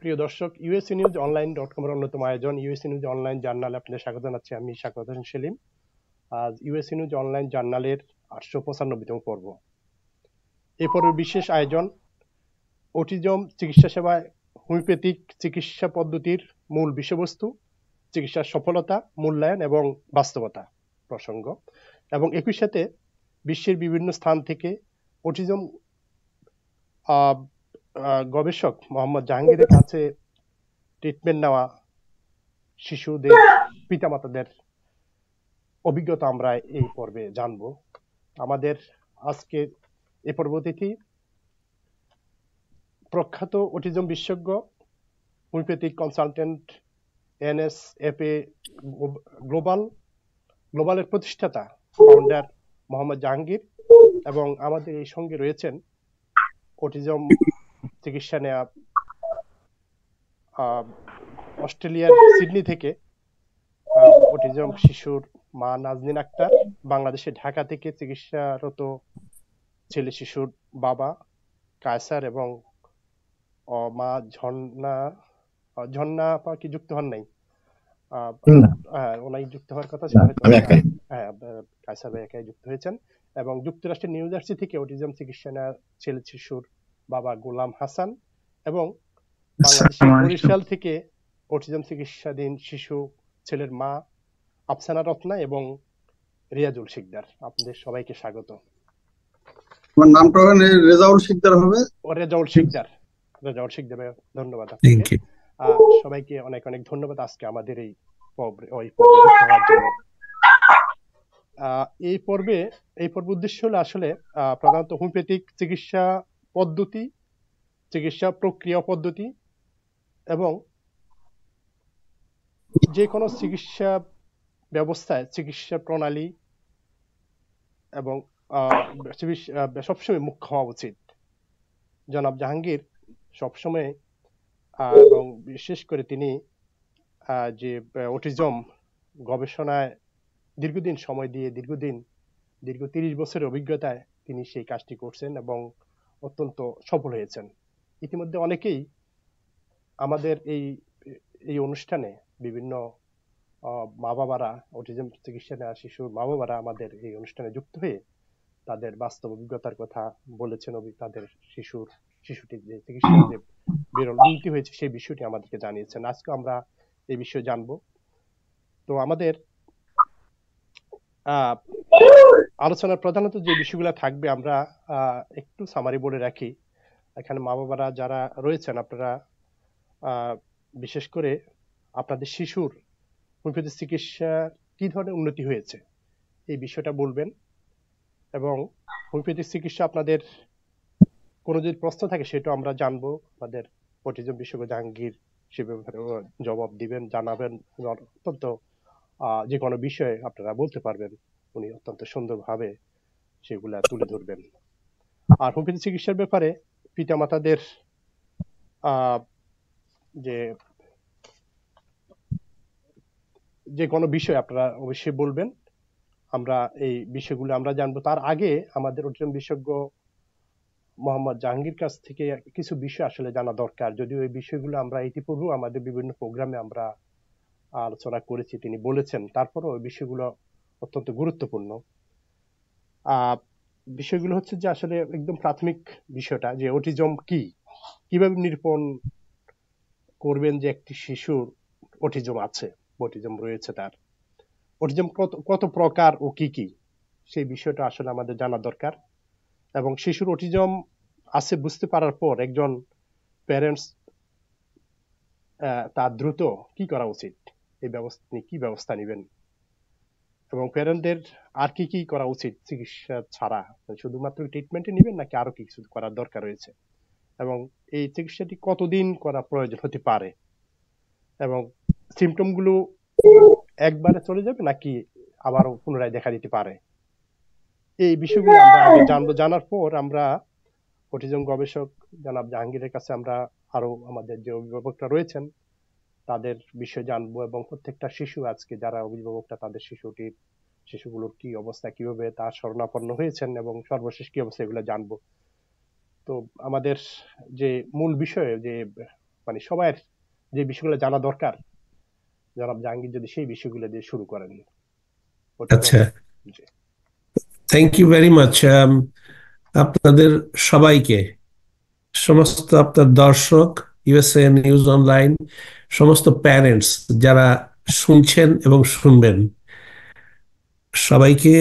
প্রিয় দর্শক, USA news online .com এর অন্যতম আয়োজন ইউএসএ নিউজ অনলাইন জার্নালে আপনাদের স্বাগত জানাচ্ছি। আমি শাকওয়াত হোসেন সেলিম। আজ ইউএসএ নিউজ অনলাইন জার্নালের 895তম পর্ব। এ পর্বের বিশেষ আয়োজন অটিজম চিকিৎসা সেবায় হোমিওপ্যাথিক চিকিৎসা পদ্ধতির মূল বিষয়বস্তু, চিকিৎসার সফলতা, মূল্যায়ন এবং বাস্তবতা প্রসঙ্গ, এবং একই সাথে বিশ্বের বিভিন্ন স্থান থেকে অটিজম গবেষক মোহাম্মদ জাহাঙ্গীরের কাছে ট্রিটমেন্ট নেওয়া শিশুদের পিতামাতাদের অভিজ্ঞতা আমরা এই পর্বে জানবো। আমাদের আজকে এ পর্ব অতিথি প্রখ্যাত অটিজম বিশেষজ্ঞ, হোমিওপ্যাথিক কনসালটেন্ট, NSFA গ্লোবালের প্রতিষ্ঠাতা ফাউন্ডার মোহাম্মদ জাহাঙ্গীর, এবং আমাদের এই সঙ্গে রয়েছেন অটিজম চিকিৎসা নেওয়া অস্ট্রেলিয়ার সিডনি থেকে অটিজম শিশুর মা নাজনীন আক্তার, বাংলাদেশের ঢাকা থেকে চিকিৎসারত ছেলে শিশুর বাবা কায়সার, এবং মা ঝর্ণা আপা কি যুক্ত হন নাই? ওনাই যুক্ত হওয়ার কথা ছিল, হ্যাঁ কায়সার ভাই একাই যুক্ত হয়েছেন। এবং যুক্তরাষ্ট্রের নিউ জার্সি থেকে অটিজম চিকিৎসা নেওয়া ছেলে শিশুর বাবা গোলাম হাসান, এবং বাংলাদেশের বরিশাল থেকে অটিজম চিকিৎসাধীন শিশু ছেলের মা আফসানা রত্না এবং রিয়াজুল শিকদার। আপনাদের সবাইকে স্বাগত। আমার নামটা রেজাউল শিকদার হবে। রেজাউল শিকদার, ধন্যবাদ আপনাকে। সবাইকে অনেক অনেক ধন্যবাদ আজকে আমাদের এই পর্বে যুক্ত হওয়ার জন্য। এই পর্বে উদ্দেশ্য হলো আসলে প্রধানত হোমিওপ্যাথিক চিকিৎসা পদ্ধতি, চিকিৎসা প্রক্রিয়া পদ্ধতি, এবং যে কোনো চিকিৎসা ব্যবস্থায় চিকিৎসা প্রণালী এবং সবসময় মুখ্য হওয়া উচিত। জনাব জাহাঙ্গীর সবসময় এবং বিশেষ করে তিনি যে অটিজম গবেষণায় দীর্ঘদিন সময় দিয়ে দীর্ঘ 30 বছরের অভিজ্ঞতায় তিনি সেই কাজটি করছেন এবং অত্যন্ত সফল হয়েছেন। ইতিমধ্যে অনেকেই আমাদের এই অনুষ্ঠানে বিভিন্ন মা বাবারা, অটিজম চিকিৎসা নেওয়া শিশুর মা বাবারা আমাদের এই অনুষ্ঠানে যুক্ত হয়ে তাদের বাস্তব অভিজ্ঞতার কথা বলেছেন। তাদের শিশুটির যে চিকিৎসা যে বিরল উন্নতি হয়েছে সেই বিষয়টি আমাদেরকে জানিয়েছেন। আজকে আমরা এই বিষয়ে জানবো। তো আমাদের আলোচনার প্রধানত যে বিষয়গুলো থাকবে আমরা একটু সামারি বলে রাখি। এখানে মা বাবারা যারা রয়েছেন, আপনারা বিশেষ করে আপনাদের শিশুর হোমিওপ্যাথি চিকিৎসা কি ধরনের উন্নতি হয়েছে এই বিষয়টা বলবেন, এবং হোমিওপ্যাথি চিকিৎসা আপনাদের কোনো যদি প্রশ্ন থাকে সেটা আমরা জানবো। আমাদের অটিজম বিশেষজ্ঞ জাহাঙ্গীর সে ব্যাপারে জবাব দিবেন, জানাবেন। অত্যন্ত যে কোনো বিষয়ে আপনারা বলতে পারবেন, উনি অত্যন্ত সুন্দরভাবে সেগুলা তুলে ধরবেন। আর হোমিওপ্যাথি চিকিৎসার ব্যাপারে পিতামাতাদের যে কোনো বিষয় আপনারা অবশ্যই বলবেন। আমরা এই বিষয়গুলো আমরা জানবো। তার আগে আমাদের অটিজম বিশেষজ্ঞ মোহাম্মদ জাহাঙ্গীর কাছ থেকে কিছু বিষয় আসলে জানা দরকার। যদিও এই বিষয়গুলো আমরা ইতিপূর্বেও আমাদের বিভিন্ন প্রোগ্রামে আমরা আলোচনা করেছি, তিনি বলেছেন, তারপরও ওই বিষয়গুলো অত্যন্ত গুরুত্বপূর্ণ। বিষয়গুলো হচ্ছে যে আসলে একদম প্রাথমিক বিষয়টা যে অটিজম কি, কিভাবে নিরূপণ করবেন যে একটি শিশুর অটিজম আছে, অটিজম রয়েছে, তার অটিজম কত প্রকার ও কি কি, সেই বিষয়টা আসলে আমাদের জানা দরকার। এবং শিশুর অটিজম আছে বুঝতে পারার পর একজন প্যারেন্টস তার দ্রুত কি করা উচিত, এই ব্যবস্থা কি ব্যবস্থা নেবেন, এবং প্যারেন্টদের আর কি কি করা উচিত চিকিৎসা ছাড়া, শুধুমাত্র ট্রিটমেন্টে নেবেন নাকি আরো কিছু করার দরকার রয়েছে, এবং এই চিকিৎসাটি কতদিন করা প্রয়োজন হতে পারে, এবং সিমটম গুলো একবারে চলে যাবে নাকি আবারও পুনরায় দেখা দিতে পারে। এই বিষয়গুলো আমরা আগে জানবো। জানার পর আমরা অটিজম গবেষক জনাব জাহাঙ্গীরের কাছে আমরা আরো আমাদের যে অভিভাবকরা রয়েছেন তাদের বিষয়ে জানবো, এবং প্রত্যেকটা শিশু আজকে যারা অভিভাবকরা তাদের শিশুগুলোর কি অবস্থা, কিভাবে তার শরণাপন্ন হয়েছেন এবং সর্বশেষ কি অবস্থা, এগুলো জানবো। তো আমাদের যে মূল বিষয় যে মানে সবার যে বিষয়গুলো জানা দরকার, জনাব জাহাঙ্গীর যদি সেই বিষয়গুলো দিয়ে শুরু করেন। আচ্ছা, থ্যাংক ইউ ভেরি মাচ। আপনাদের সবাইকে, সমস্ত আপনার দর্শক, ইউএসএ নিউজ অনলাইন, সমস্ত প্যারেন্টস যারা শুনছেন এবং শুনবেন, সবাইকে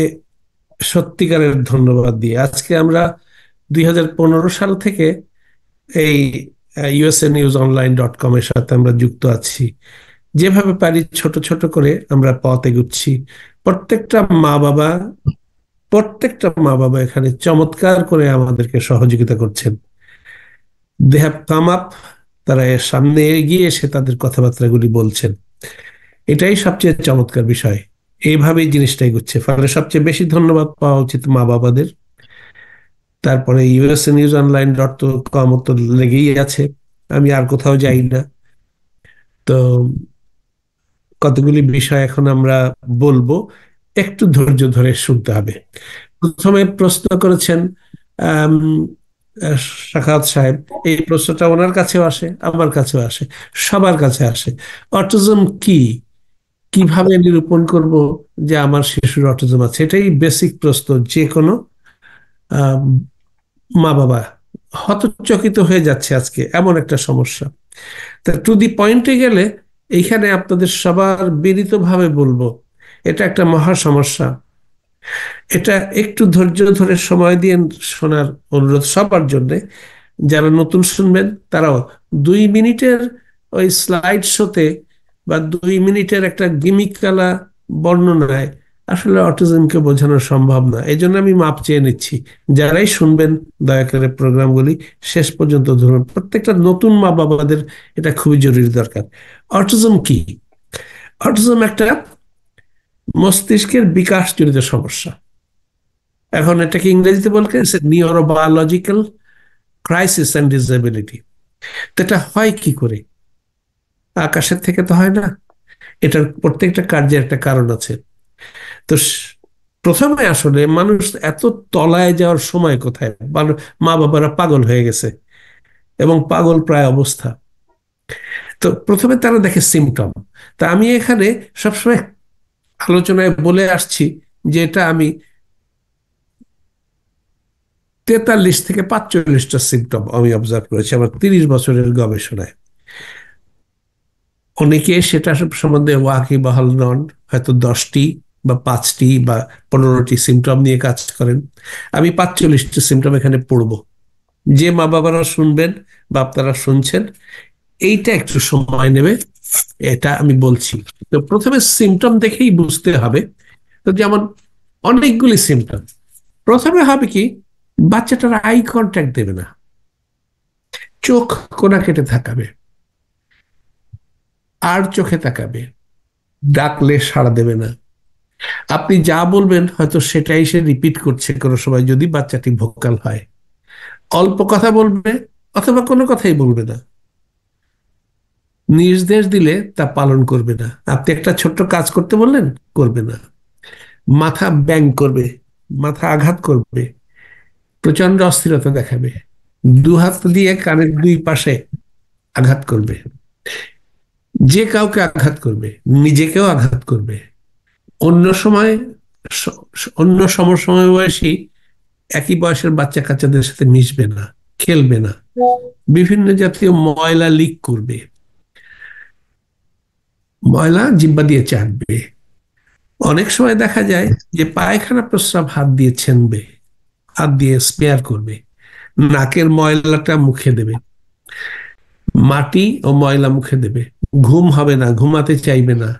সত্যিকারের ধন্যবাদ দিয়ে আজকে আমরা 2015 সাল থেকে এই usanewsonline.com এর সাথে আমরা যুক্ত আছি। যেভাবে পারি ছোট ছোট করে আমরা পথ এগুচ্ছি। প্রত্যেকটা মা বাবা এখানে চমৎকার করে আমাদেরকে সহযোগিতা করছেন। দে হ্যাভ কাম আপ, তারা এর সামনে এগিয়ে এসে তাদের কথাবার্তাগুলি বলছেন। এটাই সবচেয়ে চমৎকার বিষয়। এইভাবেই জিনিসটা এগুচ্ছে, ফলে সবচেয়ে বেশি ধন্যবাদ পাওয়া উচিত মা বাবাদের। তারপরে usanewsonline.com তো লেগেই আছে, আমি আর কোথাও যাই না। তো কতগুলি বিষয় এখন আমরা বলবো, একটু ধৈর্য ধরে শুনতে হবে। প্রথমে প্রশ্ন করেছেন সাখাওয়াত সাহেব, এই প্রশ্নটা ওনার কাছেও আসে, আমার কাছেও আসে, সবার কাছে আসে। অটিজম কি, কিভাবে নিরূপণ করব যে আমার শিশুর অটিজম আছে? এটাই বেসিক প্রশ্ন। যে কোনো মা বাবা হতচকিত হয়ে যাচ্ছে আজকে, এমন একটা সমস্যা। তা টু দি পয়েন্টে গেলে, এইখানে আপনাদের সবার বিনীতভাবে বলবো, এটা একটা মহা সমস্যা। এটা একটু ধৈর্য ধরে সময় দিয়ে শোনার অনুরোধ সবার জন্যে। যারা নতুন শুনবেন তারাও 2 মিনিটের ওই স্লাইড শোতে বা 2 মিনিটের একটা গিমিকালা বর্ণনায় আসলে অটিজমকে বোঝানো সম্ভব না। এই জন্য আমি মাপ চেয়ে নিচ্ছি। যারাই শুনবেন দয়া করে প্রোগ্রামগুলি শেষ পর্যন্ত ধরুন। প্রত্যেকটা নতুন মা বাবাদের এটা খুবই জরুরি দরকার। অটিজম কি? অটিজম একটা মস্তিষ্কের বিকাশজনিত সমস্যা। এখন এটাকে ইংরেজিতে বলতে নিউরোবায়োলজিক্যাল ক্রাইসিস অ্যান্ড ডিসএবিলিটি। তো এটা হয় কি করে? আকাশের থেকে তো হয় না, এটার প্রত্যেকটা কার্যের একটা কারণ আছে। তো প্রথমে আসলে মানুষ এত তলায় যাওয়ার সময় কোথায়? মা বাবারা পাগল হয়ে গেছে এবং পাগল প্রায় অবস্থা। তো প্রথমে তারা দেখে সিমটম। তা আমি এখানে সবসময় আলোচনায় বলে আসছি যে এটা আমি 43 থেকে 45টা সিমটম আমি অবজার্ভ করেছি আমার 30 বছরের গবেষণায়। অনেকে সেটা সম্বন্ধে ওয়াকিবহাল নন, হয়তো 10টি বা 5টি বা 15টি সিমটম নিয়ে কাজ করেন। আমি 45টি সিমটম এখানে পড়ব। যে মা বাবারা শুনবেন বা আপনারা শুনছেন, এইটা একটু সময় নেবে, এটা আমি বলছি। তো প্রথমে সিমটম দেখেই বুঝতে হবে। তো যেমন অনেকগুলি সিমটম। প্রথমে হবে কি, বাচ্চাটার আই কন্ট্যাক্ট দেবে না, চোখ কোনা কেটে থাকাবে, আর চোখে তাকাবে, ডাকলে সাড়া দেবে না। আপনি যা বলবেন হয়তো সেটাই সে রিপিট করছে কোনো সময়, যদি বাচ্চাটি ভোকাল হয়। অল্প কথা বলবে অথবা কোনো কথাই বলবে না। নির্দেশ দিলে তা পালন করবে না। আপনি একটা ছোট্ট কাজ করতে বললেন, করবে না। মাথা ব্যাং করবে, মাথা আঘাত করবে, প্রচন্ড অস্থিরতা দেখাবে, 2 হাত দিয়ে কানের 2 পাশে আঘাত করবে, যে কাউকে আঘাত করবে, নিজেকেও আঘাত করবে। অন্য সময় অন্য সমবয়সী একই বয়সের বাচ্চা কাচ্চাদের সাথে মিশবে না, খেলবে না, বিভিন্ন জাতীয় ময়লা লিক করবে, ময়লা জিহ্বা দিয়ে চাটবে। অনেক সময় দেখা যায় যে পায়খানা প্রস্রাব হাত দিয়ে ছেনবে, হাত দিয়ে স্পেয়ার করবে, নাকের ময়লাটা মুখে দেবে, মাটি ও ময়লা মুখে দেবে। ঘুম হবে না, ঘুমাতে চাইবে না,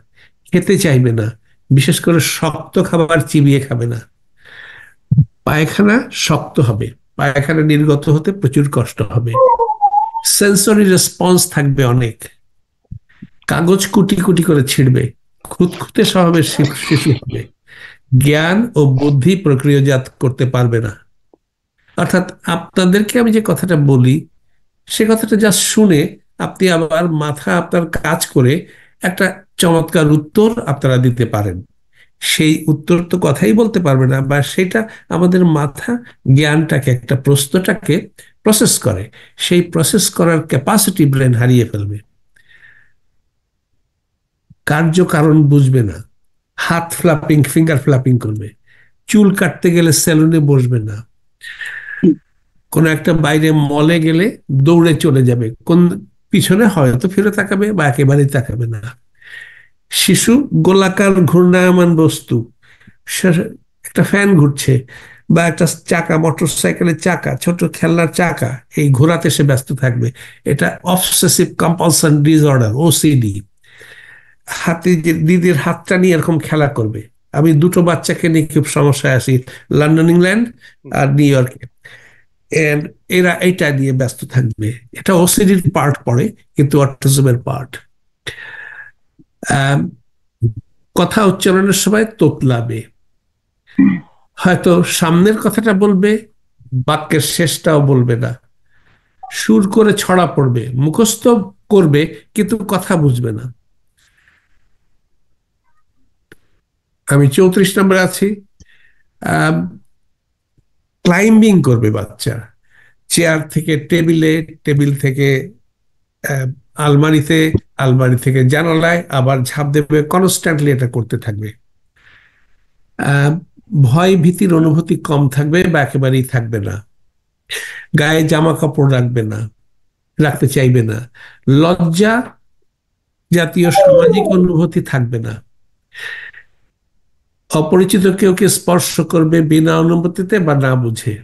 খেতে চাইবে না, বিশেষ করে শক্ত খাবার চিবিয়ে খাবে না। পায়খানা শক্ত হবে, পায়খানা নির্গত হতে প্রচুর কষ্ট হবে। সেন্সরি রেসপন্স থাকবে অনেক, কাগজ কুটি কুটি করে ছিঁড়বে, খুঁতখুঁতে স্বভাবের শিশু হবে, জ্ঞান ও বুদ্ধি প্রক্রিয়াজাত করতে পারবে না। অর্থাৎ আপনাদেরকে আমি যে কথাটা বলি, সে কথাটা যা শুনে আপনি আবার মাথা আপনার কাজ করে একটা চমৎকার উত্তর আপনারা দিতে পারেন। সেই উত্তর তো কথাই বলতে পারবে না, বা সেটা আমাদের মাথা জ্ঞানটাকে, একটা প্রশ্নটাকে প্রসেস করে, সেই প্রসেস করার ক্যাপাসিটি ব্রেন হারিয়ে ফেলবে, কার্যকারণ বুঝবে না, হাত ফ্লাপিং, ফিঙ্গার ফ্লাপিং করবে, চুল কাটতে গেলে সেলুনে বসবে না, কোন একটা বাইরে মলে গেলে দৌড়ে চলে যাবে, কোন পিছনে হয়তো ফিরে তাকাবে বা একেবারেই তাকাবে না। শিশু গোলাকার ঘূর্ণায়মান বস্তু, একটা ফ্যান ঘুরছে বা একটা চাকা, মোটর সাইকেলের চাকা, ছোট খেলনার চাকা, এই ঘোরাতে সে ব্যস্ত থাকবে। এটা অবসেসিভ কম্পালসন ডিসঅর্ডার, ওসিডি। হাতে যে দিদির হাতটা নিয়ে এরকম খেলা করবে। আমি দুটো বাচ্চাকে নিয়ে খুব সমস্যায় আছি, লন্ডন ইংল্যান্ড আর নিউ ইয়র্কে, এরা এইটা নিয়ে ব্যস্ত থাকবে। এটা ওসিডির পার্ট পড়ে, কিন্তু অটিজমের পার্ট। কথা উচ্চারণের সময় তোতলাবে, হয়তো সামনের কথাটা বলবে, বাক্যের শেষটাও বলবে না, সুর করে ছড়া পড়বে, মুখস্থ করবে কিন্তু কথা বুঝবে না। আমি 34 নম্বরে আছি। ক্লাইম্বিং করবে বাচ্চা, চেয়ার থেকে টেবিলে, টেবিল থেকে আলমারিতে, আলমারি থেকে জানালায়, আবার ঝাঁপ দেবে, কনস্ট্যান্টলি এটা করতে থাকবে। ভয় ভীতির অনুভূতি কম থাকবে বা একেবারেই থাকবে না। গায়ে জামা কাপড় রাখবে না, রাখতে চাইবে না। লজ্জা জাতীয় সামাজিক অনুভূতি থাকবে না। অপরিচিত কেউকে স্পর্শ করবে বিনা অনুমতিতে বা না বুঝে।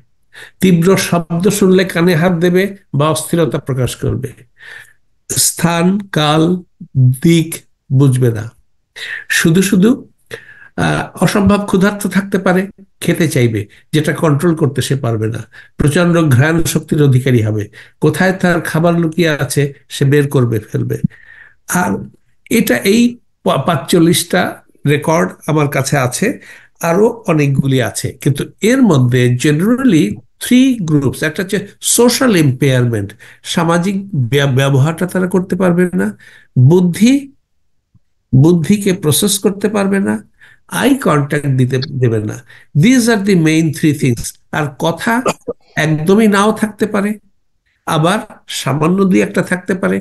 তীব্র শব্দ শুনলে কানে হাত দেবে বা অস্থিরতা প্রকাশ করবে। স্থান, কাল, দিক বুঝবে না। শুধু শুধু অসম্ভব ক্ষুধার্ত থাকতে পারে, খেতে চাইবে, যেটা কন্ট্রোল করতে সে পারবে না। প্রচন্ড ঘ্রাণ শক্তির অধিকারী হবে, কোথায় তার খাবার লুকিয়ে আছে সে বের করবে ফেলবে। আর এটা এই 45টা রেকর্ড আমার কাছে আছে, আরো অনেকগুলি আছে, কিন্তু এর মধ্যে জেনারেলি 3 গ্রুপস। একটা হচ্ছে সোশ্যাল ইম্পেয়ারমেন্ট, সামাজিক ব্যবহারটা তারা করতে পারবে না, বুদ্ধি, বুদ্ধিকে প্রসেস করতে পারবে না, আই কন্ট্যাক্ট দিতে দেবে না। These are the main 3 things. আর কথা একদমই নাও থাকতে পারে, আবার সামান্য দুই একটা থাকতে পারে,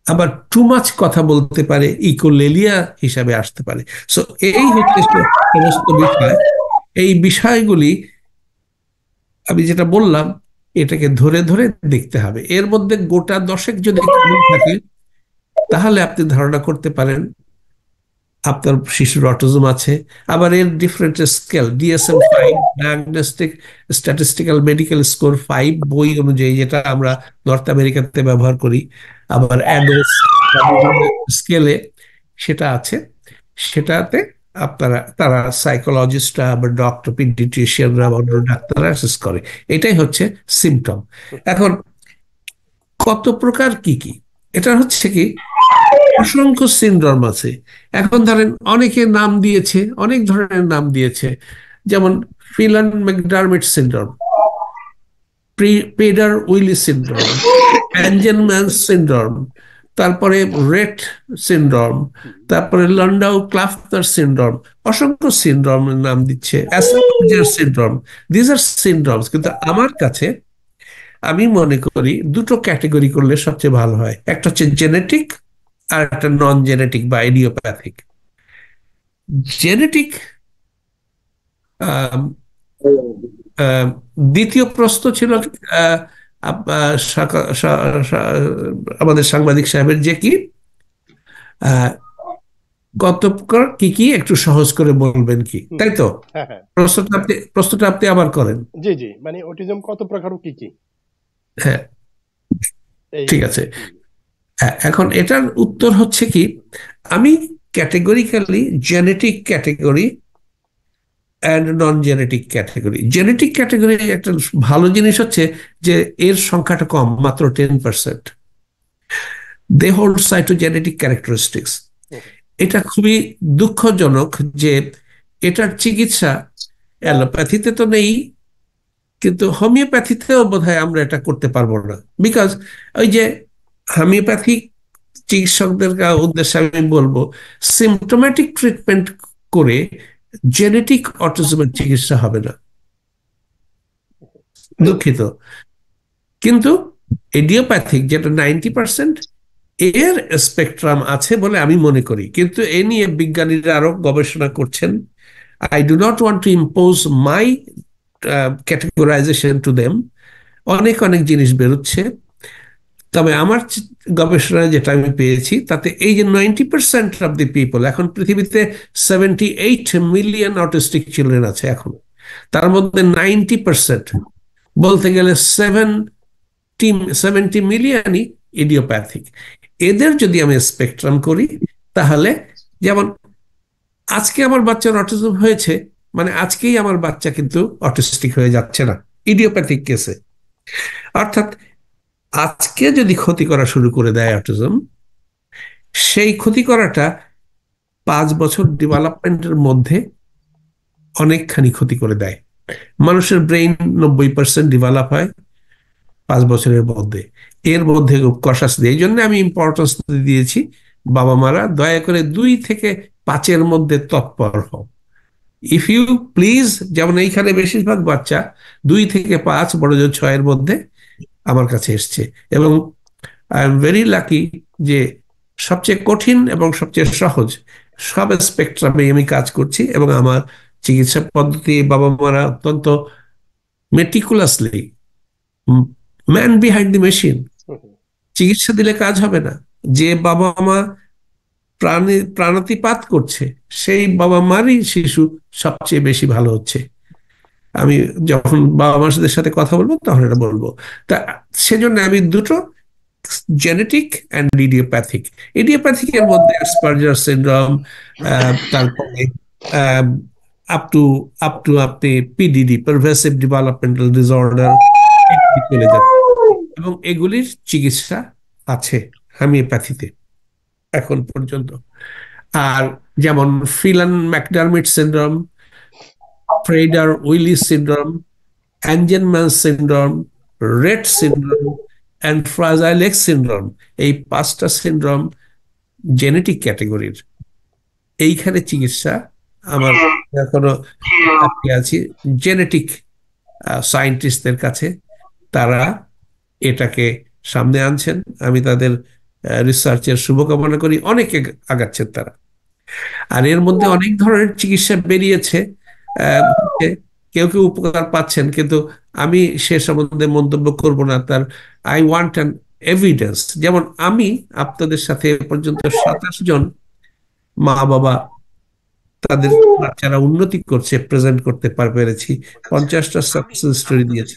আবার টু মাচ কথা বলতে পারে, ইকোলেলিয়া হিসাবে আসতে পারে। সো এই হচ্ছে সমস্ত বিষয়। এই বিষয়গুলি আমি যেটা বললাম, এটাকে ধরে ধরে দেখতে হবে। এর মধ্যে গোটা 10 যদি থাকে, তাহলে আপনি ধারণা করতে পারেন আপনার শিশুর অটিজম আছে। আবার এর different scale, DSM-5, diagnostic statistical medical score 5 বই অনুযায়ী, যেটা আমরা নর্থ আমেরিকাতে ব্যবহার করি। আবার অ্যাডোস স্কেলে সেটা আছে, সেটাতে তারা সাইকোলজিস্টরা, আবার ডক্টর, পিডিয়াট্রিশিয়ানরা, অন্য ডাক্তাররা অ্যাসেস করে। এটাই হচ্ছে সিমটম। এখন কত প্রকার কি কি, এটা হচ্ছে কি, অসংখ্য সিনড্রোম আছে। এখন ধরেন অনেকে নাম দিয়েছে, অনেক ধরনের নাম দিয়েছে, যেমন Phelan McDermid syndrome, পেডার Willy syndrome, Angelman syndrome, তারপরে রেট সিনড্রোম, তারপরে লন্ডাউ ক্লাফটার সিনড্রোম, অসংখ্য সিনড্রোমের নাম দিচ্ছে, অ্যাসপারজার সিনড্রোম। These are সিনড্রোমস। কিন্তু আমার কাছে, আমি মনে করি দুটো ক্যাটেগরি করলে সবচেয়ে ভালো হয়। একটা হচ্ছে জেনেটিক, আর একটা নন জেনেটিক বা ইডিওপ্যাথিক। জেনেটিক, দ্বিতীয় প্রশ্ন ছিল আহ, আপ- আহ, সাকা- সা- সা- আমাদের সাংবাদিক সাহেবের, যে কি আহ, কত প্রকার কি কি একটু সহজ করে বলবেন কি, তাই তো? হ্যাঁ, হ্যাঁ, প্রশ্নটা আপনি আবার করেন। জি জি, মানে অটিজম কত প্রকার ও কি কি, হ্যাঁ, এই। ঠিক আছে। হ্যাঁ, এখন এটার উত্তর হচ্ছে কি, আমি categorically genetic category and non genetic category. Genetic category একটা ভালো জিনিস হচ্ছে যে এর সংখ্যাটা কম, মাত্র 10%। They hold cytogenetic characteristics. এটা খুবই দুঃখজনক যে এটার চিকিৎসা অ্যালোপ্যাথিতে তো নেই, কিন্তু হোমিওপ্যাথিতেও বোধহয় আমরা এটা করতে পারবো না। বিকজ ওই যে হোমিওপ্যাথিক চিকিৎসকদের উদ্দেশ্যে আমি বলবো, সিমটোম্যাটিক ট্রিটমেন্ট করে জেনেটিক অটিজমের চিকিৎসা হবে না, দুঃখিত। কিন্তু ইডিওপ্যাথিক যেটা 90% এর স্পেকট্রাম আছে বলে আমি মনে করি, কিন্তু এ নিয়ে বিজ্ঞানীরা আরো গবেষণা করছেন। I do not want to impose my categorization to them. অনেক অনেক জিনিস বেরোচ্ছে, তবে আমার গবেষণায় যেটা আমি পেয়েছি তাতে এই যে 90% অফ দি পিপল, এখন পৃথিবীতে 78 মিলিয়ন অটিস্টিক চিলড্রেন আছে এখন, তার মধ্যে 90% বলতে গেলে 70 মিলিয়নই ইডিওপ্যাথিক। এদের যদি আমি স্পেকট্রাম করি, তাহলে যেমন আজকে আমার বাচ্চার অটিজম হয়েছে, মানে আজকেই আমার বাচ্চা কিন্তু অটিস্টিক হয়ে যাচ্ছে না ইডিওপ্যাথিক কেসে। অর্থাৎ আজকে যদি ক্ষতি করা শুরু করে দেয় অটিজম, সেই ক্ষতি করাটা 5 বছর ডেভেলপমেন্টের মধ্যে অনেকখানি ক্ষতি করে দেয়। মানুষের ব্রেইন 90% ডেভেলপ হয় 5 বছরের মধ্যে, এর মধ্যে খুব কষাস দিয়ে। এই জন্য আমি ইম্পর্টেন্স দিয়েছি বাবা মারা দয়া করে 2 থেকে 5-এর মধ্যে তৎপর হও। ইফ ইউ প্লিজ, যেমন এইখানে বেশিরভাগ বাচ্চা 2 থেকে 5, বড় জোর 6-এর মধ্যে আমার কাছে এসছে, এবং আই এম ভেরি লাকি যে সবচেয়ে কঠিন এবং সবচেয়ে সহজ সব স্পেকট্রামে আমি কাজ করছি, এবং আমার চিকিৎসা পদ্ধতি বাবা মারা অত্যন্ত মেটিকুলাসলি, ম্যান বিহাইন্ড দি মেশিন। চিকিৎসা দিলে কাজ হবে না। যে বাবা মা প্রাণাতিপাত করছে, সেই বাবা মারই শিশু সবচেয়ে বেশি ভালো হচ্ছে। আমি যখন বাবা মাদের সাথে কথা বলবো তখন এটা বলবো। তা সেজন্য আমি দুটো, জেনেটিক অ্যান্ড ইডিওপ্যাথিক। ইডিওপ্যাথিক এর মধ্যে অ্যাসপারজার সিনড্রোম, তারপরে আপ টু আপনি পিডিডি, পারভেসিভ ডেভেলপমেন্টাল ডিসঅর্ডার, চলে যাচ্ছে, এবং এগুলির চিকিৎসা আছে হোমিওপ্যাথিতে এখন পর্যন্ত। আর যেমন Phelan McDermid syndrome, Prader Willi syndrome, Angelman syndrome, Rett syndrome and fragile X syndrome, এই 5টা সিনড্রোম জেনেটিক ক্যাটেগরির। এইখানে চিকিৎসা আমার এখনো আছি জেনেটিক সায়েন্টিস্টদের কাছে, তারা এটাকে সামনে আনছেন। আমি তাদের রিসার্চের শুভকামনা করি, অনেকে আগাচ্ছেন তারা। আর এর মধ্যে অনেক ধরনের চিকিৎসা বেরিয়েছে, আহ, কেউ কেউ উপকার পাচ্ছেন, কিন্তু আমি সে সম্বন্ধে মন্তব্য করব না। তার আই ওয়ান্ট অ্যান এভিডেন্স। যেমন আমি আপনাদের সাথে এ পর্যন্ত 27 জন মা বাবা তাদের বাচ্চারা উন্নতি করছে প্রেজেন্ট করতে পেরেছি, 50টা সাকসেস স্টোরি দিয়েছি,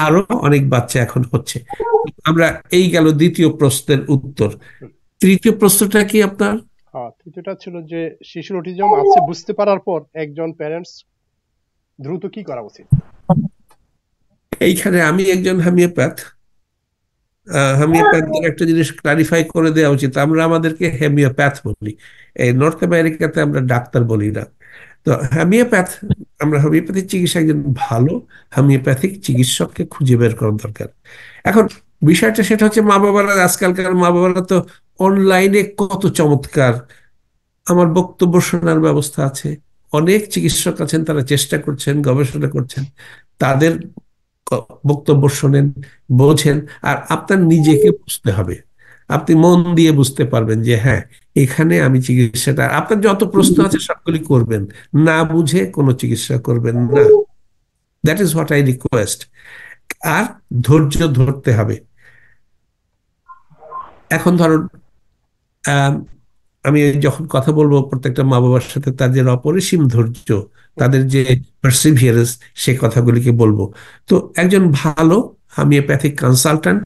আরো অনেক বাচ্চা এখন হচ্ছে। আমরা এই গেল দ্বিতীয় প্রশ্নের উত্তর। তৃতীয় প্রশ্নটা কি আপনার? তৃতীয়টা ছিল যে শিশুর অটিজম আছে বুঝতে পারার পর একজন প্যারেন্টস দ্রুত কি করা উচিত? এইখানে আমি একজন হোমিওপ্যাথ, হোমিওপ্যাথদের একটা জিনিস ক্লারিফাই করে দেওয়া উচিত। আমরা আমাদেরকে হোমিওপ্যাথ বলি, এই নর্থ আমেরিকাতে আমরা ডাক্তার বলি না। তো হোমিওপ্যাথ, আমরা হোমিওপ্যাথিক চিকিৎসা, একজন ভালো হোমিওপ্যাথিক চিকিৎসককে খুঁজে বের করার দরকার। এখন বিষয়টা সেটা হচ্ছে, মা বাবারা, আজকালকার মা বাবারা তো অনলাইনে কত চমৎকার আমার বক্তব্য শোনার ব্যবস্থা আছে। অনেক চিকিৎসক আছেন, তারা চেষ্টা করছেন, গবেষণা করছেন, তাদের বক্তব্য শোনেন, বোঝেন। আর আপনার নিজেকে বুঝতে হবে, আপনি মন দিয়ে বুঝতে পারবেন যে হ্যাঁ, এখানে আমি চিকিৎসাটা, আপনার যত প্রশ্ন আছে সবগুলি করবেন, না বুঝে কোনো চিকিৎসা করবেন না। That is what I request. আর ধৈর্য ধরতে হবে। এখন ধরুন, আমি যখন কথা বলবো প্রত্যেকটা মা বাবার সাথে, তাদের অপরিসীম ধৈর্য, তাদের যে পারসিভিয়ারেন্স, সে কথাগুলিকে বলবো। তো একজন ভালো হোমিওপ্যাথিক কনসালট্যান্ট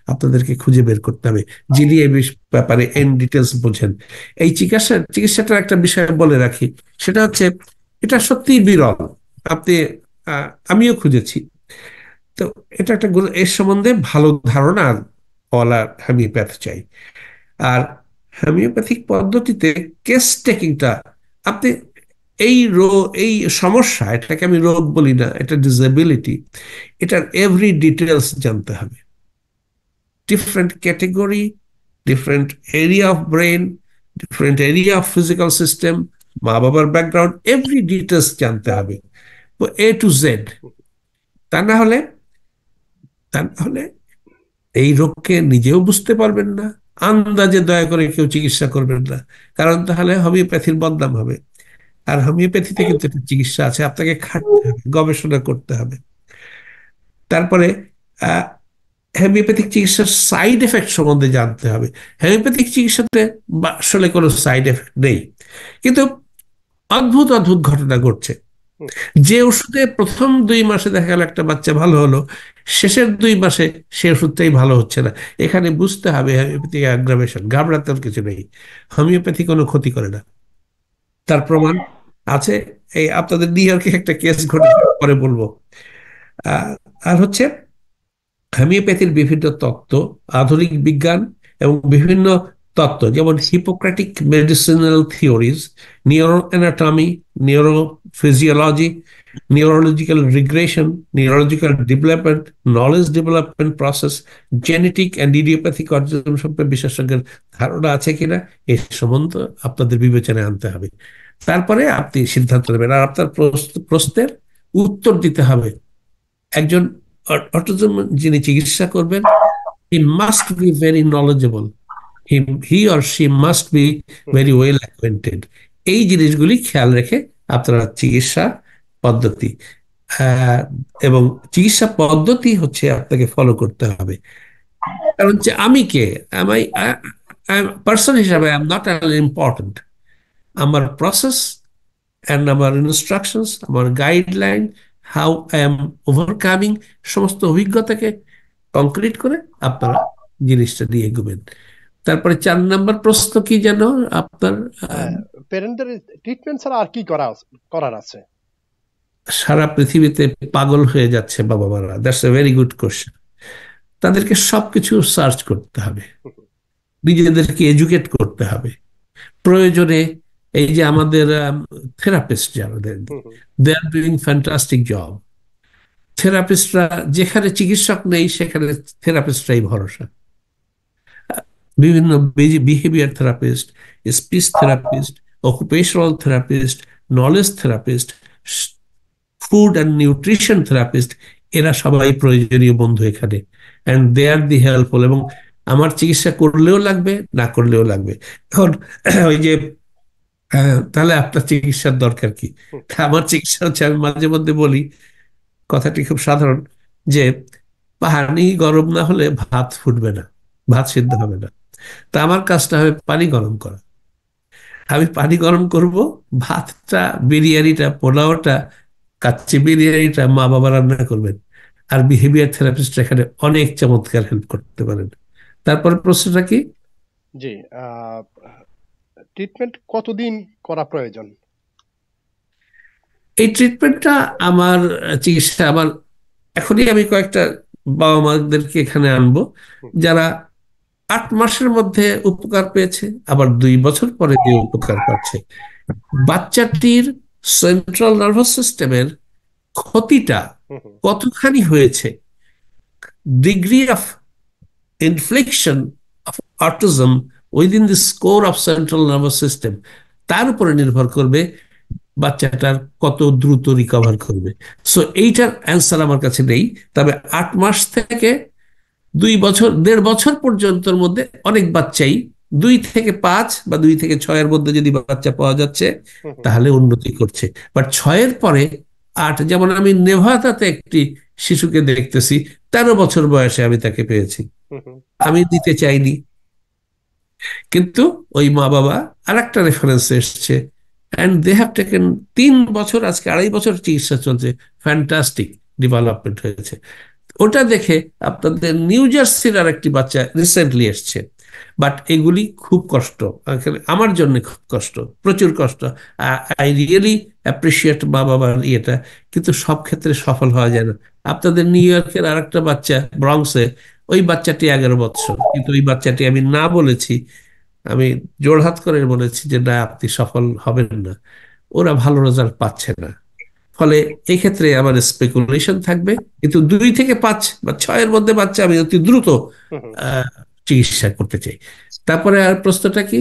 আপনাদেরকে খুঁজে বের করতে হবে, যিনি এই ব্যাপারে এন ডিটেলস বোঝেন। এই চিকিৎসাটার একটা বিষয় বলে রাখি, সেটা হচ্ছে এটা সত্যিই বিরল। আপনি আমিও খুঁজেছি। তো এটা একটা এর সম্বন্ধে ভালো ধারণা বলা হোমিওপ্যাথ চাই। আর হোমিওপ্যাথিক পদ্ধতিতে কেস টেকিংটা, আপনি এই সমস্যা, এটাকে আমি রোগ বলি না, এটা ডিসেবিলিটি, এটার এভরি ডিটেলস জানতে হবে। Different category, different area of brain, different area of physical system, মা বাবার ব্যাকগ্রাউন্ড, এভরি ডিটেলস জানতে হবে, এ টু জেড। তা না হলে এই রোগকে নিজেও বুঝতে পারবেন না, আন্দাজে দয়া করে কেউ চিকিৎসা করবেন না, কারণ তাহলে হোমিওপ্যাথির বদনাম হবে। আর হোমিওপ্যাথিতে কিন্তু একটা চিকিৎসা আছে, আপনাকে খাটতে হবে, গবেষণা করতে হবে। তারপরে আহ হোমিওপ্যাথিক চিকিৎসার সাইড এফেক্ট সম্বন্ধে জানতে হবে। হোমিওপ্যাথিক চিকিৎসাতে আসলে কোনো সাইড এফেক্ট নেই, কিন্তু অদ্ভুত অদ্ভুত ঘটনা ঘটছে। হুম, যে ওষুধে প্রথম 2 মাসে দেখা গেল একটা বাচ্চা ভালো হলো, শেষের 2 মাসে সে ওষুধটাই ভালো হচ্ছে না। এখানে বুঝতে হবে হোমিওপ্যাথিক অ্যাগ্রাভেশন, ঘাবড়াতে কিছু নেই, হোমিওপ্যাথি কোনো ক্ষতি করে না। তার প্রমাণ আছে, এই আপনাদের নিউ ইয়র্কে একটা কেস ঘটেছে, পরে বলবো। আহ, আর হচ্ছে হোমিওপ্যাথির বিভিন্ন তত্ত্ব, আধুনিক বিজ্ঞান এবং বিভিন্ন তত্ত্ব, যেমন Hippocratic medicinal theories, neuro anatomy, neurophysiology, neurological regression, neurological development, knowledge development process, genetic and idiopathic অর্জন সম্পর্কে বিশেষজ্ঞের ধারণা আছে কিনা, এই সম্বন্ধে আপনাদের বিবেচনায় আনতে হবে। তারপরে আপনি সিদ্ধান্ত নেবেন। আর আপনার প্রশ্নের উত্তর দিতে হবে। একজন অটিজম যিনি চিকিৎসা করবেন, he must be very knowledgeable, he, he or she must be hmm, very well acquainted। এই জিনিসগুলি খেয়াল রেখে আপনারা চিকিৎসা পদ্ধতি আহ, এবং চিকিৎসা পদ্ধতি হচ্ছে আপনাকে ফলো করতে হবে। কারণ হচ্ছে আমি কে, আমি পার্সন হিসাবে আই এম নট ইম্পর্টেন্ট। আমার প্রসেস অ্যান্ড আমার ইনস্ট্রাকশনস, আমার guideline, how I am overcoming, সমস্ত অভিজ্ঞতাকে কংক্রিট করে আপনারা জিনিসটা দিয়ে এগোবেন। তারপরে 4 নম্বর প্রশ্ন কি যেন আপনার? আহ, হ্যাঁ, প্যারেন্টদের ট্রিটমেন্ট ছাড়া আর কি করার আছে? সারা পৃথিবীতে পাগল হয়ে যাচ্ছে বাবা মারা, that's a very good question. তাদেরকে সবকিছু সার্চ করতে হবে, হুম, নিজেদেরকে এডুকেট করতে হবে। প্রয়োজনে এই যে আমাদের থেরাপিস্ট যারা, হুম, হুম, দে আর ডুইং ফ্যান্টাস্টিক জব। থেরাপিস্টরা, যেখানে চিকিৎসক নেই সেখানে থেরাপিস্টরাই ভরসা। বিভিন্ন behaviour therapist, speech therapist, occupational therapist, knowledge therapist, food and nutrition therapist, এরা সবাই প্রয়োজনীয় বন্ধু এখানে, and they R the helpful. এবং আমার চিকিৎসা করলেও লাগবে, না করলেও লাগবে। এখন ওই যে তাহলে আপনার চিকিৎসার দরকার কি? হুম, আমার চিকিৎসা হচ্ছে, আমি মাঝে মধ্যে বলি, কথাটি খুব সাধারণ, যে পানি গরম না হলে ভাত ফুটবে না, ভাত সিদ্ধ হবে না। তা আমার কাজটা হবে পানি গরম করা। আমি পানি গরম করব, ভাতটা, বিরিয়ানিটা, পোলাওটা, কাচ্চি বিরিয়ানিটা মা বাবা রান্না করবেন। আর বিহেভিয়ার থেরাপিস্ট এখানে অনেক চমৎকার হেল্প করতে পারেন। তারপর প্রশ্নটা কি? জি, ট্রিটমেন্ট কতদিন করা প্রয়োজন? এই ট্রিটমেন্টটা আমার চিকিৎসা আমার, এখনই আমি কয়েকটা বাবা মাদেরকে এখানে আনবো হুম, যারা 8 মাসের মধ্যে উপকার পেয়েছে, আবার 2 বছর পরে যে উপকার পাচ্ছে। বাচ্চাটির সেন্ট্রাল নার্ভাস সিস্টেমের ক্ষতিটা হুম, হুম, কতখানি হয়েছে, degree of infliction of autism within the score of central nervous system, তার উপরে নির্ভর করবে বাচ্চাটার কত দ্রুত রিকভার করবে। সো এইটার অ্যান্সার আমার কাছে নেই। তবে 8 মাস থেকে 2 বছর, 1.5 বছর পর্যন্তর মধ্যে অনেক বাচ্চাই, 2 থেকে 5 বা 2 থেকে 6-এর মধ্যে যদি বাচ্চা পাওয়া যাচ্ছে হুম, হুম, তাহলে উন্নতি করছে। বাট 6-এর পরে 8, যেমন আমি নেভাদাতে একটি শিশুকে দেখতেছি, 13 বছর বয়সে আমি তাকে পেয়েছি। হুম, হুম, আমি দিতে চাইনি, কিন্তু ওই মা বাবা আরেকটা রেফারেন্স এসছে, অ্যান্ড দে হ্যাভ টেকেন 3 বছর, আজকে 2.5 বছর চিকিৎসা চলছে, ফ্যান্টাস্টিক ডেভেলপমেন্ট হয়েছে। ওটা দেখে আপনাদের নিউ জার্সির আর একটি বাচ্চা রিসেন্টলি এসছে। বাট এগুলি খুব কষ্ট, আমার জন্য খুব কষ্ট, প্রচুর কষ্ট। আই রিয়েলি অ্যাপ্রিসিয়েট মা বাবার ইয়েটা, কিন্তু সব ক্ষেত্রে সফল হওয়া যায় না। আপনাদের নিউ ইয়র্কের আর একটা বাচ্চা ব্রঙ্কসে, ওই বাচ্চাটি 11 বছর, কিন্তু ওই বাচ্চাটি আমি না বলেছি, আমি জোড়হাত করে বলেছি যে না, আপনি সফল হবেন না, ওরা ভালো রেজাল্ট পাচ্ছে না। ফলে এই ক্ষেত্রে আমার স্পেকুলেশন থাকবে, কিন্তু 2 থেকে 5 বা 6-এর মধ্যে বাচ্চা আমি অতি দ্রুত হুম, হুম। আহ, চিকিৎসা করতে চাই। তারপরে আর প্রশ্নটা কি?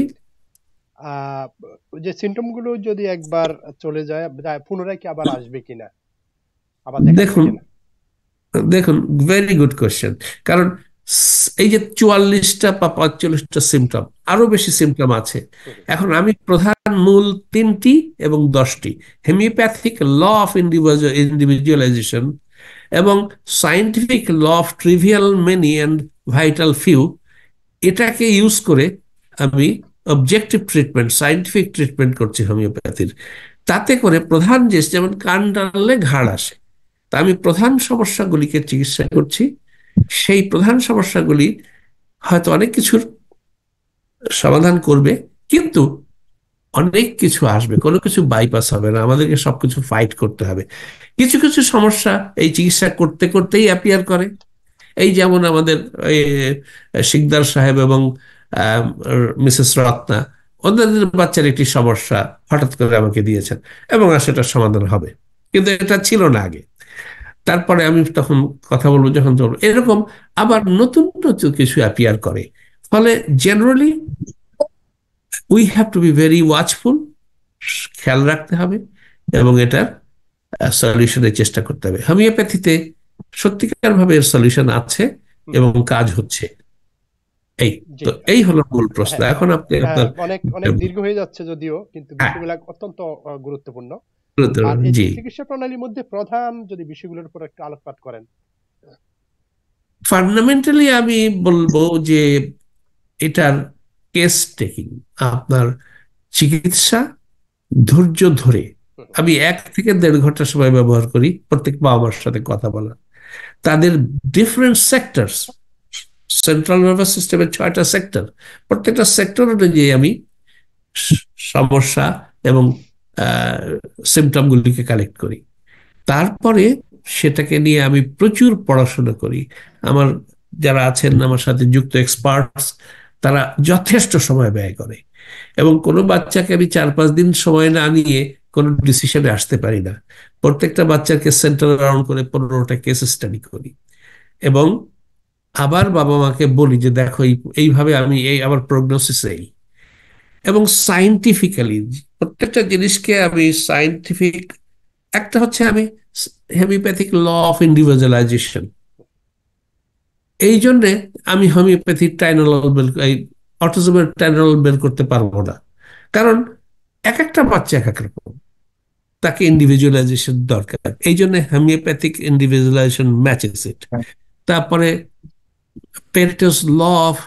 আহ, ওই যে সিমটম গুলো যদি একবার চলে যায় পুনরায় কি আবার আসবে কিনা, আবার দেখা দিবে দেখুন, কিনা? দেখুন, ভেরি গুড কোয়েশ্চেন। কারণ এই যে 44টা বা 45টা সিমটম, আরো বেশি সিমটম আছে। এখন আমি প্রধান মূল 3টি এবং 10টি হোমিওপ্যাথিক ল অফ ইন্ডিভিজুয়ালাইজেশন এবং scientific law of trivial many and vital few, এটাকে ইউজ করে আমি অবজেক্টিভ ট্রিটমেন্ট, সায়েন্টিফিক ট্রিটমেন্ট করছি হোমিওপ্যাথির। তাতে করে প্রধান যে, যেমন কান টানলে ঘাড় আসে, তা আমি প্রধান সমস্যাগুলিকে চিকিৎসা করছি। সেই প্রধান সমস্যাগুলি হয়তো অনেক কিছুর সমাধান করবে, কিন্তু অনেক কিছু আসবে, কোনো কিছু বাইপাস হবে না, আমাদেরকে সবকিছু ফাইট করতে হবে। কিছু কিছু সমস্যা এই চিকিৎসা করতে করতেই অ্যাপিয়ার করে। এই যেমন আমাদের শিকদার সাহেব এবং মিসেস রত্না, ওদের বাচ্চার একটি সমস্যা হঠাৎ করে আমাকে দিয়েছেন এবং সেটার সমাধান হবে, কিন্তু এটা ছিল না আগে। তারপরে আমি তখন কথা বলবো, যখন চলবো এরকম আবার নতুন নতুন কিছু অ্যাপিয়ার করে। ফলে generally we have to be very watchful, খেয়াল রাখতে হবে এবং এটার সলিউশনের চেষ্টা করতে হবে। হোমিওপ্যাথিতে সত্যিকার ভাবে এর সলিউশন আছে এবং কাজ হচ্ছে। এই তো এই হলো মূল প্রশ্ন। এখন আপনি আপনার অনেক অনেক দীর্ঘ হয়ে যাচ্ছে যদিও, কিন্তু বিষয়গুলো অত্যন্ত গুরুত্বপূর্ণ। আর এই চিকিৎসা প্রণালীর মধ্যে প্রধান যদি বিষয়গুলোর উপর একটু আলোকপাত করেন। ফান্ডামেন্টালি আমি বলবো যে এটার কেস টেকিং, আপনার চিকিৎসা ধৈর্য ধরে। আমি 1 থেকে 1.5 ঘন্টা সময় ব্যবহার করি প্রত্যেক বাবা মার সাথে কথা বলা। তাদের ডিফারেন্ট সেক্টরস, সেন্ট্রাল নার্ভাস সিস্টেমের 6টা সেক্টর, প্রত্যেকটা সেক্টর অনুযায়ী আমি সমস্যা এবং সিমটমগুলিকে কালেক্ট করি। তারপরে সেটাকে নিয়ে আমি প্রচুর পড়াশোনা করি। আমার যারা আছেন আমার সাথে যুক্ত এক্সপার্টস, তারা যথেষ্ট সময় ব্যয় করে এবং কোনো বাচ্চাকে আমি 4-5 দিন সময় না নিয়ে কোনো ডিসিশনে আসতে পারি না। প্রত্যেকটা বাচ্চাকে সেন্টার রাউন্ড করে 15টা কেস স্টাডি করি এবং আবার বাবা মাকে বলি যে দেখো এইভাবে আমি এই আমার প্রগনোসিস এই, এবং সায়েন্টিফিক্যালি প্রত্যেকটা জিনিসকে আমি সায়েন্টিফিক, একটা হচ্ছে আমি হোমিওপ্যাথিক ল অফ ইন্ডিভিজুয়ালাইজেশন, এই জন্যে আমি হোমিওপ্যাথিক টাইনোলল বের, এই অটিজমের টাইনোলল বের করতে পারবো না, কারণ এক একটা বাচ্চা এক এক রকম, তাকে ইন্ডিভিজুয়ালাইজেশন দরকার। এই জন্য হোমিওপ্যাথিক ইন্ডিভিজুয়ালাইজেশন ম্যাচেস ইট। তারপরে Pareto's law of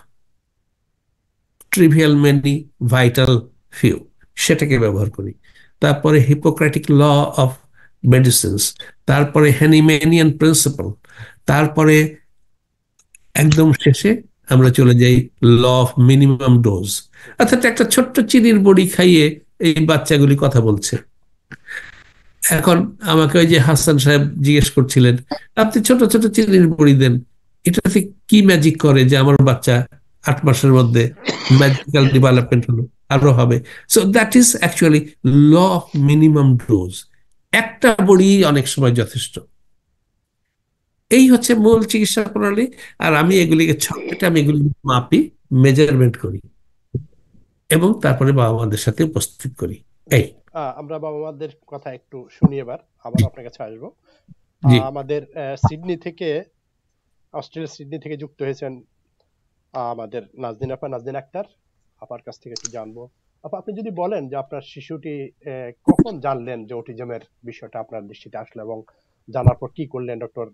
trivial many vital few, সেটাকে ব্যবহার করি। তারপরে হিপোক্রেটিক ল অফ মেডিসিনস, তারপরে হ্যানিম্যানিয়ান প্রিন্সিপাল, তারপরে একদম শেষে আমরা চলে যাই ল অফ মিনিমাম ডোজ। অর্থাৎ একটা ছোট্ট চিনির বড়ি খাইয়ে এই বাচ্চাগুলি কথা বলছে। এখন আমাকে ওই যে হাসান সাহেব জিজ্ঞেস করছিলেন, আপনি ছোট ছোট চিনির বড়ি দেন, এটাতে কি ম্যাজিক করে যে আমার বাচ্চা 8 মাসের মধ্যে ম্যাজিক্যাল ডেভেলপমেন্ট হলো, আরো হবে। So that is actually law of minimum dose. একটা বড়ি অনেক সময় যথেষ্ট। এই হচ্ছে মূল চিকিৎসা প্রণালী। আর আমি এগুলিকে ছকটা, আমি এগুলি মাপি, মেজারমেন্ট করি এবং তারপরে বাবা মাদের সাথে উপস্থিত করি। এই আমরা বাবা মাদের কথা একটু শুনি, এবার আবার আপনার কাছে আসবো। আমাদের সিডনি থেকে, অস্ট্রেলিয়ার সিডনি থেকে যুক্ত হয়েছেন আমাদের নাজনীন আপা, নাজনীন আক্তার। আপার কাছ থেকে একটু জানবো। আপা, আপনি যদি বলেন যে আপনার শিশুটি কখন জানলেন যে অটিজমের বিষয়টা আপনার দৃষ্টিতে আসলো এবং জানার পর কি করলেন, ডক্টর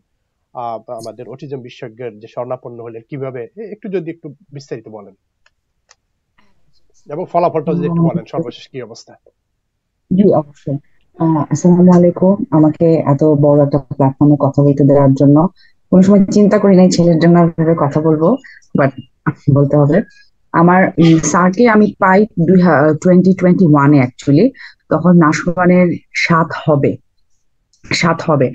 আমাদের অটিজম বিশেষজ্ঞের যে শরণাপন্ন হলেন কিভাবে, একটু যদি একটু বিস্তারিত বলেন এবং ফলাফলটা যদি একটু বলেন, সর্বশেষ কি অবস্থা। জি অবশ্যই। আসসালামু আলাইকুম। আমাকে এত বড় একটা প্ল্যাটফর্মে কথা বলতে দেওয়ার জন্য। কোনো সময় চিন্তা করি নাই ছেলের জন্য ভাবে কথা বলবো, বাট বলতে হবে। আমার স্যারকে আমি পাই 2021-এ অ্যাকচুয়ালি, তখন নাশওয়ানের 7 হবে।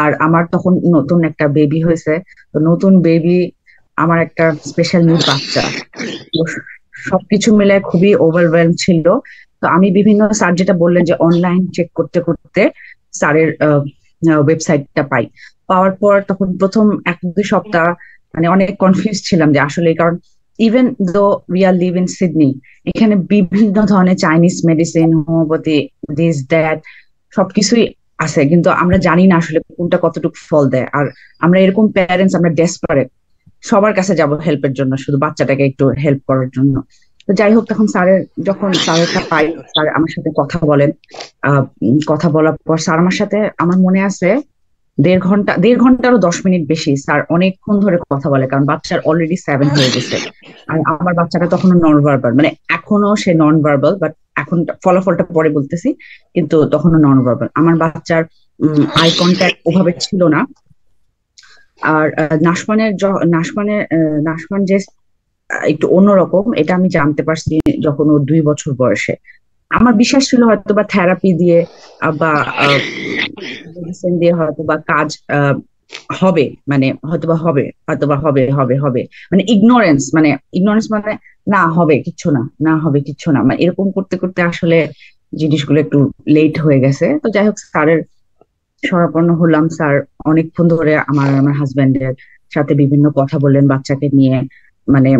আর আমার তখন নতুন একটা বেবি হয়েছে। তো নতুন বেবি, আমার একটা স্পেশাল নিড বাচ্চা, সবকিছু মিলে খুবই ওভারওয়েলম ছিল। তো আমি বিভিন্ন স্যার যেটা বললেন যে অনলাইন চেক করতে করতে স্যারের ওয়েবসাইটটা পাওয়ার পর তখন প্রথম 1-2 সপ্তাহ মানে অনেক কনফিউজ ছিলাম যে আসলে, কারণ even though we are live in Sydney, এখানে বিভিন্ন ধরনের Chinese medicine, homeopathy, this that সবকিছুই আছে, কিন্তু আমরা জানি না আসলে কোনটা কতটুকু ফল দেয়। আর আমরা এরকম প্যারেন্টস, আমরা ডেসপারেট সবার কাছে যাব হেল্পের জন্য, শুধু বাচ্চাটাকে একটু হেল্প করার জন্য। তো যাই হোক, তখন যখন স্যারেরটা পাই, স্যার আমার সাথে কথা বলেন। কথা বলার পর স্যার আমার সাথে, আমার মনে আছে 1.5 ঘন্টারও 10 মিনিট বেশি স্যার অনেকক্ষণ ধরে কথা বলে, কারণ বাচ্চার অলরেডি 7 হয়ে গেছে। আর আমার বাচ্চাটা তখনও নন ভার্বাল, মানে এখনো সে নন ভার্বাল, বাট এখন ফলাফলটা পরে বলতেছি, কিন্তু তখনও নন ভার্বাল। আমার বাচ্চার আই কন্ট্যাক্ট ওভাবে ছিল না। আর নাশমান যে একটু অন্যরকম, এটা আমি জানতে পারছি যখন ও 2 বছর বয়সে। আমার বিশ্বাস ছিল হয়তো বা থেরাপি দিয়ে বা মেডিসিন দিয়ে হয়তো বা কাজ হবে, মানে হয়তোবা হবে, মানে ইগনোরেন্স মানে না হবে কিচ্ছু না, না হবে কিচ্ছু না, মানে এরকম করতে করতে আসলে জিনিসগুলো একটু লেট হয়ে গেছে। তো যাই হোক, স্যারের শরণাপন্ন হলাম। স্যার অনেকক্ষণ ধরে আমার হাজবেন্ডের সাথে বিভিন্ন কথা বললেন বাচ্চাকে নিয়ে। মানে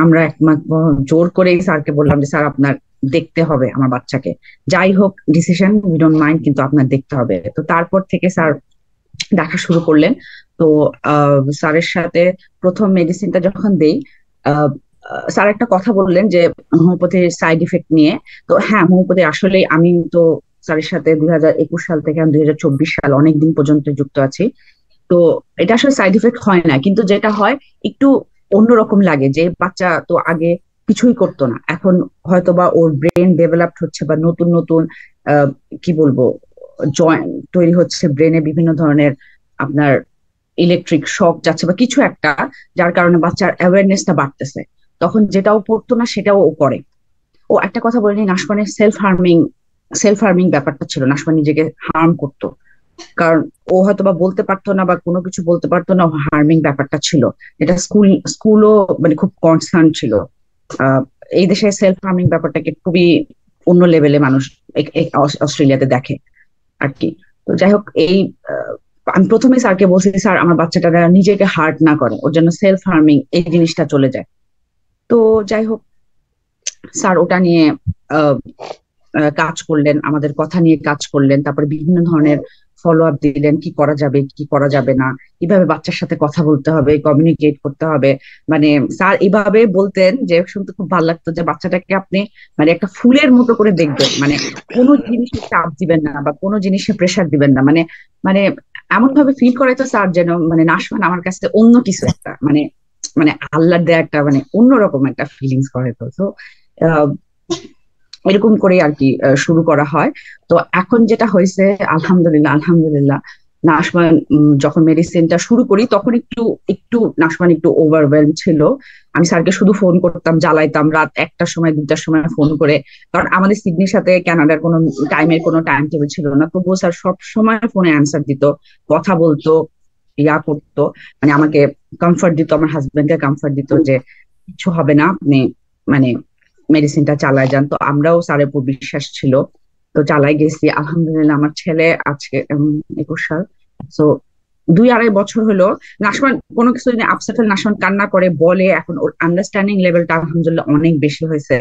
আমরা একমাত্র জোর করেই স্যারকে বললাম যে স্যার আপনার দেখতে হবে আমার বাচ্চাকে, যাই হোক ডিসিশন উই ডোন্ট মাইন্ড, কিন্তু আপনার দেখতে হবে। তো তারপর থেকে স্যার দেখা শুরু করলেন। তো স্যারের সাথে প্রথম মেডিসিনটা যখন দেই, স্যার একটা কথা বললেন যে হোমিওপ্যাথির সাইড ইফেক্ট নিয়ে। তো হ্যাঁ, হোমিওপ্যাথি আসলে আমি তো স্যারের সাথে 2021 সাল থেকে 2024 সাল অনেকদিন পর্যন্ত যুক্ত আছি। তো এটা আসলে সাইড ইফেক্ট হয় না, কিন্তু যেটা হয় একটু অন্যরকম লাগে, যে বাচ্চা তো আগে কিছুই করতো না, এখন হয়তোবা ওর ব্রেন ডেভেলপড হচ্ছে, বা নতুন নতুন কি বলবো জয়েন্ট তৈরি হচ্ছে ব্রেনে, বিভিন্ন ধরনের আপনার ইলেকট্রিক শক যাচ্ছে বা কিছু একটা, যার কারণে বাচ্চার অ্যাওয়ারনেসটা বাড়তেছে। তখন যেটাও পড়তো না সেটাও ও করে। ও একটা কথা বলিনি, নাশমানের সেলফ হার্মিং ব্যাপারটা ছিল, নাশমান নিজেকে হার্ম করতো, কারণ ও হয়তোবা বলতে পারতো না বা কোনো কিছু বলতে পারতো না, হার্মিং ব্যাপারটা ছিল, এটা স্কুলও মানে খুব কনসার্ন ছিল। আহ এই দেশে সেলফ হার্মিং ব্যাপারটাকে খুবই অন্য লেভেলে মানুষ অস্ট্রেলিয়াতে দেখে আর কি। তো যাই হোক, আমি প্রথমে স্যারকে বলছি স্যার আমার বাচ্চাটা নিজেকে হার্ট না করে, ওর জন্য সেলফ হার্মিং এই জিনিসটা চলে যায়। তো যাই হোক, স্যার ওটা নিয়ে কাজ করলেন, আমাদের কথা নিয়ে কাজ করলেন, তারপরে বিভিন্ন ধরনের ফলো আপ দিলেন, কি করা যাবে কি করা যাবে না, কিভাবে বাচ্চার সাথে কথা বলতে হবে, কমিউনিকেট করতে হবে। মানে স্যার এইভাবে বলতেন যে শুনতে খুব ভালো লাগতো, যে বাচ্চাটাকে আপনি মানে একটা ফুলের মতো করে দেখবেন, মানে কোনো জিনিসে চাপ দিবেন না বা কোনো জিনিসে প্রেশার দিবেন না, মানে মানে এমন ভাবে ফিল করাইতো স্যার যেন মানে নাশমান আমার কাছে অন্য কিছু একটা, মানে মানে আল্লাহর দেয়া একটা মানে অন্যরকম একটা ফিলিংস করাইতো। তো এরকম করে আর কি শুরু করা হয়। তো এখন যেটা হয়েছে, আলহামদুলিল্লাহ নাশমান যখন মেডিসিনটা শুরু করি তখন একটু একটু নাশমান একটু ওভারওয়েলম ছিল। আমি স্যারকে শুধু ফোন করতাম, জ্বালাইতাম রাত 1টার সময় 2টার সময় ফোন করে, কারণ আমাদের সিডনির সাথে কানাডার কোনো কোনো টাইম টেবিল ছিল না, তবুও স্যার সব সময় ফোনে অ্যান্সার দিত, কথা বলতো, ইয়া করতো, মানে আমাকে কমফর্ট দিত, আমার হাজবেন্ডকে কমফর্ট দিত যে কিছু হবে না, আপনি মানে মেডিসিনটা চালায় যান। তো আমরাও স্যারের উপর বিশ্বাস ছিল, তো চালাই গেছি। আলহামদুলিল্লাহ আমার ছেলে আজকে 21 সাল, তো 2-2.5 বছর হলো। নাশমান কোনো কিছু যদি আপসেট হলে নাশমান কান্না করে বলে, এখন ওর আন্ডারস্ট্যান্ডিং লেভেলটা আলহামদুলিল্লাহ অনেক বেশি হয়েছে।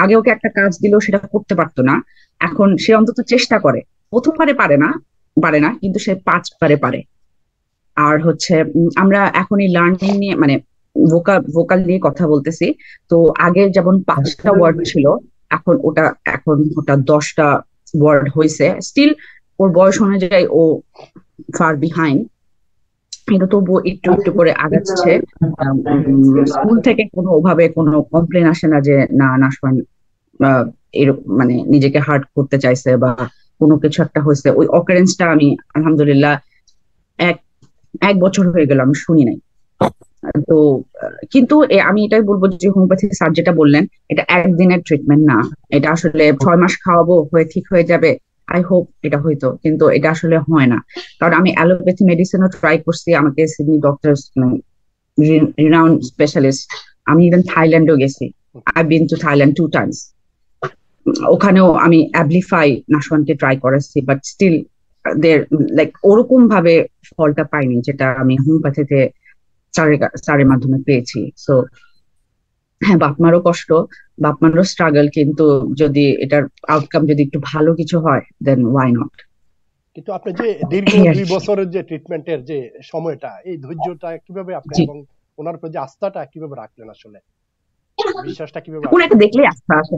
আগে ওকে একটা কাজ দিলেও সেটা করতে পারতো না, এখন সে অন্তত চেষ্টা করে। প্রথমবারে পারে না, কিন্তু সে 5বারে পারে। আর হচ্ছে আমরা এখন এই লার্নিং নিয়ে মানে ভোকাল নিয়ে কথা বলতেছি। তো আগে যেমন 5টা ওয়ার্ড ছিল, এখন ওটা 10টা ওয়ার্ড হয়েছে। স্টিল ওর বয়স অনুযায়ী ও ফার বিহাইন্ড, কিন্তু তবুও একটু একটু করে আগাচ্ছে। স্কুল থেকে কোনো ওভাবে কোনো কমপ্লেন আসে না যে না নাশমান এরকম মানে নিজেকে হার্ট করতে চাইছে বা কোনো কিছু একটা হয়েছে। ওই অকারেন্সটা আমি আলহামদুলিল্লাহ এক 1 বছর হয়ে গেল আমি শুনি নাই। তো কিন্তু আমি এটাই বলবো যে হোমিওপ্যাথি স্যার যেটা বললেন, এটা একদিনের ট্রিটমেন্ট না, এটা আসলে 6 মাস খাওয়াবো হয়ে ঠিক হয়ে যাবে, আই হোপ এটা হয়তো, কিন্তু এটা আসলে হয় না। কারণ আমি অ্যালোপ্যাথি মেডিসিনও ট্রাই করছি, আমাকে সিডনি ডক্টর রিনাউন্ড স্পেশালিস্ট, আমি ইভেন থাইল্যান্ডও গেছি, I been to Thailand 2 Times, ওখানেও আমি অ্যাবলিফাই নাশওয়ানকে ট্রাই করেছি, বাট স্টিল দের লাইক ওরকম ভাবে ফলটা পাইনি যেটা আমি হোমিওপ্যাথিতে স্যারের মাধ্যমে পেয়েছি। সো হ্যাঁ, বাপ মারও কষ্ট, বাপ মারও স্ট্রাগল, কিন্তু যদি এটার আউটকাম যদি একটু ভালো কিছু হয় দেন ওয়াই নট। কিন্তু আপনি যে দীর্ঘ 2 বছরের যে ট্রিটমেন্টের যে সময়টা, এই ধৈর্যটা কিভাবে আপনি এবং ওনার প্রতি আস্থাটা কিভাবে রাখলেন, আসলে বিশ্বাসটা কিভাবে ওনাকে দেখলেই আস্থা আসে।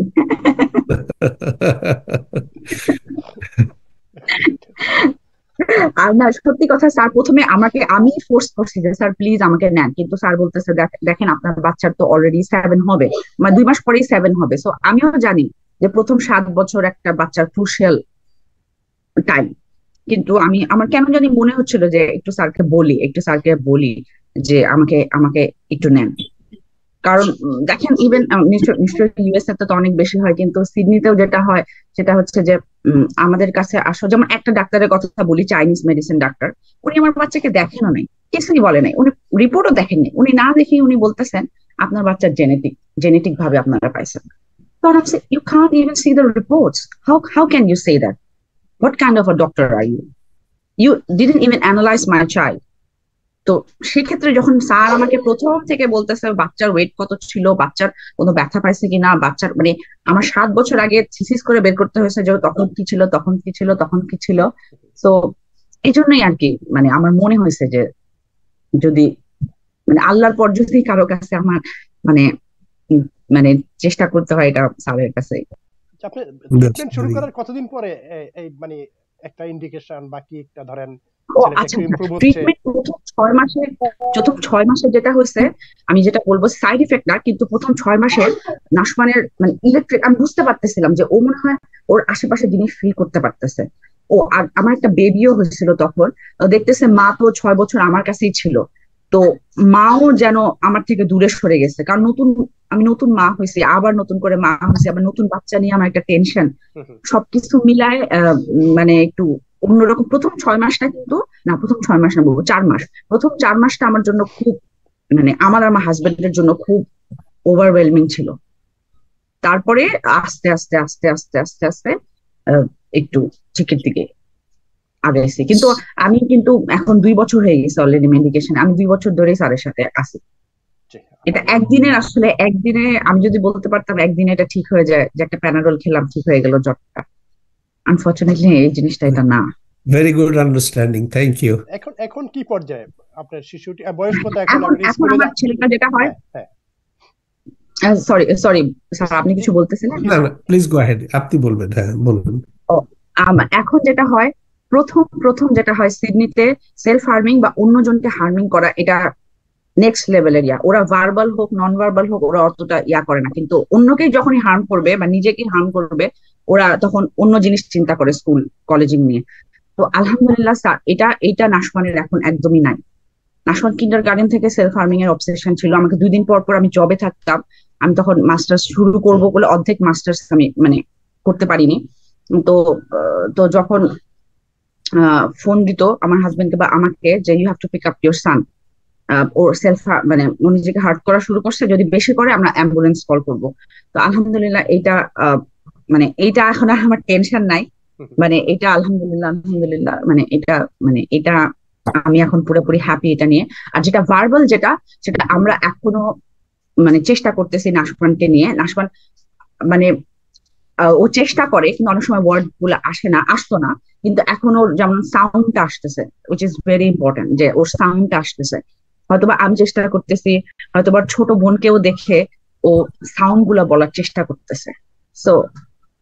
আর না, সত্যি কথা স্যার প্রথমে আমি ফোর্স করছি যে স্যার প্লিজ আমাকে নেন, কিন্তু স্যার বলতেছে দেখেন আপনার বাচ্চার তো অলরেডি 7 হবে, মানে 2 মাস পরেই 7 হবে। সো আমিও জানি যে প্রথম 7 বছর একটা বাচ্চার ক্রুশিয়াল টাইম, কিন্তু আমার কেন জানি মনে হচ্ছিল যে একটু স্যারকে বলি যে আমাকে আমাকে একটু নেন। কারণ দেখেন ইভেন নিশ্চয়ই ইউএসএ তো অনেক বেশি হয়, কিন্তু সিডনিতেও যেটা হয় সেটা হচ্ছে যে আমাদের কাছে আসো, যেমন একটা ডাক্তারের কথা বলি, চাইনিজ মেডিসিন ডাক্তার, উনি আমার বাচ্চাকে দেখেনও নাই, কিছুই বলে নাই, উনি রিপোর্টও দেখেননি, উনি না দেখেই উনি বলতেছেন আপনার বাচ্চার জেনেটিক ভাবে আপনারা পাইছেন। তো you can't even see the reports, how can you say that? What kind of a doctor are you? You didn't even analyse my child. তো সেক্ষেত্রে যখন স্যার আমাকে প্রথম থেকে বলতেছে বাচ্চার ওয়েট কত ছিল, বাচ্চার কোনো ব্যথা পাইছে কিনা, বাচ্চার মানে আমার 7 বছর আগে থিসিস করে বের করতে হয়েছে যে তখন কি ছিল তখন কি ছিল তখন কি ছিল। তো এই জন্যই আর কি মানে আমার মনে হয়েছে যে যদি মানে আল্লাহর পর যদি কারো কাছে আমার মানে মানে চেষ্টা করতে হয়, এটা স্যারের কাছে। আপনি ট্রিটমেন্ট শুরু করার কতদিন পরে এই মানে একটা ইন্ডিকেশন বাকি একটা ধরেন ট্রিটমেন্ট প্রথম 6 মাসে যেটা হয়েছে, আমি যেটা বলবো সাইড এফেক্ট না, কিন্তু প্রথম 6 মাসে নাশমানের মানে ইলেকট্রিক আমি বুঝতে পারতেছিলাম যে ও মনে হয় ওর আশেপাশে জিনিস ফিল করতে পারতেছে। ও আর আমার একটা বেবিও হয়েছিল তখন, দেখতেছে মা তো 6 বছর আমার কাছেই ছিল, তো মাও যেন আমার থেকে দূরে সরে গেছে, কারণ আমি নতুন মা হয়েছি, আবার নতুন করে মা হয়েছি, আবার নতুন বাচ্চা নিয়ে আমার একটা টেনশন, সবকিছু মিলায় মানে একটু অন্যরকম। প্রথম 6 মাসটা কিন্তু প্রথম 6 মাস না, বলবো 4 মাস, প্রথম 4 মাসটা আমার জন্য খুব মানে আমার হাজবেন্ডের জন্য খুব ওভারওয়েলমিং ছিল। তারপরে আস্তে আস্তে আস্তে আস্তে আস্তে আস্তে একটু ঠিকের দিকে আগাইছি। কিন্তু আমি কিন্তু এখন 2 বছর হয়ে গেছে অলরেডি মেডিকেশন, আমি 2 বছর ধরেই স্যারের সাথে আছি। এটা একদিনে আমি যদি বলতে পারতাম একদিনে এটা ঠিক হয়ে যায়, যে একটা প্যানাডল খেলাম ঠিক হয়ে গেল জ্বরটা, আনফরচুনেটলি এই জিনিসটা এটা না। Very good understanding, thank you. এখন কি পর্যায়ে আপনার শিশুটি, বয়স কত এখন? আমার ছেলেটা যেটা হয়, সরি স্যার আপনি কিছু বলতেছিলেন? না প্লিজ গো অ্যাহেড, আপনি বলবেন। হ্যাঁ বলুন। এখন যেটা হয়, প্রথম যেটা হয় সিডনিতে সেলফ হার্মিং বা অন্যজনকে হার্মিং করা, এটা নেক্সট লেভেলের ওরা ভার্বাল হোক নন ভার্বাল হোক ওরা অতটা করে না, কিন্তু অন্যকে যখনই হার্ম করবে বা নিজেকে হার্ম করবে ওরা তখন অন্য জিনিস চিন্তা করে, স্কুল কলেজিং নিয়ে। তো আলহামদুলিল্লাহ স্যার এটা নাশমানের এখন একদমই নাই। নাশমান কিন্ডার গার্ডেন থেকে সেলফ হার্মিং এর অবসেশন ছিল, আমাকে 2 দিন পর আমি জবে থাকতাম, আমি তখন মাস্টার্স শুরু করব বলে অর্ধেক মাস্টার্স আমি মানে করতে পারিনি। তো যখন ফোন দিত আমার হাজবেন্ডকে বা আমাকে যে you have to pick up your son, ওর সেলফ মানে ও নিজেকে হার্ট করা শুরু করছে, যদি বেশি করে আমরা অ্যাম্বুলেন্স কল করব। তো আলহামদুলিল্লাহ এইটা এখন আর আমার টেনশন নাই, মানে এটা আলহামদুলিল্লাহ মানে এটা আমি এখন পুরোপুরি হ্যাপি এটা নিয়ে। আর যেটা ভার্বাল সেটা আমরা এখনো মানে চেষ্টা করতেছি নাশমানকে নিয়ে। নাশমান মানে ও চেষ্টা করে, কিন্তু অনেক সময় ওয়ার্ড গুলো আসতো না, কিন্তু এখন ওর যেমন সাউন্ডটা আসতেছে, উইচ ইজ ভেরি ইম্পর্টেন্ট, যে ওর সাউন্ডটা আসতেছে। হয়তোবা আমি চেষ্টা করতেছি, হয়তোবা ছোট বোনকেও দেখে ও সাউন্ড গুলা বলার চেষ্টা করতেছে। So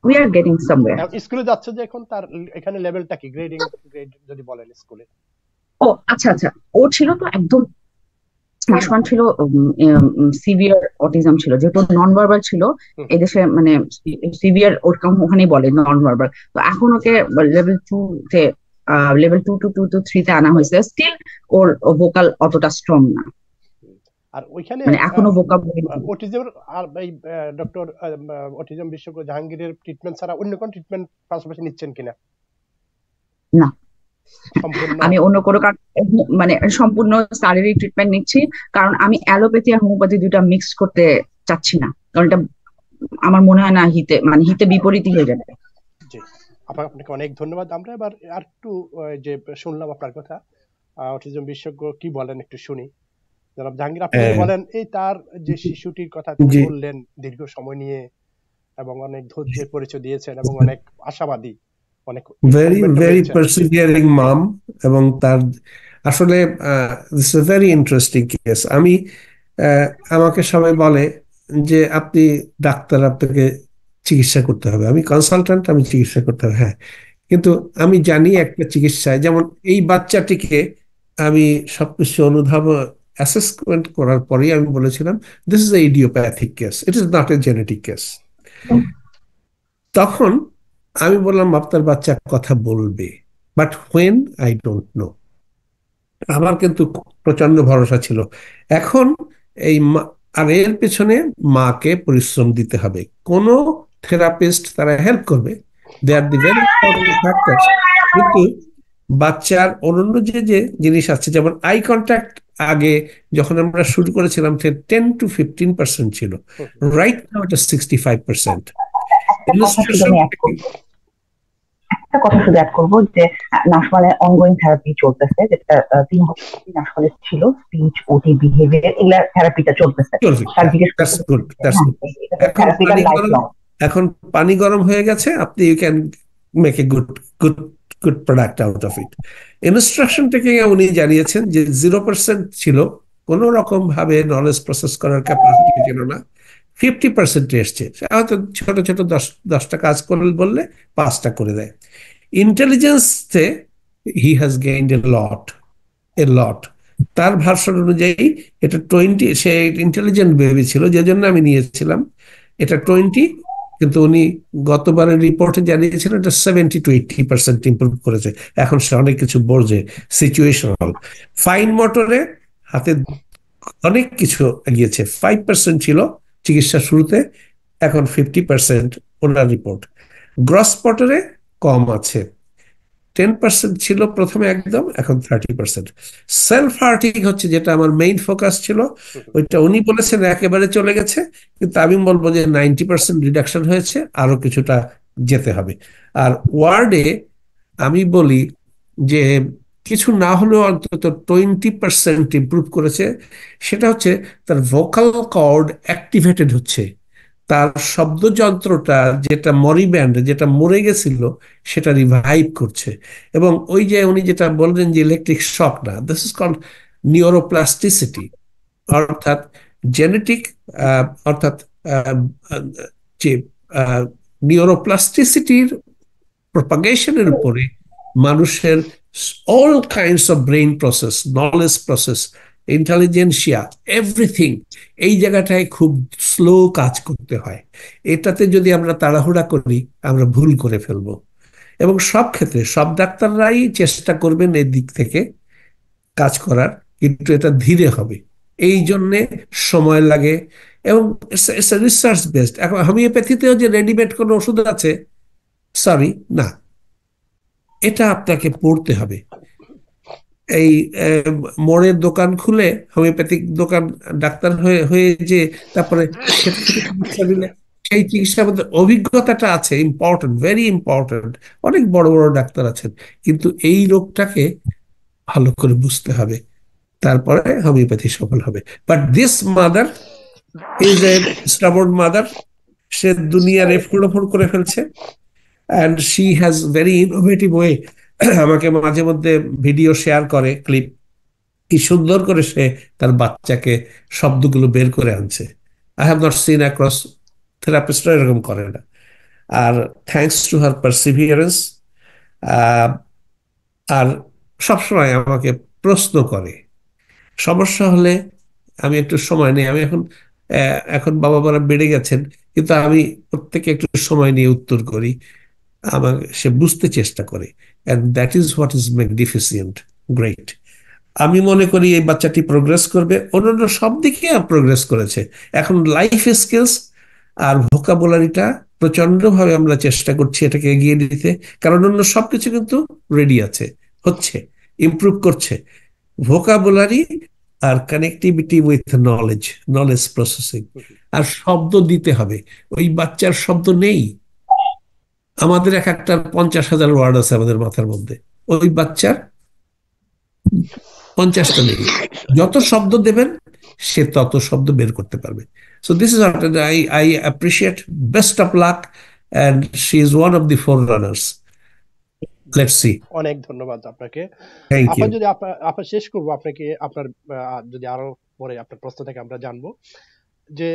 we are getting somewhere. স্কুলে যাচ্ছে যে এখন, তার এখানে লেভেলটা কি, গ্রেড যদি বলেন স্কুলে? ও আচ্ছা ও ছিল তো একদম নাশমান ছিল, সিভিয়ার অটিজম ছিল, যেহেতু নন ভার্বাল ছিল এদেশে, মানে সিভিয়ার ওরকম ওখানেই বলে নন ভার্বাল। তো এখন ওকে লেভেল 2 তে লেভেল 2 to 3 তে আনা হয়েছে। স্টিল ওর ভোকাল অতটা স্ট্রং না, আর ওইখানে মানে এখনো ভোকাবুলারি। অটিজম আর এই ডক্টর অটিজম বিশেষজ্ঞ জাহাঙ্গীরের ট্রিটমেন্ট ছাড়া অন্য কোন ট্রিটমেন্ট পাশাপাশি নিচ্ছেন কিনা? না, আমি অন্য কোনো মানে সম্পূর্ণ শারীরিক ট্রিটমেন্ট নিচ্ছি, কারণ আমি অ্যালোপ্যাথি আর হোমিওপ্যাথি দুটো মিক্স করতে চাচ্ছি না, কারণ এটা আমার মনে হয় না হিতে বিপরীতই হয়ে যাবে। জি, আপনাকে অনেক ধন্যবাদ। আমরা এবার আর একটু যে শুনলাম আপনার কথা, অটিজম বিশেষজ্ঞ কি বলেন একটু শুনি। জনাব জাহাঙ্গীর, আপনি বলেন এই তার যে শিশুটির কথা বললেন দীর্ঘ সময় নিয়ে, এবং অনেক ধৈর্যের পরিচয় দিয়েছেন এবং অনেক আশাবাদী, অনেক ভেরি পারসিভিয়ারিং মম, এবং তার আসলে this is very interesting case. আমি আমাকে সবাই বলে যে আপনি ডাক্তার, আপনাকে চিকিৎসা করতে হবে, আমি কনসালট্যান্ট, আমি চিকিৎসা করতে হবে। হ্যাঁ, কিন্তু আমি জানি একটা চিকিৎসায়, যেমন এই বাচ্চাটিকে আমি সবকিছু অনুধাব অ্যাসেসমেন্ট করার পরেই আমি বলেছিলাম this is a idiopathic case, it is not a genetic case. তখন আমি বললাম আপনার বাচ্চা কথা বলবে, but when I don't know. আমার কিন্তু প্রচন্ড ভরসা ছিল। এখন এই আর এর পেছনে মাকে পরিশ্রম দিতে হবে। কোন থেরাপিস্ট তারা হেল্প করবে, দে আর দি ভেরি ইম্পর্টেন্ট ফ্যাক্টরস, কিন্তু বাচ্চার অন্যান্য যে যে জিনিস আছে, যেমন আই কন্ট্যাক্ট, আগে যখন আমরা শুরু করেছিলাম 10 to 15% ছিল, রাইট নাও এটা 65%। ইলাস্ট্রেশন, একটা কথা শুধু অ্যাড করবো যে নাশওয়ালে অনগোয়িং থেরাপি চলতেছে, যেটা 3 বছর নাশওয়ালে ছিল, স্পিচ, ওটি, বিহেভিয়ার, এগুলা থেরাপিটা চলতেছে। তার জিজ্ঞেস দ্যাটস গুড, দ্যাটস গুড। এখন থেরাপিটা পানি লাইফ গরম, লং। এখন পানি গরম হয়ে গেছে, আপনি you can make a good good good product out of it. Instruction থেকে উনি জানিয়েছেন যে 0% ছিল, কোন রকম ভাবে নলেজ প্রসেস করার ক্যাপাসিটি ছিল না, 50% এসছে। হয়তো ছোট ছোট 10টা কাজ করে বললে 5টা করে দেয়। ইন্টেলিজেন্সে হি হ্যাজ গেইনড এ লট। তার ভার্সন অনুযায়ী এটা 20, সে ইন্টেলিজেন্ট বেবি ছিল যে জন্য আমি নিয়েছিলাম, এটা 20, কিন্তু উনি গতবারের রিপোর্টে জানিয়েছিলেন এটা 70 to 80% ইম্প্রুভ করেছে। এখন সে অনেক কিছু বোঝে, সিচুয়েশনাল। ফাইন মোটরে হাতে অনেক কিছু এগিয়েছে, 5% ছিল চিকিৎসা শুরুতে, এখন 50% ওনার রিপোর্ট। গ্রস মোটরে কম আছে, 10% ছিল প্রথমে একদম, এখন 30%। সেলফ হার্টিং হচ্ছে যেটা আমার মেইন ফোকাস ছিল, ওইটা উনি বলেছেন একেবারে চলে গেছে, কিন্তু আমি বলবো যে 90% রিডাকশন হয়েছে, আরো কিছুটা যেতে হবে। আর ওয়ার্ডে আমি বলি যে কিছু না হলেও অন্তত 20% ইম্প্রুভ করেছে। সেটা হচ্ছে তার ভোকাল কর্ড অ্যাক্টিভেটেড হচ্ছে, তার শব্দযন্ত্রটা যেটা মরিব্যান্ড, যেটা মরে গেছিল, সেটা রিভাইভ করছে। এবং ওই যে উনি যেটা বললেন যে ইলেকট্রিক শক না, দিস ইজ কল্ড নিউরোপ্লাস্টিসিটি, অর্থাৎ জেনেটিক, অর্থাৎ আহ, আহ, যে নিউরোপ্লাস্টিসিটির প্রপাগেশনের উপরে মানুষের all kinds of brain process, knowledge process, intelligentsia, everything এই জায়গাটায় খুব স্লো কাজ করতে হয়। এটাতে যদি আমরা তাড়াহুড়া করি আমরা ভুল করে ফেলবো। এবং সব ক্ষেত্রে সব ডাক্তাররাই চেষ্টা করবেন এই দিক থেকে কাজ করার, কিন্তু এটা ধীরে হবে, এই জন্যে সময় লাগে। এবং রিসার্চ বেসড। এখন হোমিওপ্যাথিতেও যে রেডিমেড কোনো ওষুধ আছে, সরি, না, এটা আপনাকে পড়তে হবে। এই মোড়ের দোকান খুলে হোমিওপ্যাথিক দোকান ডাক্তার হয়ে হয়ে যে তারপরে সেটা থেকে চিকিৎসা দিলে সেই চিকিৎসার মধ্যে অভিজ্ঞতাটা আছে, ইম্পর্টেন্ট, ভেরি ইম্পর্টেন্ট। অনেক বড় বড় ডাক্তার আছেন, কিন্তু এই রোগটাকে ভালো করে বুঝতে হবে, তারপরে হোমিওপ্যাথি সফল হবে। But this mother is a stubborn mother, সে দুনিয়ার এফোড় করে ফেলছে, and she has very innovative way. আমাকে মাঝে মধ্যে ভিডিও শেয়ার করে, ক্লিপ, কি সুন্দর করে সে তার বাচ্চাকে শব্দগুলো বের করে আনছে। I have not seen across, থেরাপিস্টরা এরকম করে না। আর থ্যাঙ্কস টু হার পারসিভিয়ারেন্স। আর সবসময় আমাকে প্রশ্ন করে, সমস্যা হলে আমি একটু সময় নেই। আমি এখন বাবা মারা বেড়ে গেছেন, কিন্তু আমি প্রত্যেকে একটু সময় নিয়ে উত্তর করি, আমার সে বুঝতে চেষ্টা করে। And that is what is magnificent, great. আমি মনে করি এই বাচ্চাটি প্রোগ্রেস করবে, অন্যান্য সব দিকে প্রোগ্রেস করেছে। এখন লাইফ স্কিলস আর ভোকাবুলারিটা প্রচন্ড ভাবে আমরা চেষ্টা করছি এটাকে এগিয়ে নিতে, কারণ অন্য সবকিছু কিন্তু রেডি আছে, হচ্ছে, ইমপ্রুভ করছে। ভোকাবুলারি আর connectivity with knowledge, knowledge processing, আর শব্দ দিতে হবে। ওই বাচ্চার শব্দ নেই, আমাদের এক একটা 50,000 ওয়ার্ড আছে আমাদের মাথার মধ্যে, ওই বাচ্চার 50টা নেই। যত শব্দ দেবেন সে তত শব্দ বের করতে পারবে। So this is I appreciate, best of luck, and she is one of the four runners. Let's see. অনেক ধন্যবাদ আপনাকে। Thank you. আপনার যদি আপনার শেষ করবো, আপনাকে আপনার যদি আরো পরে আপনার প্রশ্ন থেকে আমরা জানবো যে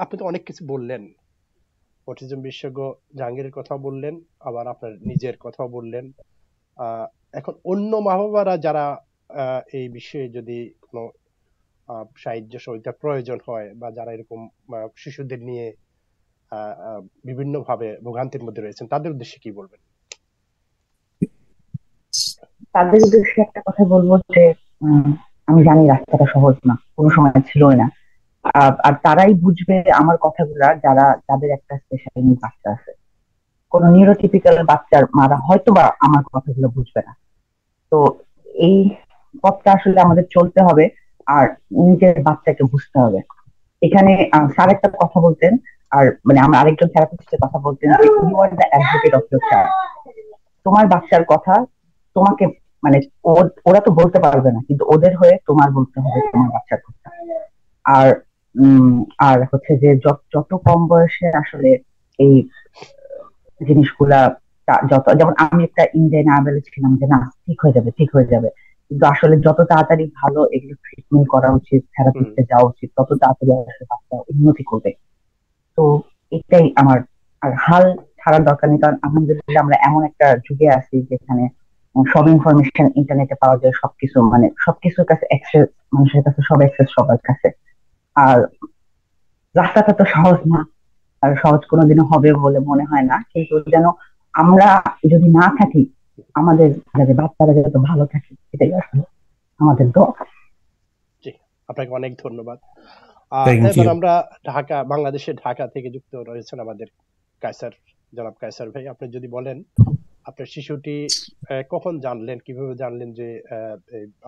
আপনি তো অনেক কিছু বললেন, অটিজম বিশেষজ্ঞ জাহাঙ্গীরের কথা বললেন, আবার আপনার নিজের কথাও বললেন। এখন অন্য মা বাবারা যারা এই বিষয়ে যদি কোনো সাহায্য সহযোগিতার প্রয়োজন হয়, বা যারা এরকম শিশুদের নিয়ে বিভিন্ন ভাবে ভোগান্তির মধ্যে রয়েছেন, তাদের উদ্দেশ্যে কি বলবেন? তাদের উদ্দেশ্যে একটা কথা বলবো যে আমি জানি রাস্তাটা সহজ না, কোনো সময় ছিলই না। আর তারাই বুঝবে আমার কথাগুলা যাদের একটা স্পেশাল নিড বাচ্চা আছে। কোন নিউরোটিপিক্যাল বাচ্চার মারা হয়তো বা আমার কথাগুলো বুঝবে না। তো এই পথটা আসলে আমাদের চলতে হবে, আর নিজের বাচ্চাকে বুঝতে হবে। এখানে স্যার একটা কথা বলতেন, আর মানে আমার আরেকজন থেরাপিস্টের কথা বলতেন যে you are the advocate of your child. তোমার বাচ্চার কথা তোমাকে, মানে ওরা তো বলতে পারবে না, কিন্তু ওদের হয়ে তোমার বলতে হবে তোমার বাচ্চার কথা। আর আর হচ্ছে যে যত কম বয়সে আসলে এই জিনিসগুলা যেমন আমি একটা ইনডেনাবেল ছিলাম যে না ঠিক হয়ে যাবে ঠিক হয়ে যাবে, কিন্তু আসলে যত তাড়াতাড়ি ভালো এগুলো ট্রিটমেন্ট করা উচিত, থেরাপিস্টে যাওয়া উচিত, তত তাড়াতাড়ি আসলে বাচ্চা উন্নতি করবে। তো এটাই আমার, আর হাল ছাড়ার দরকার নেই, কারণ আলহামদুলিল্লাহ আমরা এমন একটা যুগে আছি যেখানে সব ইনফরমেশন ইন্টারনেটে পাওয়া যায়, সবকিছু মানে সবকিছুর কাছে অ্যাক্সেস, মানুষের কাছে সব অ্যাক্সেস সবার কাছে। আর রাস্তাটা তো সহজ না, আর সহজ কোনোদিনও হবে বলে মনে হয় না, কিন্তু যেন আমরা যদি না থাকি, আমাদের যাতে বাচ্চারা যাতে ভালো থাকে, এটাই আসলে আমাদের দোয়া। জি, আপনাকে অনেক ধন্যবাদ। Thank এবার you. আমরা বাংলাদেশের ঢাকা থেকে যুক্ত রয়েছেন আমাদের জনাব কায়সার ভাই। আপনি যদি বলেন আপনার শিশুটি কখন জানলেন, কিভাবে জানলেন যে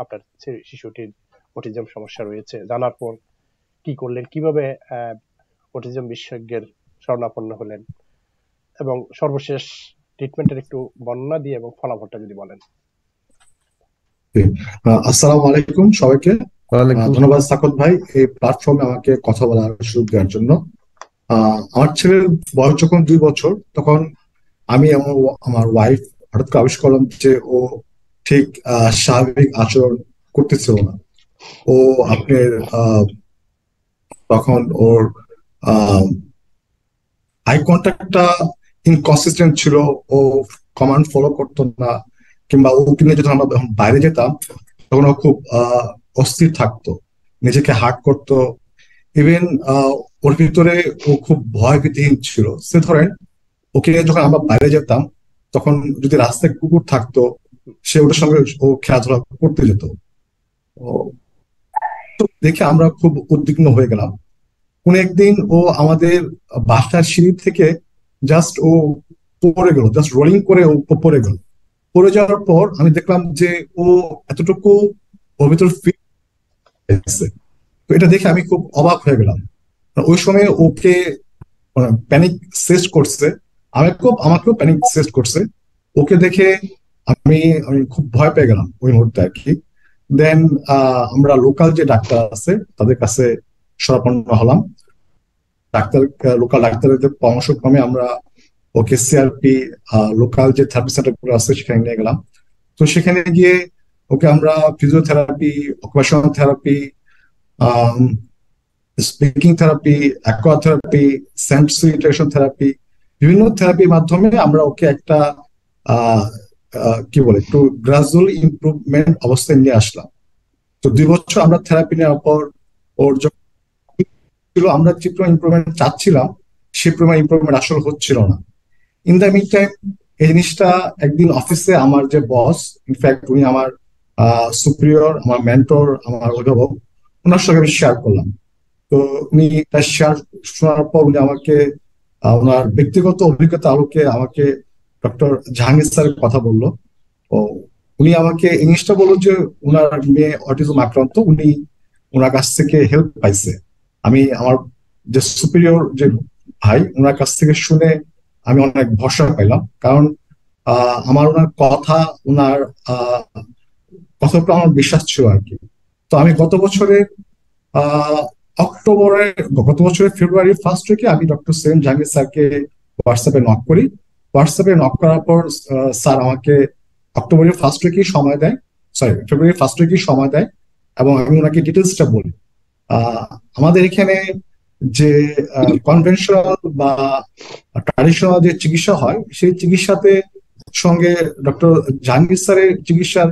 আপনার শিশুটির অটিজম সমস্যা রয়েছে, জানার পর কি করলেন, কিভাবে অটিজম বিশেষজ্ঞের শরণাপন্ন হলেন, এবং সর্বশেষ ট্রিটমেন্টের একটু বর্ণনা দিয়ে এবং ফলাফলটা যদি বলেন। আসসালামু আলাইকুম সবাইকে। ধন্যবাদ সাকত ভাই এই প্ল্যাটফর্মে আমাকে কথা বলার সুযোগ দেওয়ার জন্য। আমার ছেলের বয়স যখন 2 বছর, তখন আমি আমার ওয়াইফ হঠাৎ করে আবিষ্কার করলাম যে ও ঠিক স্বাভাবিক আচরণ করতেছিল না। ও আপনার তখন ওর আই কন্ট্যাক্টটা ইনকনসিস্টেন্ট ছিল, ও কমান্ড ফলো করতো না, কিংবা ওকে নিয়ে যখন আমরা বাইরে যেতাম তখন ও খুব অস্থির থাকতো, নিজেকে হার্ট করতো। ইভেন ওর ভিতরে ও খুব ভয় ভীতিহীন ছিল। সে ধরেন ওকে যখন আমরা বাইরে যেতাম, তখন যদি রাস্তায় কুকুর থাকতো, সে ওটার সঙ্গে ও খেলাধুলা করতে যেত। তো দেখে আমরা খুব উদ্বিগ্ন হয়ে গেলাম। কোন একদিন ও আমাদের বাসার সিঁড়ি থেকে জাস্ট ও পড়ে গেল, জাস্ট রোলিং করে ও পড়ে গেল। পড়ে যাওয়ার পর আমি দেখলাম যে ও এতটুকু ওর ভিতর ফিল আছে। তো এটা দেখে আমি খুব অবাক হয়ে গেলাম। ওই সময় ওকে প্যানিক সেস্ট করছে, আমাকেও প্যানিক সেস্ট করছে। ওকে দেখে আমি খুব ভয় পেয়ে গেলাম ওই মুহূর্তে আর কি। দেন আমরা লোকাল যে ডাক্তার আছে তাদের কাছে শরণাপন্ন হলাম। লোকাল ডাক্তারদের পরামর্শক্রমে আমরা ওকে সিআরপি লোকাল যে থেরাপি সেন্টার গুলো আছে সেখানে নিয়ে গেলাম। তো সেখানে গিয়ে ওকে আমরা physiotherapy, occupational therapy, speaking therapy, aqua therapy, sensitisation therapy, বিভিন্ন থেরাপির মাধ্যমে আমরা ওকে একটা কি বলে একটু গ্রাজুয়াল ইমপ্রুভমেন্ট অবস্থায় নিয়ে আসলাম। তো 2 বছর আমরা থেরাপি নেওয়ার পর ওর যখন আমরা যে ইমপ্রুভমেন্ট চাচ্ছিলাম সে পরিমাণ ইমপ্রুভমেন্ট আসলে হচ্ছিল না। ইন দ্য মিড টাইম এই জিনিসটা একদিন অফিসে আমার যে বস, ইনফ্যাক্ট উনি আমার সুপিরিয়র, আমার মেন্টর, আমার অভিভাবক, ওনার সঙ্গে আমি শেয়ার করলাম। তো উনি তার শেয়ার শোনার পর উনি আমাকে ওনার ব্যক্তিগত অভিজ্ঞতা আলোকে আমাকে ডক্টর জাহাঙ্গীর স্যারের কথা বললো। ও উনি আমাকে এই জিনিসটা বললো যে ওনার মেয়ে অটিজম আক্রান্ত, উনি ওনার কাছ থেকে হেল্প পাইছে। আমি আমার যে সুপিরিয়র যে ভাই, ওনার কাছ থেকে শুনে আমি অনেক ভরসা পাইলাম, কারণ আমার ওনার কথা, ওনার কথার উপর আমার বিশ্বাস ছিল আর কি। তো আমি গত বছরের ফেব্রুয়ারি 1st উইকে আমি ডক্টর সেলিম জাহাঙ্গীর স্যারকে হোয়াটসঅ্যাপে নক করি। হোয়াটসঅ্যাপে নক করার পর স্যার আমাকে ফেব্রুয়ারি 1st উইকেই সময় দেয়, এবং আমি ওনাকে ডিটেলসটা বলি আহ, আমাদের এখানে যে কনভেনশনাল বা ট্রাডিশনাল যে চিকিৎসা হয় সেই চিকিৎসাতে সঙ্গে ডক্টর জাহাঙ্গীর স্যারের চিকিৎসার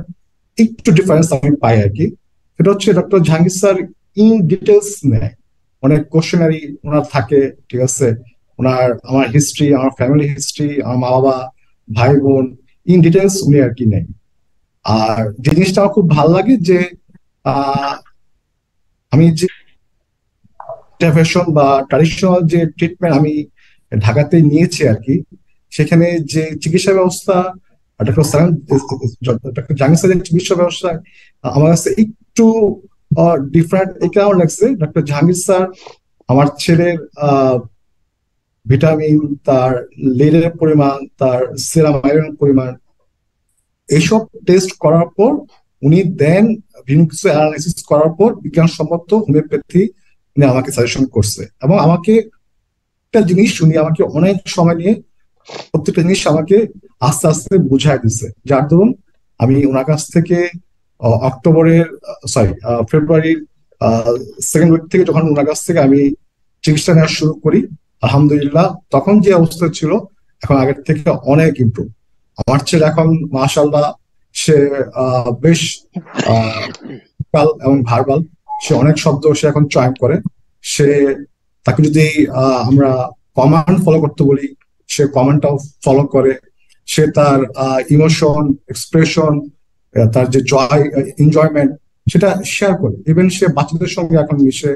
একটু ডিফারেন্স আমি পাই আর কি। সেটা হচ্ছে doctor Jahangir sir in details নেয়, অনেক কোশ্চেনারি ওনার থাকে, ঠিক আছে, ওনার আমার হিস্ট্রি, আমার ফ্যামিলি হিস্ট্রি, আমার মা বাবা, ভাই বোন, ইন ডিটেলস উনি আর কি নেই। আর যে জিনিসটা আমার খুব ভালো লাগে যে আহ আমি যে ইন্টারভেনশন বা ট্রাডিশনাল যে ট্রিটমেন্ট আমি ঢাকাতে নিয়েছি আর কি, সেখানে যে চিকিৎসা ব্যবস্থা ডক্টর সালাম ডক্টর জাহাঙ্গীর স্যারের চিকিৎসা ব্যবস্থা আমার কাছে একটু ডিফারেন্ট এই কারণে লাগছে। ডক্টর জাহাঙ্গীর স্যার আমার ছেলের ভিটামিন, তার লেডের পরিমাণ, তার সেরাম আয়রনের পরিমাণ, এইসব টেস্ট করার পর উনি দেন বিভিন্ন কিছু অ্যানালাইসিস করার পর বিজ্ঞানসম্মত হোমিওপ্যাথি উনি আমাকে সাজেশন করছে। এবং আমাকে একটা জিনিস উনি আমাকে অনেক সময় নিয়ে প্রত্যেকটা জিনিস আমাকে আস্তে আস্তে বুঝাই দিচ্ছে, যার দরুন আমি ওনার কাছ থেকে অক্টোবরের ফেব্রুয়ারির সেকেন্ড উইক থেকে যখন ওনার কাছ থেকে আমি চিকিৎসা নেওয়া শুরু করি, আলহামদুলিল্লাহ তখন যে অবস্থা ছিল এখন আগের থেকে অনেক ইমপ্রুভ। আমার ছেলে এখন মাশাআল্লাহ সে বেশ ভোকাল এবং ভার্বাল, সে অনেক শব্দ সে এখন চয়ন করে। সে তাকে যদি আমরা কমান্ড ফলো করতে বলি সে কমান্ডটাও ফলো করে। সে তার ইমোশন, এক্সপ্রেশন, তার যে জয়, এনজয়মেন্ট সেটা শেয়ার করে। ইভেন সে বাচ্চাদের সঙ্গে এখন মিশে,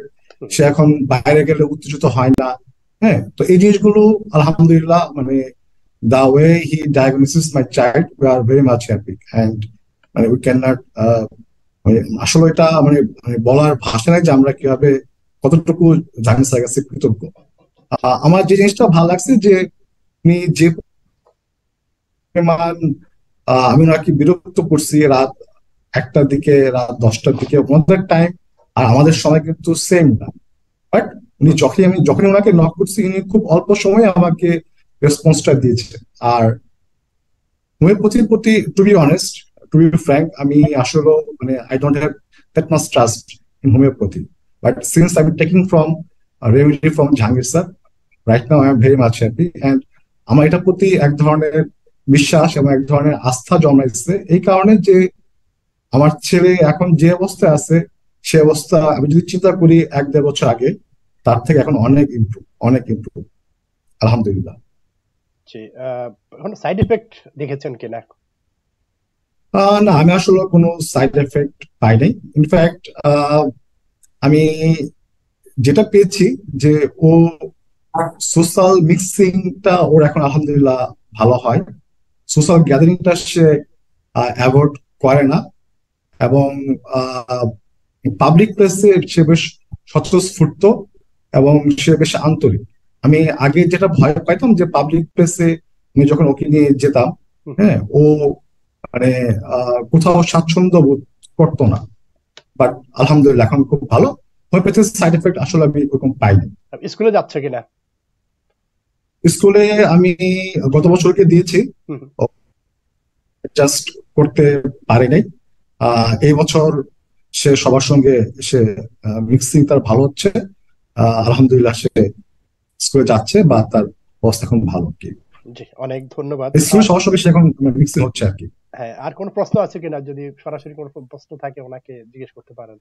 সে এখন বাইরে গেলে উত্তেজিত হয় না। হ্যাঁ, তো এই জিনিসগুলো আলহামদুলিল্লাহ মানে the way he diagnoses my child, we are very much happy and মানে we cannot মানে আসলে এটা মানে মানে বলার ভাষা নাই যে আমরা কিভাবে কতটুকু জানি স্যার কাছে কৃতজ্ঞ। আমার যে জিনিসটা ভালো লাগছে যে উনি যে পরিমাণ আমি ওনাকে বিরক্ত করছি রাত 1টার দিকে, রাত 10টার দিকে ওনাদের টাইম আর আমাদের সময় কিন্তু সেম না, বাট উনি যখনই ওনাকে নক করছি উনি খুব অল্প সময়ে আমাকে রেসপন্সটা দিয়েছে। আর হোমিওপ্যাথির প্রতি to be honest, to be frank, আমি আসলে মানে I don't have that much trust in homeopathy, but since I am taking from remedy from Jahangir sir, right now I am very much happy. And আমার এটার প্রতি এক ধরনের বিশ্বাস এবং এক ধরনের আস্থা জন্মাইছে এই কারণে যে আমার ছেলে এখন যে অবস্থায় আছে সে অবস্থা আমি যদি চিন্তা করি 1-1.5 বছর আগে, তার থেকে এখন অনেক ইমপ্রুভ, অনেক ইমপ্রুভ আলহামদুলিল্লাহ। জি, কোনো সাইড এফেক্ট দেখেছেন কিনা? না, আমি আসলে কোনো সাইড এফেক্ট পাই নাই। ইনফ্যাক্ট আমি যেটা পেয়েছি যে ও সোশ্যাল মিক্সিংটা ওর এখন আলহামদুলিল্লাহ ভালো হয়, সোশ্যাল গ্যাদারিংটা সে অ্যাভয়েড করে না, এবং পাবলিক প্লেসে সে বেশ স্বতঃস্ফূর্ত এবং সে বেশ আন্তরিক। আমি আগে যেটা ভয় পাইতাম যে পাবলিক প্লেসে আমি যখন ওকে নিয়ে যেতাম, হ্যাঁ, ও মানে কোথাও স্বাচ্ছন্দ্য বোধ করতো না, বাট আলহামদুলিল্লাহ এখন খুব ভালো। হোমিওপ্যাথির সাইড এফেক্ট আসলে আমি ওরকম পাইনি। স্কুলে যাচ্ছে কিনা? স্কুলে আমি গত বছরকে দিয়েছি, জাস্ট করতে পারি নাই। এই বছর সে সবার সঙ্গে সে মিক্সিং তার ভালো হচ্ছে, আলহামদুলিল্লাহ সে স্কুলে যাচ্ছে বা তার অবস্থা এখন ভালো আর কি। জি, অনেক ধন্যবাদ। স্কুলে সবার সঙ্গে সে এখন মিক্সিং হচ্ছে আর কি। হ্যাঁ, আর কোনো প্রশ্ন আছে কিনা? যদি সরাসরি কোনো প্রশ্ন থাকে ওনাকে জিজ্ঞেস করতে পারেন।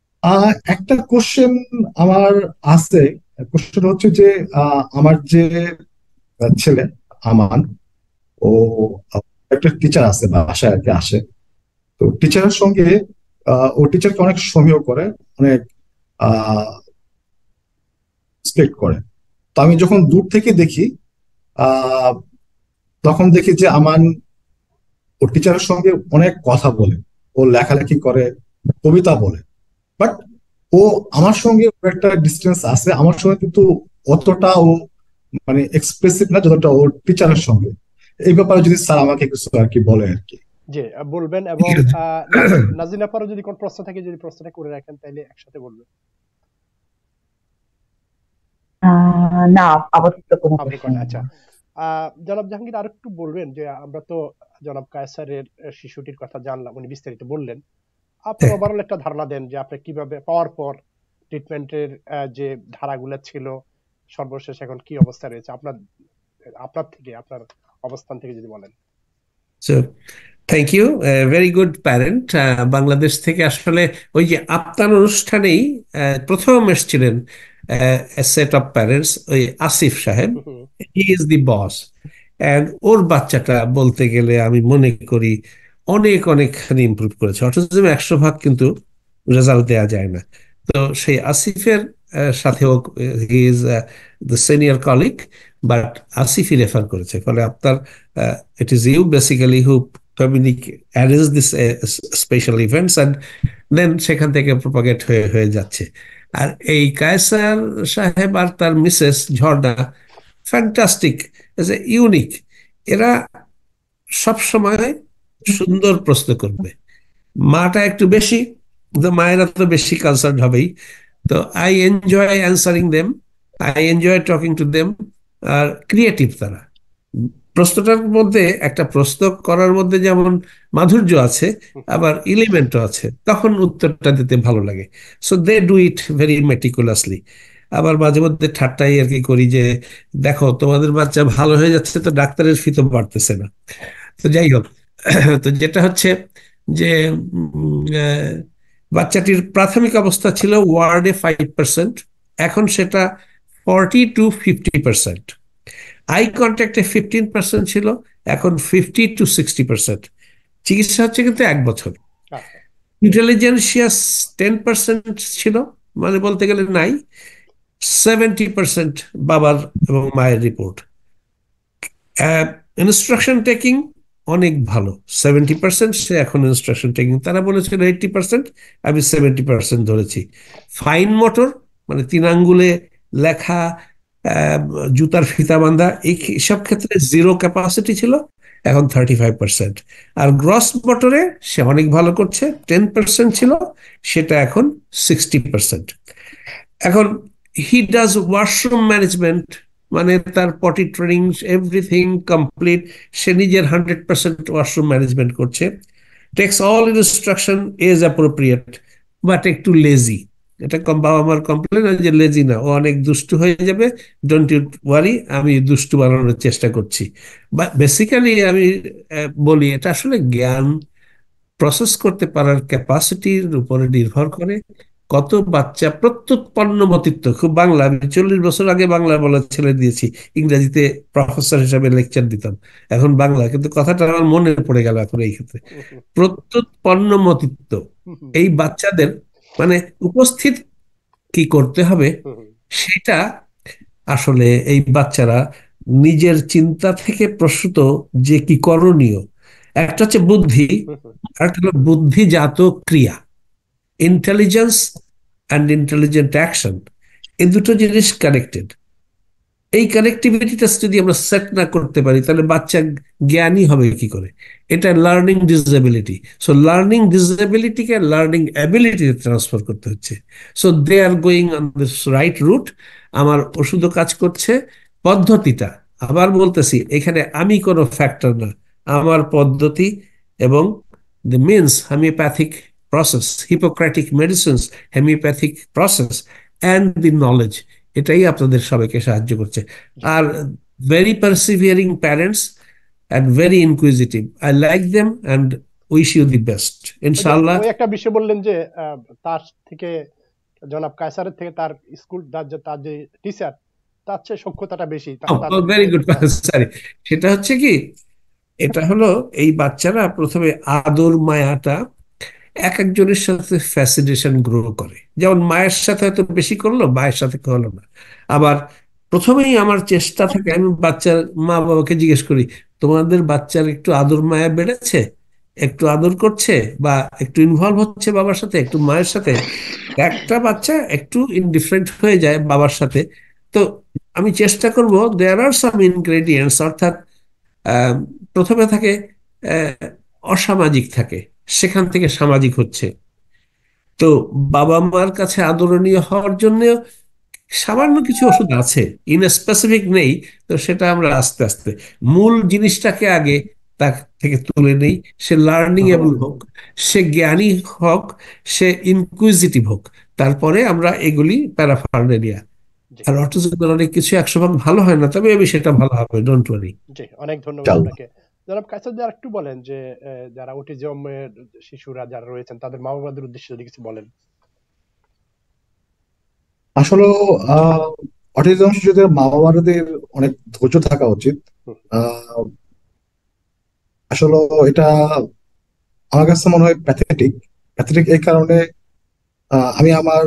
একটা কোশ্চেন আমার আছে। কোশ্চেন হচ্ছে যে আমার যে ছেলে আমান, ও একটা টিচার আছে বাসায় আর কি আসে, তো টিচারের সঙ্গে ও টিচারকে অনেক সমীহ করে, অনেক রেসপেক্ট করে। তো আমি যখন দূর থেকে দেখি আহ তখন দেখি যে আমান ও টিচারের সঙ্গে অনেক কথা বলে, ও লেখালেখি করে, কবিতা বলে, বাট ও আমার সঙ্গে ওর একটা ডিস্টেন্স আছে, আমার সঙ্গে কিন্তু অতটা ও মানে এক্সপ্রেসিভ না যতটা ওর টিচারের সঙ্গে। এই ব্যাপারে যদি স্যার আমাকে কিছু আর কি বলে আর কি। জি, বলবেন। এবং নাজিন আপারও যদি কোনো প্রশ্ন থাকে, যদি প্রশ্নটা করে রাখেন তাহলে একসাথে বলবেন। না, আপাতত কোনো প্রশ্ন নেই। আচ্ছা, জনাব জাহাঙ্গীর আর একটু বলবেন যে আমরা তো জনাব কায়সারের শিশুটির কথা জানলাম, উনি বিস্তারিত বললেন। আপনার ওভারঅল একটা ধারণা দেন যে আপনি কিভাবে পাওয়ার পর ট্রিটমেন্টের যে ধারাগুলো ছিল সর্বশেষ এখন কি অবস্থা রয়েছে আপনার আপনার থেকে আপনার অবস্থান থেকে যদি বলেন। So, thank you, very good parent. Bangladesh থেকে আসলে ওই যে আপনার অনুষ্ঠানেই প্রথম এসেছিলেন সেট অফ প্যারেন্টস, ওই আসিফ সাহেব, he is the boss. And ওর বাচ্চাটা বলতে গেলে আমি মনে করি অনেক অনেকখানি ইমপ্রুভ করেছে। অটিজম 100% কিন্তু রেজাল্ট দেওয়া যায় না। তো সেই আসিফের সাথেও, he is the senior colleague, but আসিফই রেফার করেছে। ফলে আপনার it is you basically who arrange this special events, and then সেখান থেকে প্রপাগেট হয়ে হয়ে যাচ্ছে। আর এই কায়সার সাহেব আর তার Mrs Jharna fantastic, as a unique. এরা সব সময় সুন্দর প্রশ্ন করবে। মাটা একটু বেশি, তো মায়েরা তো বেশি কনসার্ন হবেই। তো I enjoy answering them, I enjoy talking to them. আর ক্রিয়েটিভ তারা। প্রশ্নটার মধ্যে, একটা প্রশ্ন করার মধ্যে যেমন মাধুর্য আছে, আবার এলিমেন্টও আছে, তখন উত্তরটা দিতে ভালো লাগে। So they do it very meticulously. আবার মাঝে মধ্যে ঠাট্টাই আর কি করি যে, দেখো তোমাদের বাচ্চা ভালো হয়ে যাচ্ছে তো ডাক্তারের ফি তো বাড়তেছে না। তো যাই হোক, তো যেটা হচ্ছে যে বাচ্চাটির প্রাথমিক অবস্থা ছিল ওয়ার্ডে 5%, এখন সেটা 40 to 50%। আই কন্ট্যাক্টে 15% ছিল, এখন 50 to 60%। চিকিৎসা হচ্ছে কিন্তু 1 বছর। ইন্টেলিজেন্সিয়াস 10% ছিল, মানে বলতে গেলে নাই। 70% বাবার এবং মায়ের রিপোর্ট। ইনস্ট্রাকশন টেকিং অনেক ভালো, 70%, সে এখন ইনস্ট্রাকশন টেকিং। তারা বলেছিল 80%, আমি 70% ধরেছি। ফাইন মোটর, মানে 3 আঙ্গুলে লেখা, জুতার ফিতা বাঁধা, এই সব ক্ষেত্রে 0 ক্যাপাসিটি ছিল, এখন 35%। আর গ্রস মোটরে সে অনেক ভালো করছে, 10% ছিল, সেটা এখন 60%। এখন হি ডাজ ওয়াশরুম ম্যানেজমেন্ট, মানে তার পটি ট্রেনিং এভরিথিং কমপ্লিট, সে নিজের 100% ওয়াশরুম ম্যানেজমেন্ট করছে। Takes all instruction as appropriate, but একটু লেজি। এটা বাবা মার কমপ্লেন, যে লেজি না, ও অনেক দুষ্টু হয়ে যাবে, ডোন্ট ইউ ওয়ারি, আমি দুষ্টু বানানোর চেষ্টা করছি। বা বেসিক্যালি আমি বলি, এটা আসলে জ্ঞান প্রসেস করতে পারার ক্যাপাসিটির উপরে নির্ভর করে। কত বাচ্চা প্রত্যুৎপন্ন মতিত্ব, খুব বাংলা, আমি 40 বছর আগে বাংলা বলা ছেড়ে দিয়েছি, ইংরেজিতে প্রফেসর হিসাবে লেকচার দিতাম, এখন বাংলা, কিন্তু কথাটা আমার মনে পড়ে গেল এখন এই ক্ষেত্রে। প্রত্যুৎপন্ন মতিত্ব, এই বাচ্চাদের মানে উপস্থিত কি করতে হবে সেটা আসলে এই বাচ্চারা নিজের চিন্তা থেকে প্রসূত যে কি করণীয়, একটা হচ্ছে বুদ্ধি, আর একটা হলো বুদ্ধিজাত ক্রিয়া, ইন্টেলিজেন্স অ্যান্ড ইন্টেলিজেন্ট অ্যাকশন। এই দুটো জিনিস কানেক্টেড। এই কানেক্টিভিটিটা যদি আমরা সেট না করতে পারি, তাহলে বাচ্চা জ্ঞানী হবে কি করে? এটা লার্নিং ডিসএবিলিটি। সো লার্নিং ডিসএবিলিটিকে লার্নিং অ্যাবিলিটিতে ট্রান্সফার করতে হচ্ছে। So they are going on this right route. আমার ওষুধও কাজ করছে, পদ্ধতিটা আবার বলতেছি, এখানে আমি কোনো ফ্যাক্টর না, আমার পদ্ধতি এবং the means homeopathic process, Hippocratic medicines, homeopathic process and the knowledge, এটাই আপনাদের সবাইকে সাহায্য করছে। আর very persevering parents and very inquisitive, I like them and wish you the best, ইনশাআল্লাহ। ওই একটা বিষয় বললেন যে তার থেকে, জনাব কায়সারের থেকে তার স্কুল, তার যে টিচার, তার চেয়ে সক্ষতাটা বেশি। Very good, sorry. সেটা হচ্ছে কি, এটা হলো এই বাচ্চারা প্রথমে আদর মায়াটা এক একজনের সাথে ফ্যাসিনেশন গ্রো করে। যেমন মায়ের সাথে হয়তো বেশি করলো, মায়ের সাথে হলো না। আবার প্রথমেই আমার চেষ্টা থাকে, আমি বাচ্চার মা বাবাকে জিজ্ঞেস করি, তোমাদের বাচ্চার একটু আদর মায়া বেড়েছে, একটু আদর করছে বা একটু ইনভলভ হচ্ছে বাবার সাথে, একটু মায়ের সাথে? একটা বাচ্চা একটু ইনডিফারেন্ট হয়ে যায় বাবার সাথে। তো আমি চেষ্টা করব, দেয়ার আর সাম ইনগ্রেডিয়েন্টস, অর্থাৎ প্রথমে থাকে অসামাজিক থাকে, সেখান থেকে সামাজিক হচ্ছে। তো বাবা মার কাছে আদরণীয় হওয়ার জন্য সামান্য কিছু ওষুধ আছে, স্পেসিফিক নেই। তো সেটা আমরা আস্তে আস্তে মূল জিনিসটাকে আগে তার থেকে তুলে নেই। সে লার্নিং এবল হোক, সে জ্ঞানী হোক, সে ইনকুইজিটিভ হোক, তারপরে আমরা এগুলি প্যারাফার্নালিয়া। জি আর অটিজমের অনেক কিছু 100 ভাগ ভালো হয় না, তবে এই বিষয়টা ভালো হবে, ডোন্ট ওয়ারি। জি, অনেক ধন্যবাদ ইনশাআল্লাহ। আপনাকে। জনাব কায়সার, যদি আরেকটু বলেন যে যারা অটিজমের শিশুরা যারা রয়েছেন তাদের মা বাবাদের উদ্দেশ্যে যদি কিছু বলেন। আসলে অটিজম শিশুদের মা বাবাদের অনেক ধৈর্য থাকা উচিত। হুম, আহ, আসলে এটা আমার কাছে মনে হয় প্যাথেটিক। প্যাথেটিক এই কারণে, আমি আমার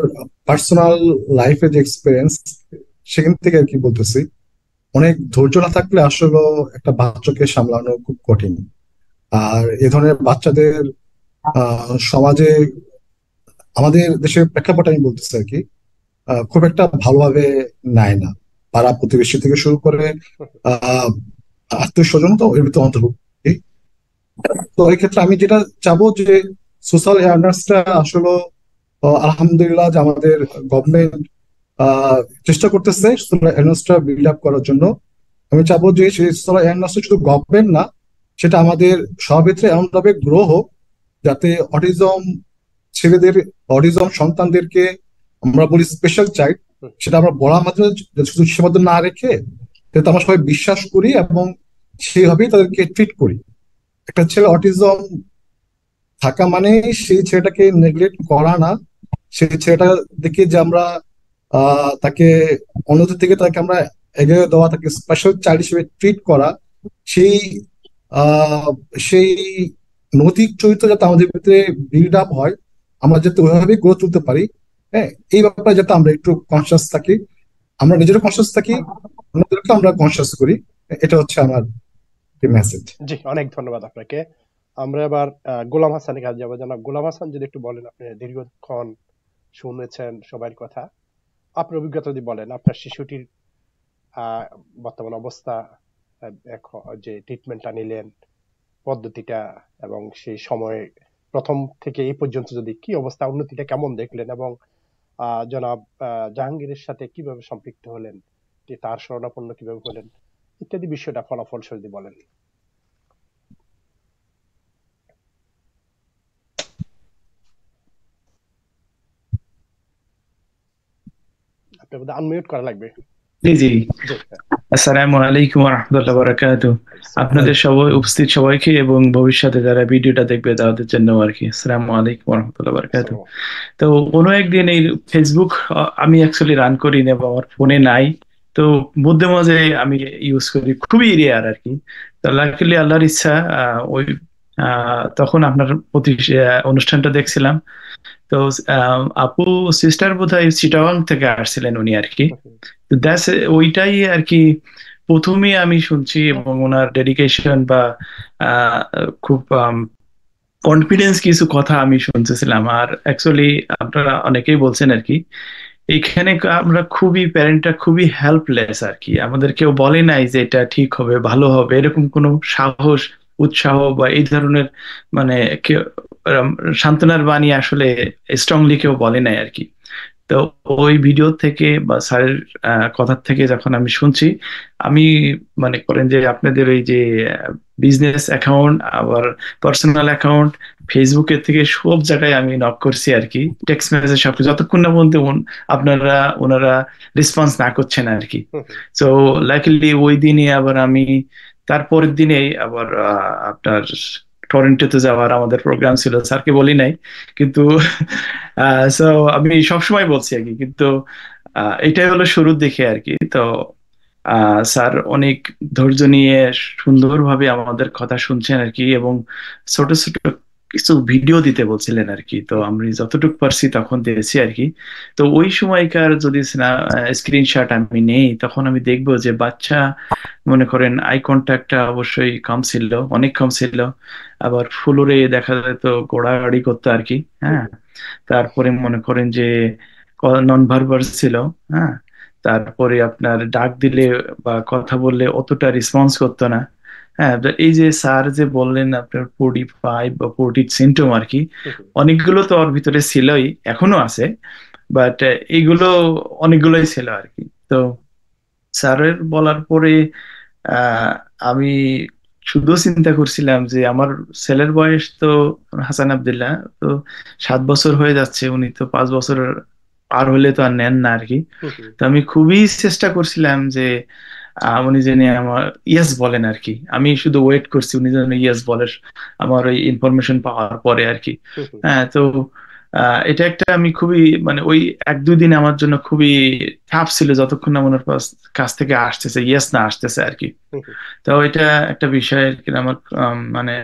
পার্সোনাল লাইফে যে এক্সপিরিয়েন্স সেখান থেকে আর কি বলতেছি। অনেক ধৈর্য না থাকলে আসলে একটা বাচ্চাকে সামলানো খুব কঠিন। আর এ ধরনের বাচ্চাদের সমাজে, আমাদের দেশের প্রেক্ষাপটে আমি বলতেছি আর কি, খুব একটা ভালোভাবে নেয় না। পাড়া প্রতিবেশী থেকে শুরু করে হুম, আহ আত্মীয় স্বজন তো এর ভিতরে অন্তর্ভুক্ত। তো এই ক্ষেত্রে আমি যেটা চাবো যে সোশ্যাল অ্যাওয়ারনেসটা আসলে, আলহামদুলিল্লাহ যে আমাদের গভর্নমেন্ট চেষ্টা করতেছে সোশ্যাল অ্যাওয়ারনেসটা বিল্ড আপ করার জন্য। আমি চাবো যে সেই সোশ্যাল অ্যাওয়ারনেসটা শুধু গভর্নমেন্ট না, সেটা আমাদের সবার ভিতরে এমন ভাবে গ্রো হোক যাতে অটিজম ছেলেদের, অটিজম সন্তানদেরকে আমরা বলি স্পেশাল চাইল্ড, হুম, সেটা আমরা বলার মাধ্যমে শুধু সীমাবদ্ধ না রেখে যাতে আমরা সবাই বিশ্বাস করি এবং সেইভাবেই তাদেরকে ট্রিট করি। একটা ছেলে অটিজম থাকা মানে সেই ছেলেটাকে নেগলেক্ট করা না, সেই ছেলেটা দেখে যে আমরা তাকে অন্যদের থেকে তাকে আমরা এগিয়ে দেওয়া, তাকে স্পেশাল চাইল্ড হিসেবে ট্রিট করা, সেই আহ সেই নৈতিক চরিত্র যাতে আমাদের ভিতরে বিল্ড আপ হয়, আমরা যাতে ওইভাবেই গড়ে তুলতে পারি। হ্যাঁ, এই ব্যাপারে যাতে আমরা একটু কনসিয়াস থাকি, আমরা নিজেরও কনসিয়াস থাকি, অন্যদেরকে আমরা কনসিয়াস করি। এটা হচ্ছে আমার মেসেজ। জি, অনেক ধন্যবাদ আপনাকে। আমরা এবার গোলাম হাসানের কাছে যাবো। জনাব গোলাম হাসান, যদি একটু বলেন, আপনি দীর্ঘক্ষণ শুনেছেন সবার কথা, আপনার অভিজ্ঞতা যদি বলেন, আপনার শিশুটির আহ, বর্তমান অবস্থা, যে ট্রিটমেন্টটা নিলেন, পদ্ধতিটা, এবং সেই সময়ে প্রথম থেকে এই পর্যন্ত যদি কি অবস্থা, উন্নতিটা কেমন দেখলেন, এবং জনাব জাহাঙ্গীরের সাথে কিভাবে সম্পৃক্ত হলেন, যে তার শরণাপন্ন কিভাবে হলেন, ইত্যাদি বিষয়টা ফলাফল যদি বলেন। আপনার বোধহয় আনমিউট করা লাগবে। জি জি। জি, হ্যাঁ। আসসালামু আলাইকুম রহমতুল্লাহ বারাকাতু। আপনাদের সবাই উপস্থিত সবাইকে এবং ভবিষ্যতে যারা ভিডিওটা দেখবে তাদের জন্য আর কি আসসালামু আলাইকুম রহমতুল্লাহ বারাকাতু। আসসালামু তো কোনো একদিন এই ফেসবুক আমি অ্যাকচুয়ালি রান করি না বা আমার ফোনে নাই, তো মধ্যে মাঝে আমি ইউজ করি, খুবই রেয়ার আর কি। তো লাকিলি আল্লাহর ইচ্ছা ওই তখন আপনার প্রতি অনুষ্ঠানটা দেখছিলাম। তো আপু সিস্টার বোধহয় চিটাগং থেকে আসছিলেন উনি আর কি। আলাইকুম। তো দ্যাটস ওইটাই আর কি প্রথমে আমি শুনছি, এবং ওনার ডেডিকেশন বা আহ, খুব কনফিডেন্স কিছু কথা আমি শুনতেছিলাম। আর অ্যাকচুয়ালি আপনারা অনেকেই বলছেন আর কি, এইখানে আমরা খুবই প্যারেন্টরা খুবই হেল্পলেস আর কি। আমাদের কেউ বলে নাই যে এটা ঠিক হবে, ভালো হবে, এরকম কোনো সাহস, উৎসাহ বা এই ধরনের মানে কেউ আম, সান্ত্বনার বাণী আসলে স্ট্রংলি কেউ বলে নাই আর কি। তো ওই ভিডিও থেকে বা স্যারের কথার থেকে যখন আমি শুনছি, আমি মনে করেন যে আপনাদের ওই যে বিজনেস অ্যাকাউন্ট আবার পার্সোনাল অ্যাকাউন্ট ফেসবুকের থেকে সব জায়গায় আমি নক করছি আর কি, টেক্সট মেসেজ সবকিছু, যতক্ষণ না পর্যন্ত আপনারা ওনারা রেসপন্স না করছেন আর কি। হুম, হুম, তো লাকিলি ওই দিনই আবার আমি তারপরের দিনেই আবার আপনার টরেন্টোতে যাওয়ার আমাদের প্রোগ্রাম ছিল, স্যারকে বলি নাই কিন্তু সো আমি সবসময় বলছি আর কি। কিন্তু এটাই হলো শুরুর দিকে আর কি। তো স্যার অনেক ধৈর্য নিয়ে সুন্দরভাবে আমাদের কথা শুনছেন আর কি, এবং ছোট ছোট কিছু ভিডিও দিতে বলছিলেন আর কি। তো হুম, আমি যতটুকু পারছি তখন দিয়েছি আর কি। তো ওই সময়কার যদি স্ক্রিনশট আমি নেই, তখন আমি দেখবো যে বাচ্চা মনে করেন আই কন্ট্যাক্টটা অবশ্যই কম ছিল, অনেক কম ছিল। আবার ফ্লোরে দেখা যেত গোড়াগাড়ি করতো আর কি। হুম, হ্যাঁ, তারপরে মনে করেন যে নন ভার্বাল ছিল। হ্যাঁ, তারপরে আপনার ডাক দিলে বা কথা বললে অতটা রেসপন্স করতো না। হ্যাঁ, তো এই যে স্যার যে বললেন আপনার 45 বা 40 সিমটম আর কি, হুম, হুম, অনেকগুলো তো ওর ভিতরে ছিলই, এখনো আছে, বাট এইগুলো অনেকগুলোই ছিল আর কি। তো স্যারের বলার পরে আহ আমি শুধু চিন্তা করছিলাম যে আমার ছেলের বয়স তো হাসান আব্দুল্লাহ তো 7 বছর হয়ে যাচ্ছে, উনি তো 5 বছর পার হলে তো আর নেন না আর কি। তো আমি খুবই চেষ্টা করছিলাম যে উনি যেন আমার ইয়েস বলেন আর কি। আমি শুধু ওয়েট করছি উনি যেন ইয়েস বলে আমার ওই ইনফরমেশন পাওয়ার পরে আর কি। হ্যাঁ, তো এটা একটা আমি খুবই মানে ওই 1-2 দিন আমার জন্য খুবই চাপ ছিল, যতক্ষণ না ওনার কাছ থেকে আসতেছে ইয়েস না আসতেছে আর কি। তো এটা একটা বিষয় আর কি আমার মানে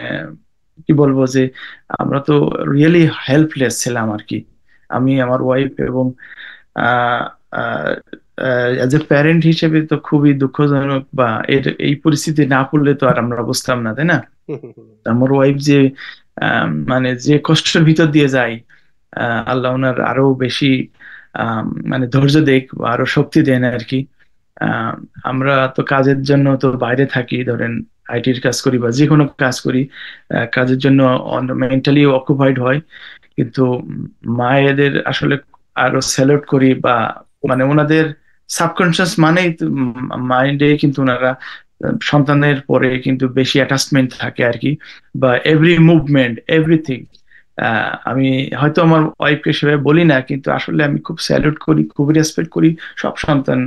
কি বলবো যে আমরা তো রিয়েলি হেল্পলেস ছিলাম আর কি, আমি আমার ওয়াইফ এবং অ্যাজ এ প্যারেন্ট হিসেবে তো খুবই দুঃখজনক, বা এই পরিস্থিতি না পড়লে তো আর আমরা বুঝতাম না, তাই না? আমার ওয়াইফ যে মানে যে কষ্টের ভিতর দিয়ে যায়, আল্লাহ ওনার আরো বেশি মানে ধৈর্য দেখ বা আরো শক্তি দেন আর কি। আহ, আমরা তো কাজের জন্য তো বাইরে থাকি, ধরেন আইটির কাজ করি বা যে কোনো কাজ করি, কাজের জন্য মেন্টালি অকুপাইড হয়, কিন্তু মায়েদের আসলে আরো স্যালুট করি, বা মানে ওনাদের সাবকনশিয়াস মানেই মাইন্ডে কিন্তু ওনারা সন্তানের পরে কিন্তু বেশি অ্যাটাচমেন্ট থাকে আর কি, বা এভরি মুভমেন্ট এভরিথিং। আমি হয়তো আমার ওয়াইফকে সেভাবে বলি না, কিন্তু আসলে আমি খুব স্যালুট করি, খুবই রেসপেক্ট করি সব সন্তান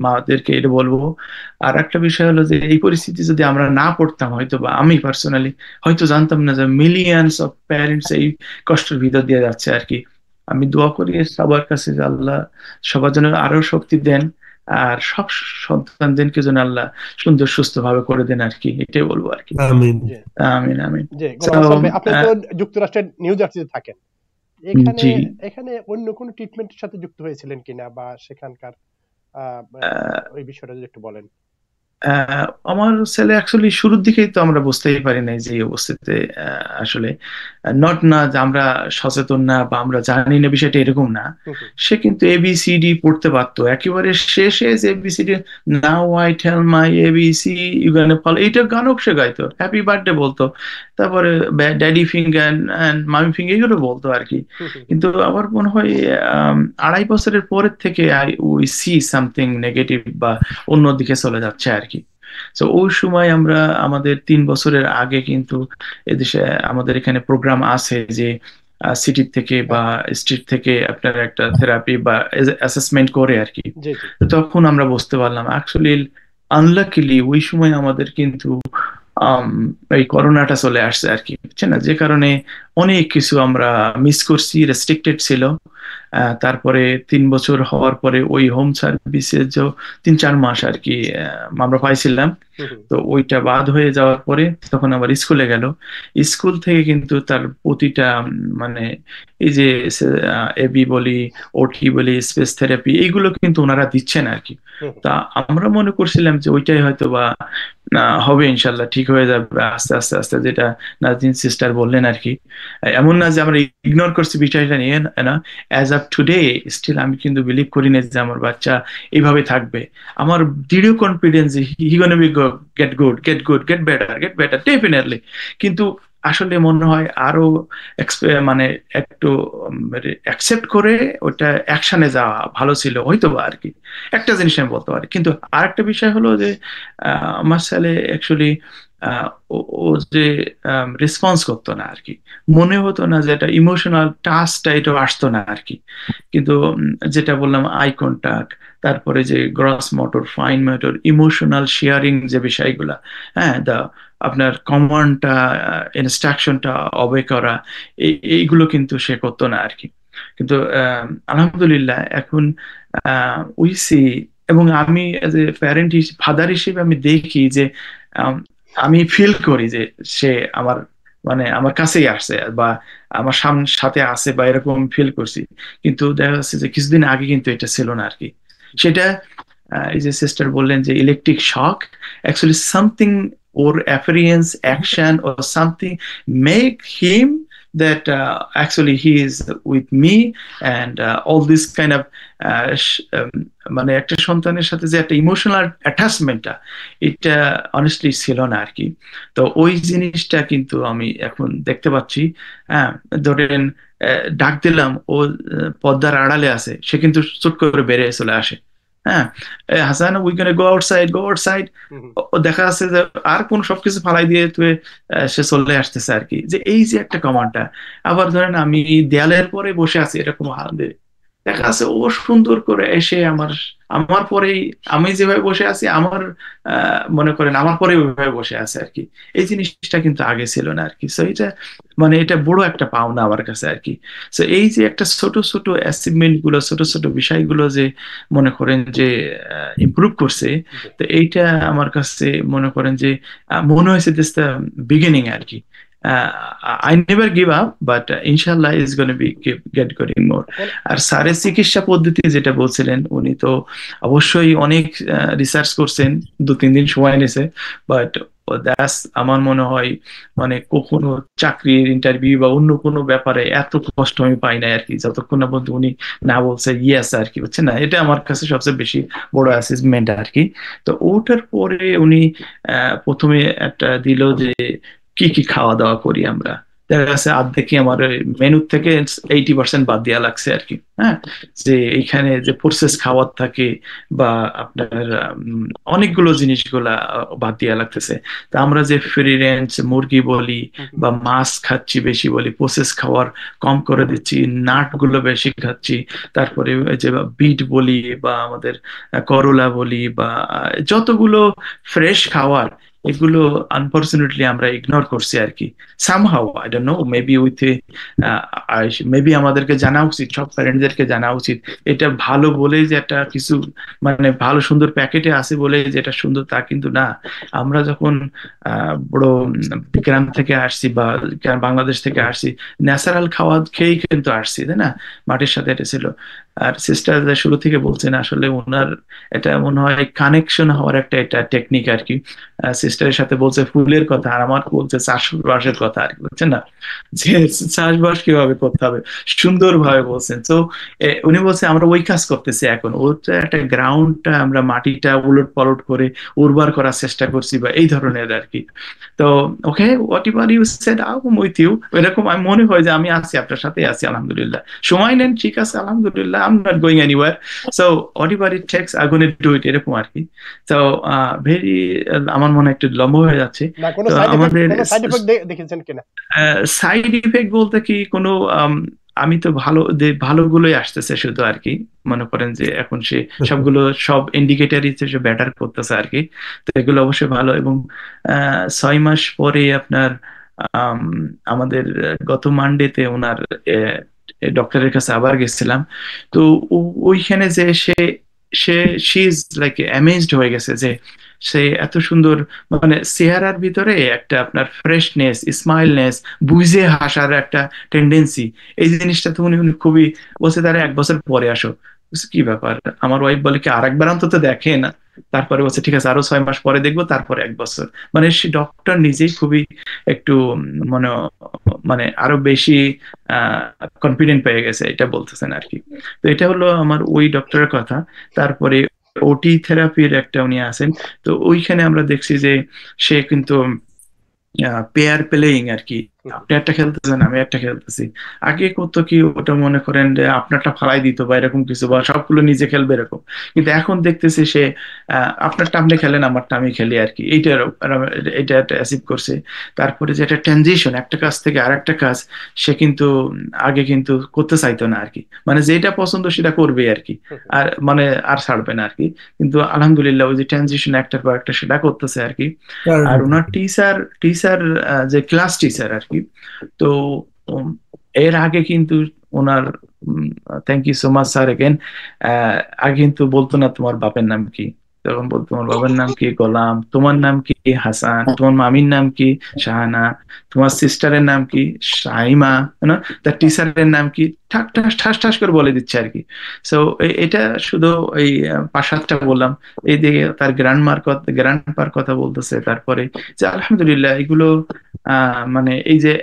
মাদেরকে, এটা বলবো। আর একটা বিষয় হলো যে এই পরিস্থিতি যদি আমরা না পড়তাম, হয়তো বা আমি পার্সোনালি হয়তো জানতাম না যে মিলিয়ন্স অফ প্যারেন্টস এই কষ্টের ভিতর দিয়ে যাচ্ছে আর কি। আমি দোয়া করি সবার কাছে যে আল্লাহ সবার জন্য আরো শক্তি দেন, আর সব সন্তানদেরকে যেন আল্লাহ সুন্দর সুস্থ ভাবে করে দেন আর কি, এটাই বলবো আর কি। আমিন। আমিন আমিন। আপনি তো যুক্তরাষ্ট্রের নিউ জার্সিতে থাকেন, এখানে জি, এখানে অন্য কোনো ট্রিটমেন্টের সাথে যুক্ত হয়েছিলেন কিনা, বা সেখানকার ওই বিষয়টা যদি একটু বলেন। আমার ছেলে অ্যাকচুয়ালি শুরুর দিকেই তো আমরা বুঝতেই পারি নাই যে এই অবস্থাতে আসলে নট না যে আমরা সচেতন না বা আমরা জানি না, বিষয়টা এরকম না। সে কিন্তু এবিসিডি পড়তে পারতো একেবারে শেষে, যে ABCD now I tell my ABC you গানে ফলো, এইটা গানও সে গাইতো, হ্যাপি বার্থডে বলতো, তারপরে daddy finger and mummy finger এগুলো বলতো আর কি। কিন্তু আবার মনে হয় 2.5 বছরের পরের থেকে উই সি সামথিং নেগেটিভ বা অন্যদিকে চলে যাচ্ছে আর কি। তো ওই সময় আমরা আমাদের 3 বছরের আগে কিন্তু এদেশে আমাদের এখানে প্রোগ্রাম আছে যে সিটি থেকে বা স্ট্রিট থেকে আপনার একটা থেরাপি বা অ্যাসেসমেন্ট করে আর কি। জি তো তখন আমরা বুঝতে পারলাম অ্যাকচুয়ালি আনলাকিলি ওই সময় আমাদের কিন্তু আম, এই করোনাটা চলে আসছে আর কি, বুঝছেন না, যে কারণে অনেক কিছু আমরা মিস করছি, রেস্ট্রিক্টেড ছিল। তারপরে 3 বছর হওয়ার পরে ওই হোম সার্ভিসের যে 3-4 মাস আর কি আমরা পাইছিলাম। তো ওইটা বাদ হয়ে যাওয়ার পরে তখন আবার স্কুলে গেল। স্কুল থেকে কিন্তু তার প্রতিটা মানে এই যে এবি বলি, ওটি বলি, স্পেস থেরাপি, এইগুলো কিন্তু ওনারা দিচ্ছেন আর কি। তা আমরা মনে করছিলাম যে ওইটাই হয়তো বা হবে, ইনশাল্লাহ ঠিক হয়ে যাবে আস্তে আস্তে আস্তে, যেটা নাজনীন সিস্টার বললেন আর কি। এমন না যে আমরা ইগনোর করছি বিষয়টা নিয়ে, না, অ্যাজ অফ টুডে স্টিল আমি কিন্তু বিলিভ করি না যে আমার বাচ্চা এইভাবে থাকবে। আমার দৃঢ় কনফিডেন্স যে he gonna be get good, get good, get better definitely. কিন্তু আসলে মনে হয় আরো মানে একটু অ্যাকসেপ্ট করে ওটা অ্যাকশনে যাওয়া ভালো ছিল হয়তো বা আর কি। একটা জিনিস আমি বলতে পারি, কিন্তু আরেকটা বিষয় হলো যে আমার ছেলে অ্যাকচুয়ালি ও যে রেসপন্স করতো না আর কি, মনে হতো না যে এটা ইমোশনাল টাচটা এটা আসতো না আর কি। কিন্তু যেটা বললাম আই কন্টাক্ট, তারপরে যে gross motor, fine motor, emotional sharing যে বিষয়গুলা, হ্যাঁ, আপনার কমান্ডটা, ইনস্ট্রাকশনটা অবে করা, এইগুলো কিন্তু সে করতো না আর কি। কিন্তু আলহামদুলিল্লাহ এখন উই সি, এবং আমি এজ এ প্যারেন্ট, ফাদার হিসেবে আমি দেখি যে আম, আমি ফিল করি যে সে আমার মানে আমার কাছেই আসছে বা আমার সাথে আছে বা এরকম ফিল করছি। কিন্তু দেখা যাচ্ছে যে কিছুদিন আগে কিন্তু এটা ছিল না আর কি। সেটা এই যে সিস্টার বললেন যে electric shock, actually something or appearance, action or something make him that actually he is with me, and all this kind of মানে একটা সন্তানের সাথে যে একটা ইমোশনাল অ্যাটাচমেন্টটা, এটা অনেস্টলি ছিল না আর কি। তো ওই জিনিসটা কিন্তু আমি এখন দেখতে পাচ্ছি। হ্যাঁ, ধরেন ডাক দিলাম, ও পর্দার আড়ালে আছে, সে কিন্তু চুট করে বেরিয়ে চলে আসে। হ্যাঁ, Hasan we can go outside, go outside. ও দেখা যাচ্ছে যে আর কোন সবকিছু ফালাই দিয়ে তুই সে চলে আসতেছে আর কি, যে এই যে একটা কমান্ডটা। আবার ধরেন আমি দেয়ালের পরে বসে আছি এরকম দেখা যাচ্ছে ও সুন্দর করে এসে আমার আমার পরেই, আমি যেভাবে বসে আছি আমার মনে করেন আমার পরে ওইভাবে বসে আছে আর কি। এই জিনিসটা কিন্তু আগে ছিল না আর কি। সো এটা মানে এটা বড় একটা পাওনা আমার কাছে আর কি। সো এই যে একটা ছোট ছোট অ্যাচিভমেন্ট গুলো, ছোট ছোট বিষয়গুলো যে মনে করেন যে ইমপ্রুভ করছে, জি তো এইটা আমার কাছে মনে করেন যে মনে হয়েছে দিস দ্য বিগিনিং আর কি। I never give up, but ইনশাল্লাহ is gonna be get going more. এখন আর স্যারের চিকিৎসা পদ্ধতি যেটা বলছিলেন, উনি তো অবশ্যই অনেক রিসার্চ করছেন, 2-3 দিন সময় নিয়েছে, বাট দ্যাটস আমার মনে হয় মানে কখনো চাকরির ইন্টারভিউ বা অন্য কোনো ব্যাপারে এত কষ্ট আমি পাই না আর কি, যতক্ষণ না পর্যন্ত উনি না বলছে ইয়েস আর কি, বুঝছেন না? এটা আমার কাছে সবচেয়ে বেশি বড় অ্যাচিভমেন্ট আর কি। তো ওটার পরে উনি প্রথমে একটা দিল যে কি কি খাওয়া দাওয়া করি আমরা। দেখা গেছে অর্ধেকই আমার মেনু থেকে 80% বাদ দেওয়া লাগছে আর কি। হ্যাঁ, যে এইখানে যে প্রসেস খাবার থাকে বা আপনার অনেকগুলো জিনিসগুলা বাদ দেওয়া লাগতেছে। তা আমরা যে ফ্রি রেঞ্জ মুরগি বলি বা মাছ খাচ্ছি বেশি বলি, প্রসেস খাবার কম করে দিচ্ছি, নাট গুলো বেশি খাচ্ছি, তারপরে ওই যে বিট বলি বা আমাদের করলা বলি বা যতগুলো ফ্রেশ খাবার, এগুলো আনফরচুনেটলি আমরা ইগনোর করছি আর কি। Somehow I don't know, maybe with maybe আমাদেরকে জানা উচিত, সব প্যারেন্টদেরকে জানা উচিত। এটা ভালো বলেই যে একটা কিছু মানে ভালো সুন্দর প্যাকেটে আছে বলে যেটা সুন্দর তা কিন্তু না। আমরা যখন বড় গ্রাম থেকে আসছি বা বাংলাদেশ থেকে আসছি, ন্যাচারাল খাওয়া খেয়েই কিন্তু আসছি, তাই না? মাটির সাথে এটা ছিল। আর সিস্টার শুরু থেকে বলছেন আসলে ওনার এটা মনে হয় কানেকশন হওয়ার একটা এটা টেকনিক আর কি। সিস্টারের সাথে বলছে ফুলের কথা, আর আমার বলছে চাষবাসের কথা আর কি, বুঝছেন না? যে চাষবাস কিভাবে করতে হবে সুন্দর ভাবে বলছেন। তো উনি বলছে আমরা ওই কাজ করতেছি এখন, ওটা একটা গ্রাউন্ডটা আমরা মাটিটা উলট পালট করে উর্বর করার চেষ্টা করছি বা এই ধরনের আর কি। তো okay, whatever you said I am with you, এরকম আমি মনে হয় যে আমি আছি, আপনার সাথে আছি, আলহামদুলিল্লাহ। সময় নেন, ঠিক আছে, আলহামদুলিল্লাহ, I am not going anywhere. So what ever it tax I gonna do it, এরকম আর কি। তো ভেরি, আমার মনে হয় একটু লম্বা হয়ে যাচ্ছে। না কোনো তো সাইড এফেক্ট আমাদের দেখেছেন কিনা? সাইড ইফেক্ট বলতে কি কোনো আমি তো ভালোগুলোই আসতেছে শুধু আর কি। মনে করেন যে এখন সে সবগুলো সব ইন্ডিকেটরই সে ব্যাটার করতেছে আর কি। তো এগুলো অবশ্যই ভালো। এবং 6 মাস পরে আপনার আম, আমাদের গত মানডেতে ওনার ডক্টরের কাছে আবার গেছিলাম। তো ওইখানে যে সে সে শি ইজ লাইক অ্যামেজড হয়ে গেছে যে সে এত সুন্দর, মানে চেহারার ভিতরে একটা আপনার ফ্রেশনেস, স্মাইলনেস, বুঝে হাসার একটা টেন্ডেন্সি, এই জিনিসটা তো উনি উনি খুবই বলছে। তারা 1 বছর পরে আসো। বলছি, কি ব্যাপার? আমার ওয়াইফ বলে কি আরেকবার অন্তত দেখে না? তারপরে বলছে ঠিক আছে আরো 6 মাস পরে দেখবো, তারপরে 1 বছর। মানে সে ডক্টর নিজেই খুবই একটু মনে মানে আরো বেশি কনফিডেন্ট পেয়ে গেছে, এটা বলতেছেন আর কি। তো এটা হলো আমার ওই ডক্টরের কথা। তারপরে ওটি থেরাপির একটা উনি আছেন। তো ওইখানে আমরা দেখছি যে সে কিন্তু পেয়ার প্লেয়িং আর কি। আপনি একটা খেলতেছেন, আমি একটা খেলতেছি। আগে করতো কি, ওটা মনে করেন যে আপনারটা ফালাই দিত বা এরকম কিছু, বা সবগুলো নিজে খেলবে এরকম। কিন্তু এখন দেখতেছি সে আপনারটা আপনি খেলেন, আমারটা আমি খেলি আর কি। এটা একটা অ্যাচিভ করছে। তারপরে যে একটা ট্রানজিশন একটা কাজ থেকে আরেকটা কাজ, সে কিন্তু আগে কিন্তু করতে চাইতো না আর কি। মানে যেটা পছন্দ সেটা করবে আর কি, আর মানে আর ছাড়বে না আর কি। কিন্তু আলহামদুলিল্লাহ ওই যে ট্রানজিশন একটার পর একটা সেটা করতেছে আর কি। আর ওনার টিচার টিচার যে ক্লাস টিচার আর কি। তো উম, এর আগে কিন্তু ওনার, thank you so much sir again, আগে কিন্তু বলতো না তোমার বাপের নাম কি। তখন বলতো তোমার বাবার নাম কি গোলাম, তোমার নাম কি হাসান, তোমার মামির নাম কি শাহানা, তোমার সিস্টারের নাম কি শাইমা, না তার টিচারের নাম কি, ঠাস ঠাস ঠাস ঠাস করে বলে দিচ্ছে আর কি। সো এটা শুধু এই 5-7টা বললাম। এই দিকে তার গ্র্যান্ডপার কথা বলতেছে। তারপরে যে আলহামদুলিল্লাহ এগুলো মানে এই যে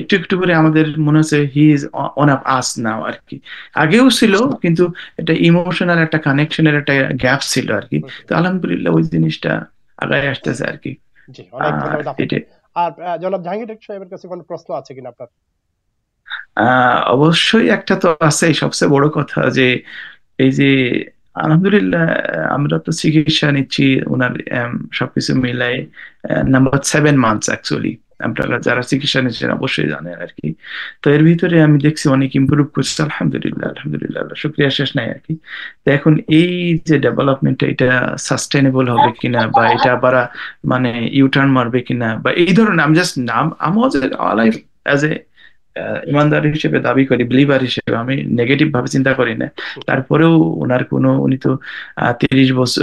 একটু একটু করে আমাদের মনে হচ্ছে হি ইজ অন আপ আস নাও আর কি। আগেও ছিল, কিন্তু এটা ইমোশনাল একটা কানেকশনের একটা গ্যাপ ছিল আর কি। তো আলহামদুলিল্লাহ ওই জিনিসটা আগায় আসতেছে আর কি। জি অনেক আর ধন্যবাদ আপনাকে। এটা আর জনাব জাহাঙ্গীর সাহেবের কাছে কোনো প্রশ্ন আছে কিনা আপনার? অবশ্যই একটা তো আছেই, সবচেয়ে বড় কথা যে এই যে আলহামদুলিল্লাহ আমরা তো চিকিৎসা নিচ্ছি ওনার সবকিছু মিলাই নাম্বার 7 মান্থস অ্যাকচুয়ালি। আপনারা যারা চিকিৎসা নিচ্ছেন অবশ্যই জানেন আর কি। তো এর ভিতরে আমি দেখছি অনেক ইমপ্রুভ করছে, আলহামদুলিল্লাহ আলহামদুলিল্লাহ, আল্লাহ শুকরিয়া শেষ নাই আর কি। তো এখন এই যে ডেভেলপমেন্টটা, এটা সাস্টেনেবল হবে কিনা, বা এটা আবার মানে ইউটার্ন মারবে কিনা, বা এই ধরনের, আমি জাস্ট নাম, আমি অ্যাজ এ ইমানদার হিসেবে দাবি করি, বিলিভার হিসেবে আমি নেগেটিভ ভাবে চিন্তা করি না। তারপরেও ওনার কোনো, উনি তো 30 বছর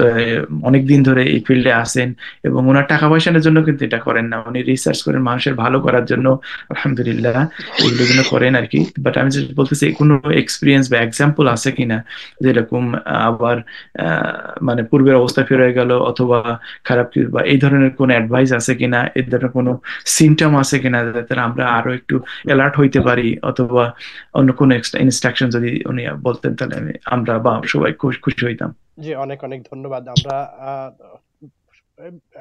অনেক দিন ধরে এই ফিল্ডে আছেন, এবং ওনার টাকা পয়সার জন্য কিন্তু এটা করেন না, উনি রিসার্চ করেন মানুষের ভালো করার জন্য, আলহামদুলিল্লাহ এগুলোর জন্য করেন আর কি। বাট আমি just বলতেছি কোনো এক্সপিরিয়েন্স বা এক্সাম্পল আছে কিনা যেরকম আবার মানে পূর্বের অবস্থা ফিরে গেল, অথবা খারাপ বা এই ধরনের কোনো অ্যাডভাইস আছে কিনা, এই ধরনের কোনো সিমটম আছে কিনা, যাতে আমরা আরো একটু অ্যালার্ট হইতে পারি, অথবা অন্য কোনো ইনস্ট্রাকশন যদি উনি বলতেন, তাহলে আমরা বা সবাই খুশি হইতাম। জি, অনেক অনেক ধন্যবাদ। আমরা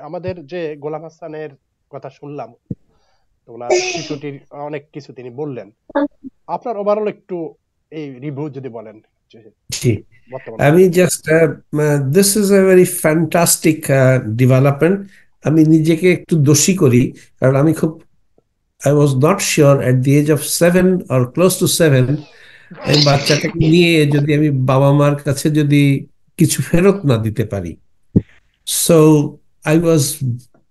আমাদের যে গোলাম হাসানের কথা শুনলাম, তো ওনার শিশুটির অনেক কিছু তিনি বললেন। আপনার ওভারঅল একটু এই রিভিউ যদি বলেন যে জি, বর্তমান আমি just this is a very fantastic development. আমি নিজেকে একটু দোষী করি, কারণ আমি খুব I was not sure at the age of 7 or close to 7 আমি বাচ্চাটাকে নিয়ে যদি আমি বাবা মার কাছে যদি কিছু ফেরত না দিতে পারি, so I was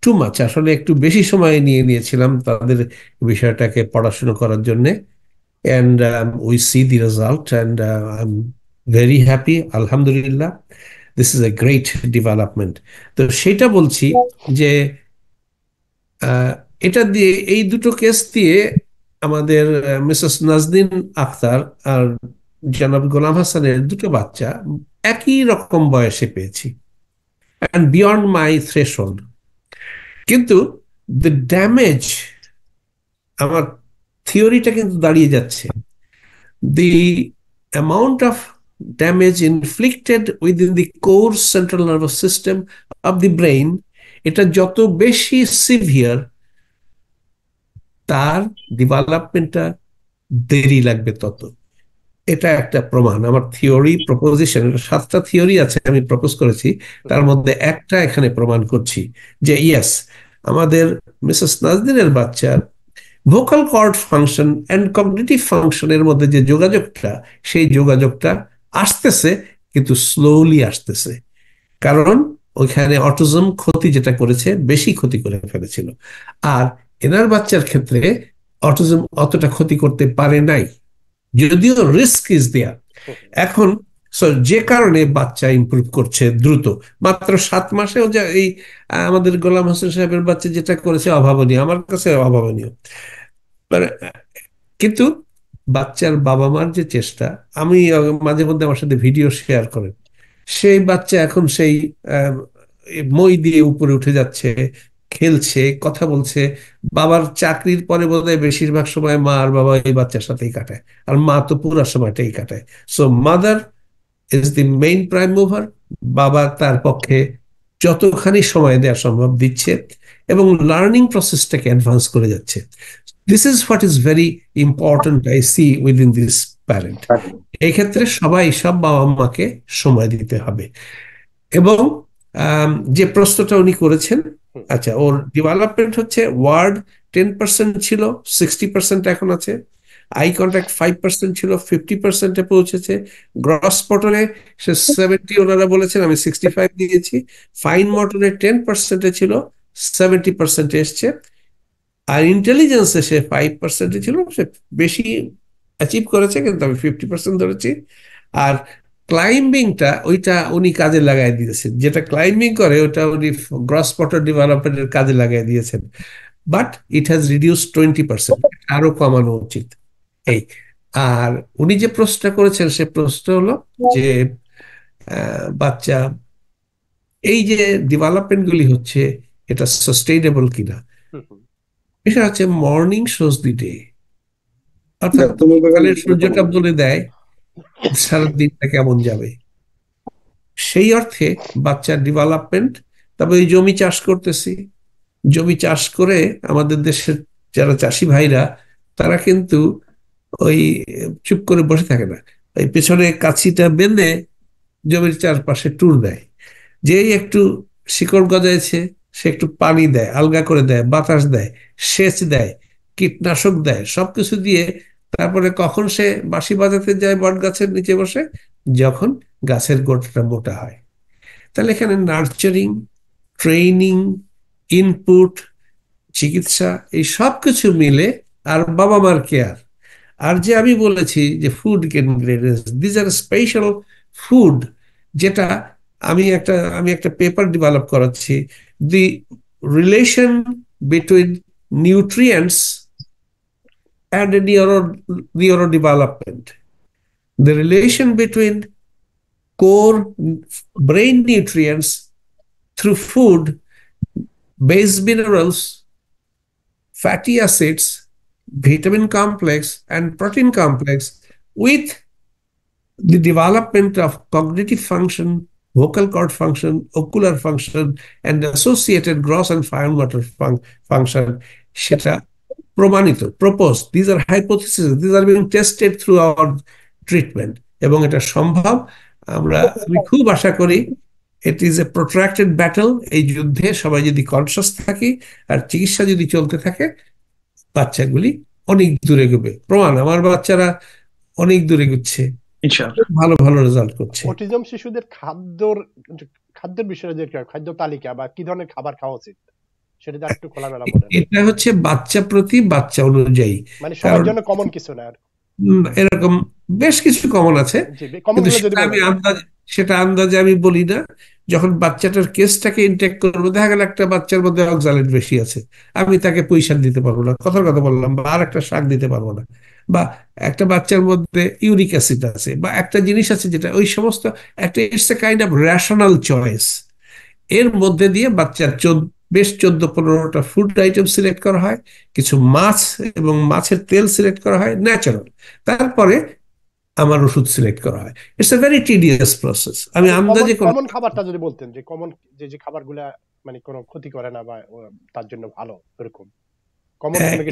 too much, আসলে একটু বেশি সময় নিয়ে নিয়েছিলাম তাদের বিষয়টাকে পড়াশোনা করার জন্যে। and we see the result, and I'm very happy, alhamdulillah. This is a great development. তো সেটা বলছি যে এটা দিয়ে, এই দুটো কেস দিয়ে আমাদের মিসেস নাজনীন আক্তার আর জনাব গোলাম হাসানের দুটো বাচ্চা একই রকম বয়সে পেয়েছি, and beyond my threshold. কিন্তু the damage, আমার থিওরিটা কিন্তু দাঁড়িয়ে যাচ্ছে, the amount of damage inflicted within the core central nervous system of the brain, এটা যত বেশি সিভিয়ার, তার ডেভেলপমেন্টটা দেরি লাগবে তত। এটা একটা প্রমাণ। আমার থিওরি প্রপোজিশন, 7টা থিওরি আছে আমি প্রপোজ করেছি, তার মধ্যে একটা এখানে প্রমাণ করছি যে ইয়েস, আমাদের মিসেস নাজনীনের বাচ্চার vocal cord function and cognitive ফাংশনের মধ্যে যে যোগাযোগটা, সেই যোগাযোগটা আসতেছে, কিন্তু স্লোলি আসতেছে, কারণ ওইখানে অটিজম ক্ষতি যেটা করেছে, বেশি ক্ষতি করে ফেলেছিল। আর এনার বাচ্চার ক্ষেত্রে অটিজম অতটা ক্ষতি করতে পারে নাই, যদিও রিস্ক ইজ দেয়ার। এখন যে কারণে বাচ্চা ইমপ্রুভ করছে দ্রুত, মাত্র 7 মাসেও যে এই আমাদের গোলাম হোসেন সাহেবের বাচ্চা যেটা করেছে, অভাবনীয়, আমার কাছে অভাবনীয়। কিন্তু বাচ্চার বাবা মার যে চেষ্টা, আমি মাঝে মধ্যে আমার সাথে ভিডিও শেয়ার করেন, সেই বাচ্চা এখন সেই মই দিয়ে উপরে উঠে যাচ্ছে, খেলছে, কথা বলছে। বাবার চাকরির পরে বোধহয় বেশিরভাগ সময় মা আর বাবা এই বাচ্চার সাথেই কাটায়, আর মা তো পুরো সময়টাই কাটায়। So mother is the main prime mover, বাবা তার পক্ষে যতখানি সময় দেওয়া সম্ভব দিচ্ছে, এবং লার্নিং প্রসেসটাকে অ্যাডভান্স করে যাচ্ছে। This is what is very important I see within this parent. এই ক্ষেত্রে সব বাবা মাকে সময় দিতে হবে। এবং যে প্রশ্নটা উনি করেছেন, আচ্ছা, ওর ডেভেলপমেন্ট হচ্ছে ওয়ার্ড 10% ছিল, 60% এখন আছে। আই কন্ট্যাক্ট 5% ছিল, 50%-এ পৌঁছেছে। গ্রস মোটরে সে 70 ওনারা বলেছেন, আমি 65 দিয়েছি। ফাইন মোটরে 10%-এ ছিল, 70%-এ এসছে। আর ইন্টেলিজেন্সে সে 5%-এ ছিল, সে বেশি অ্যাচিভ করেছে, কিন্তু আমি 50% ধরেছি। আর ক্লাইম্বিংটা, ওইটা উনি কাজে লাগাই দিয়েছেন, যেটা ক্লাইম্বিং করে ওটা উনি গ্রস মোটর ডেভেলপমেন্টের কাজে লাগাই দিয়েছেন। বাট ইট হ্যাজ রিডিউস 20%, আরো কমানো উচিত। এই, আর উনি যে প্রশ্নটা করেছেন, সে প্রশ্ন হলো যে বাচ্চা এই যে ডেভেলপমেন্ট গুলি হচ্ছে, এটা সাস্টেইনেবল কিনা। এটা হচ্ছে মর্নিং শোজ দি ডে, অর্থাৎ সকালের সূর্যটা বলে দেয় সারা দিনটা কেমন যাবে। সেই অর্থে বাচ্চার ডেভেলপমেন্ট। তবে ওই জমি চাষ করতেছি, জমি চাষ করে আমাদের দেশের যারা চাষি ভাইরা, তারা কিন্তু ওই চুপ করে বসে থাকে না, ওই পেছনে কাছিটা বেঁধে জমির চারপাশে ট্যুর দেয়। যেই একটু শিকড় গজাইছে, সে একটু পানি দেয়, আলগা করে দেয়, বাতাস দেয়, সেচ দেয়, কীটনাশক দেয়, সবকিছু দিয়ে তারপরে কখন সে বাঁশি বাজাতে যায় বট গাছের নিচে বসে? যখন গাছের গোড়াটা মোটা হয়। তাহলে এখানে নার্চারিং, ট্রেনিং, ইনপুট, চিকিৎসা, এই সব কিছু মিলে, আর বাবা মার কেয়ার, আর যে আমি বলেছি যে food ingredients, these are special food, যেটা আমি একটা পেপার ডেভেলপ করাচ্ছি, the relation between nutrients and neurodevelopment, the relation between core brain nutrients through food, base minerals, fatty acids, vitamin complex, and protein complex, with the development of cognitive function, vocal cord function, ocular function, and associated gross and fine motor function. সেটা প্রমাণিত, propose, these are hypothesis, these are being tested through our treatment, এবং এটা সম্ভব। আমি খুব আশা করি it is a প্রোট্রাক্টেড battle. এই যুদ্ধে সবাই যদি কনসাস থাকি আর চিকিৎসা যদি চলতে থাকে, বাচ্চাগুলি অনেক দূরে এগোবে। প্রমাণ, আমার বাচ্চারা অনেক দূরে এগোচ্ছে, ইনশাআল্লাহ ভালো ভালো রেজাল্ট করছে। অটিজম শিশুদের খাদ্যের বিষয়ে যে খাদ্য তালিকা বা কি ধরনের খাবার খাওয়া উচিত সেটা একটু খোলামেলা বলেন। এটা হচ্ছে বাচ্চা প্রতি বাচ্চা অনুযায়ী, মানে সবার জন্য কমন কিছু না, এরকম বেশ কিছু কমন আছে, কিন্তু সেটা আন্দাজে আমি বলি না। যখন বাচ্চাটার কেসটাকে ইনটেক করবো, দেখা গেল একটা বাচ্চার মধ্যে অক্সালেট বেশি আছে, আমি তাকে পুঁই শাক দিতে পারবো না, কথার কথা বললাম, বা আর একটা শাক দিতে পারবো না। বা একটা বাচ্চার মধ্যে ইউরিক অ্যাসিড আছে, বা একটা জিনিস আছে যেটা ওই সমস্ত একটা, it's a kind of rational choice. এর মধ্যে দিয়ে বাচ্চার বেশ 14-15টা ফুড আইটেম সিলেক্ট করা হয়, কিছু মাছ এবং মাছের তেল সিলেক্ট করা হয় ন্যাচারাল, তারপরে আমার ওষুধ সিলেক্ট করা হয়। It's a very tedious process. আমি আন্দাজে কমন খাবারটা যদি বলতেন, যে কমন যে খাবারগুলা মানে কোনো ক্ষতি করে না বা তার জন্য ভালো, এরকম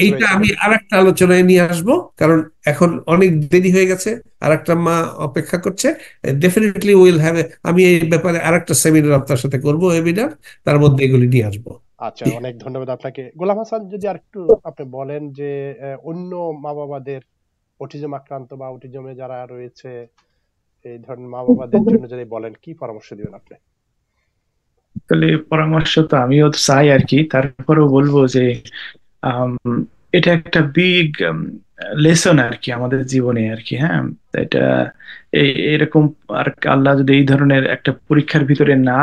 এইটা আমি আরেকটা আলোচনায় নিয়ে আসবো, কারণ এখন অনেক দেরি হয়ে গেছে, আরেকটা মা অপেক্ষা করছে। ডেফিনেটলি উইল হ্যাভ আমি এই ব্যাপারে আরেকটা সেমিনার আপনার সাথে করবো, ওয়েবিনার, তার মধ্যে এগুলি নিয়ে আসবো। আচ্ছা, অনেক ধন্যবাদ আপনাকে। গোলাম হাসান, যদি আরেকটু আপনি বলেন যে অন্য মা বাবাদের, অটিজম আক্রান্ত বা অটিজমে যারা রয়েছে, এই ধরনের মা বাবাদের জন্য যদি বলেন, কি পরামর্শ দিবেন আপনি? তাহলে পরামর্শ তো আমিও চাই আর কি, তারপরেও বলবো যে এটা একটা বিগ লেসন আর কি আমাদের জীবনে আর কি। হ্যাঁ, এটা এরকম আর আল্লাহ যদি এই ধরনের একটা পরীক্ষার ভিতরে না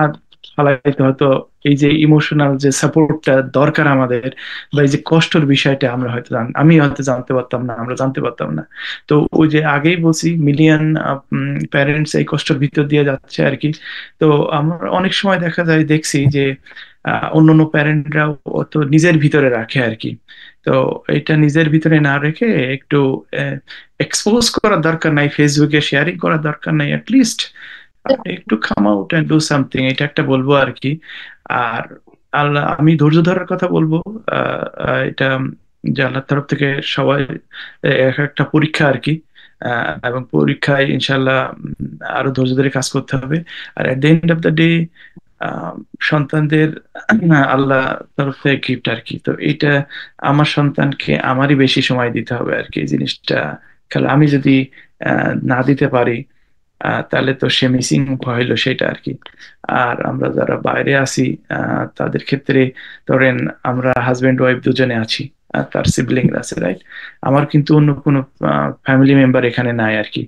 ফালাইতে, হয়তো এই যে ইমোশনাল যে সাপোর্টটা দরকার আমাদের, বা এই যে কষ্টের বিষয়টা আমরা হয়তো আমি হয়তো জানতে পারতাম না, আমরা জানতে পারতাম না। তো ওই যে আগেই বলছি, মিলিয়ন প্যারেন্টস এই কষ্টের ভিতর দিয়ে যাচ্ছে আর কি। তো আমরা অনেক সময় দেখছি যে অন্যান্য প্যারেন্টরা তো নিজের ভিতরে রাখে আর কি। তো এটা নিজের ভিতরে না রেখে একটু এক্সপোজ করার দরকার নাই, ফেসবুকে শেয়ারিং করার দরকার নাই, অ্যাটলিস্ট একটু come out and do something, এটা একটা বলবো আর কি। আর আল্লাহ, আমি ধৈর্য ধরার কথা বলবো। এটা যে আল্লাহর তরফ থেকে সবাই এক একটা পরীক্ষা আর কি। এবং পরীক্ষায় ইনশাল্লাহ আরো ধৈর্য ধরে কাজ করতে হবে। আর at the end of the day সন্তানদের আল্লাহ তরফ থেকে গিফট আর কি। তো এটা আমার সন্তানকে আমারই বেশি সময় দিতে হবে আর কি। এই জিনিসটা খেলা আমি যদি না দিতে পারি, তাহলে তো সে মিসিং হইলো সেটা আর কি। আর আমরা যারা বাইরে আছি, তাদের ক্ষেত্রে ধরেন আমরা হাজবেন্ড ওয়াইফ দুজনে আছি, তার সিবলিং আছে, রাইট? আমার কিন্তু অন্য কোনো ফ্যামিলি মেম্বার এখানে নাই আর কি।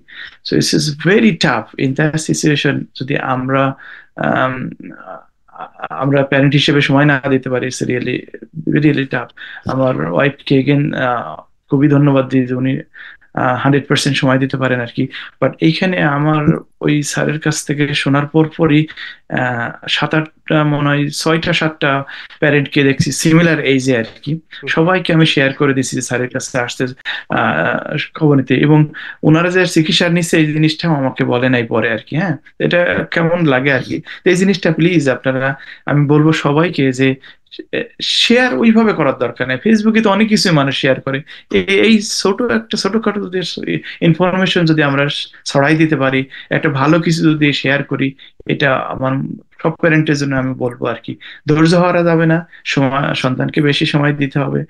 So it's is very tough in that situation. যদি আম, আমরা প্যারেন্ট হিসেবে সময় না দিতে পারি, ইটস রিয়েলি রিয়েলি টাফ। আমার ওয়াইফকে এগেন খুবই ধন্যবাদ দিই যে উনি 100% সময় দিতে পারেন আর কি। বাট এইখানে আমার ওই স্যারের কাছ থেকে শোনার পরই 7-8টা মনে হয় 6টা-7টা প্যারেন্টকে দেখছি সিমিলার এইজে আর কি। সবাইকে আমি শেয়ার করে দিচ্ছি যে স্যারের কাছে আসতে খবর নিতে, এবং ওনারা যে চিকিৎসা নিচ্ছে এই জিনিসটাও আমাকে বলে নাই পরে আর কি। হ্যাঁ, এটা কেমন লাগে আর কি। এই জিনিসটা প্লিজ আপনারা, আমি বলবো সবাইকে যে শেয়ার ওইভাবে করার দরকার নেই। ফেসবুকে তো অনেক কিছু মানুষ শেয়ার করে। এই ছোটখাটো যদি ইনফরমেশন যদি আমরা ছড়াই দিতে পারি, একটা ভালো কিছু যদি শেয়ার করি, এটা আমার সব প্যারেন্টের জন্য আমি বলবো আর কি। ধৈর্য হারা যাবে না, সন্তানকে বেশি সময় দিতে হবে।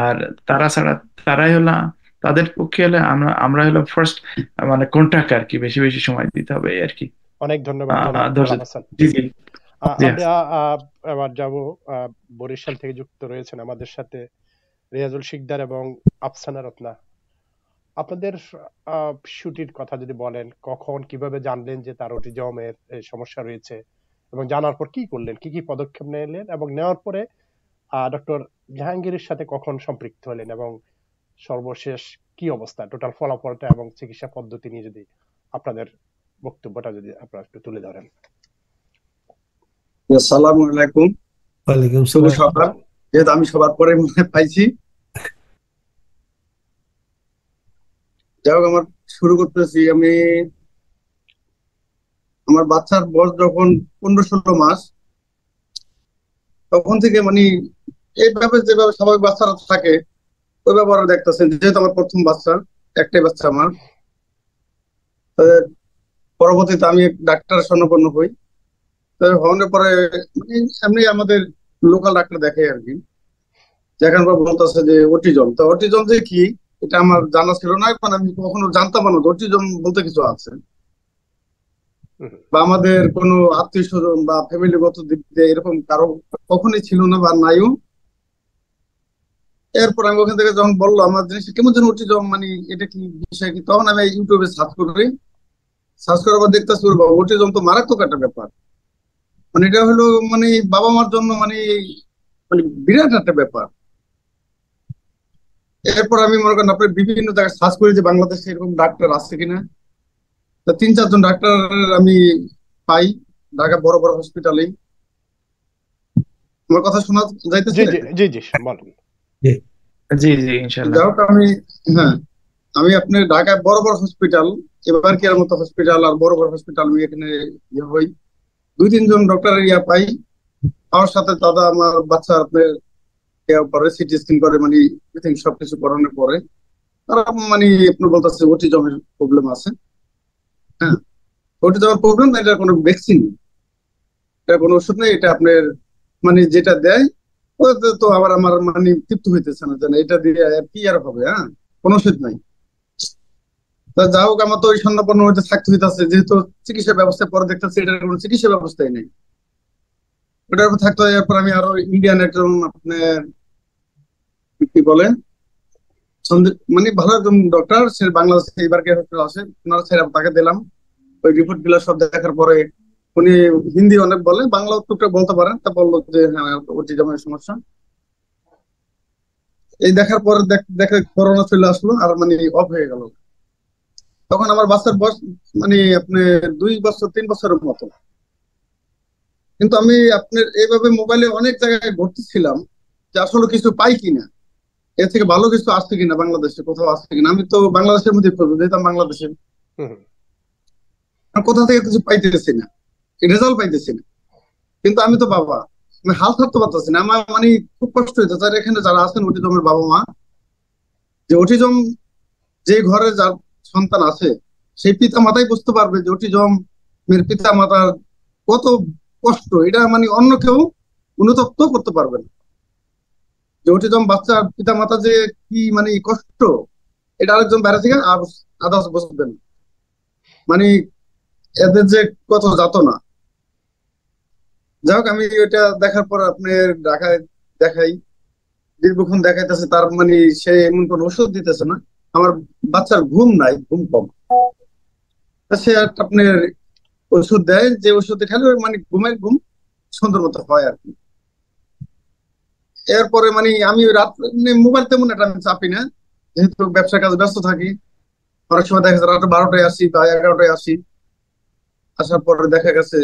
আর তারা ছাড়া, তারাই হলো, তাদের পক্ষে হলে আমরা হলো ফার্স্ট মানে কন্টাক্ট আর কি, বেশি বেশি সময় দিতে হবে এই আর কি। অনেক ধন্যবাদ জনাব ধৈর্য। গোলাম হাসান। জি জি জি আমরা আবার যাব, বরিশাল থেকে যুক্ত রয়েছেন আমাদের সাথে রিয়াজুল শিকদার এবং আফসানা রত্না। আপনাদের শিশুটির কথা যদি বলেন, কখন কিভাবে জানলেন যে তার অটিজমের সমস্যা রয়েছে, এবং জানার পর কি করলেন, কি কি পদক্ষেপ নিলেন, এবং নেওয়ার পরে ডক্টর জাহাঙ্গীরের সাথে কখন সম্পৃক্ত হলেন, এবং সর্বশেষ কি অবস্থা, টোটাল ফলাফলটা এবং চিকিৎসা পদ্ধতি নিয়ে যদি আপনাদের বক্তব্যটা যদি আপনারা একটু তুলে ধরেন। আসসালামু আলাইকুম, ওয়ালাইকুম শুভ সালাম। সকাল। যেহেতু আমি সবার পরে মনে পাইছি, যাই হোক আমার শুরু করতেছি। আমার বাচ্চার বয়স যখন 15-16 মাস, তখন থেকে এইভাবে যেভাবে স্বাভাবিক বাচ্চারা থাকে ওইভাবে ওরা দেখতেছেন। যেহেতু আমার প্রথম বাচ্চা, একটাই বাচ্চা আমার, পরবর্তীতে আমি ডাক্তার শরণাপন্ন হই। তো হওয়ার পরে এমনি আমাদের লোকাল ডাক্তার দেখে আর কি, দেখার পর বলতেছে যে অটিজম। তো অটিজম যে কি এটা আমার জানা ছিল না, এখন আমি কখনো জানতাম না অটিজম বলতে কিছু আছে, বা আমাদের কোনো আত্মীয় স্বজন বা ফ্যামিলিগত দিক দিয়ে এরকম কারো কখনোই ছিল না বা নাইও। এরপর আমি ওখান থেকে যখন বললো আমার জিনিসটা কেমন যেন অটিজম, এটা কি বিষয় কি, তখন আমি ইউটিউবে সার্চ করি। সার্চ করার পর দেখতেছি অটিজম তো মারাত্মক একটা ব্যাপার। এটা হলো বাবা মার জন্য বিরাট একটা ব্যাপার। এরপর আমি মনে করেন আপনার বিভিন্ন জায়গায় সার্চ করি যে বাংলাদেশে এরকম ডাক্তার আছে কিনা। তো 3-4 জন ডাক্তার আমি পাই ঢাকা বড় বড় হসপিটালে। আমার কথা শোনা যাইতেছে? জি জি বলেন। জি জি ইনশাআল্লাহ। যাই হোক আমি আপনার ঢাকায় বড় বড় হসপিটাল, এবার কি মতো হসপিটাল আর বড় বড় হসপিটাল আমি এখানে হই। 2-3 জন ডক্টর পাই। আমার সাথে দাদা আমার বাচ্চা আপনার পরে সিটি স্ক্যান করে সবকিছু করানোর পরে তারা আপনার বলতেছে অটিজমের প্রবলেম আছে। হ্যাঁ, অটিজমের প্রবলেম, এটা কোনো ভ্যাকসিন নেই, এটা কোনো ওষুধ নেই, এটা আপনার যেটা দেয় ওতে তো আবার আমার তৃপ্ত হইতেছে না, যেন এটা দিয়ে আর কি আর হবে। হ্যাঁ, কোনো ওষুধ নাই। তা যা হোক আমার তো ওই সন্ন্যাপন্ন হইতে থাকতে হইতেছে, যেহেতু চিকিৎসা ব্যবস্থা পরে দেখতেছি এটার কোনো চিকিৎসা ব্যবস্থাই নেই, ওটার উপর থাকতে হয়। এরপর আমি আরো ইন্ডিয়ান একজন আপনার কি বলে ভালো একজন ডক্টর, সে বাংলাদেশে এবার আসে, ওনার ছেড়ে তাকে দিলাম। ওই রিপোর্ট গুলো সব দেখার পরে উনি হিন্দি অনেক বলে, বাংলা টুকটাক বলতে পারেন। তা বললো যে হ্যাঁ অটিজমের সমস্যা। এই দেখার পরে দেখে করোনা চলে আসলো আর অফ হয়ে গেল। তখন আমার বাচ্চার বয়স আপনি 2 বছর 3 বছরের মতো। কিন্তু আমি আপনার এইভাবে মোবাইলে অনেক জায়গায় ঘুরতেছিলাম যে আসলে কিছু পাই কিনা, এর থেকে ভালো কিছু আসছে কিনা, বাংলাদেশে কোথাও আসছে কিনা। আমি তো বাংলাদেশের মধ্যে করবো, যেতাম বাংলাদেশে, কোথা থেকে কিছু পাইতেছি না, রেজাল্ট পাইতেছি না। কিন্তু আমি তো বাবা, আমি হাল ছাড়তে পারতেছি না। আমার খুব কষ্ট হইতেছে। আর এখানে যারা আছেন অটিজমের বাবা মা, যে অটিজম যে ঘরে যার সন্তান আছে সেই পিতা মাতাই বুঝতে পারবে যে অটিজম এর পিতা মাতার কত কষ্ট। এটা অন্য কেউ অনুতপ্ত করতে পারবে না, যে অটিজম বাচ্চার পিতা মাতা যে কি কষ্ট, এটা আরেকজন বাইরে থেকে আর আদার্স বুঝবেন। এদের যে কত যাতনা। যাই হোক আমি ওইটা দেখার পর আপনার ঢাকায় দেখাই, দীর্ঘক্ষণ দেখাইতেছে, তার সে এমন কোন ওষুধ দিতেছে না। আমার বাচ্চার ঘুম নাই, ঘুম কম। সে আপনার ওষুধ দেয়, যে ওষুধ খেলে ঘুমের ঘুম সুন্দর মতো হয় আর কি। এরপরে আমি রাত মোবাইল তেমন একটা আমি চাপি না, যেহেতু ব্যবসার কাজে ব্যস্ত থাকি। অনেক সময় দেখা যাচ্ছে রাত 12টায় আসি বা 11টায় আসি। আসার পরে দেখা গেছে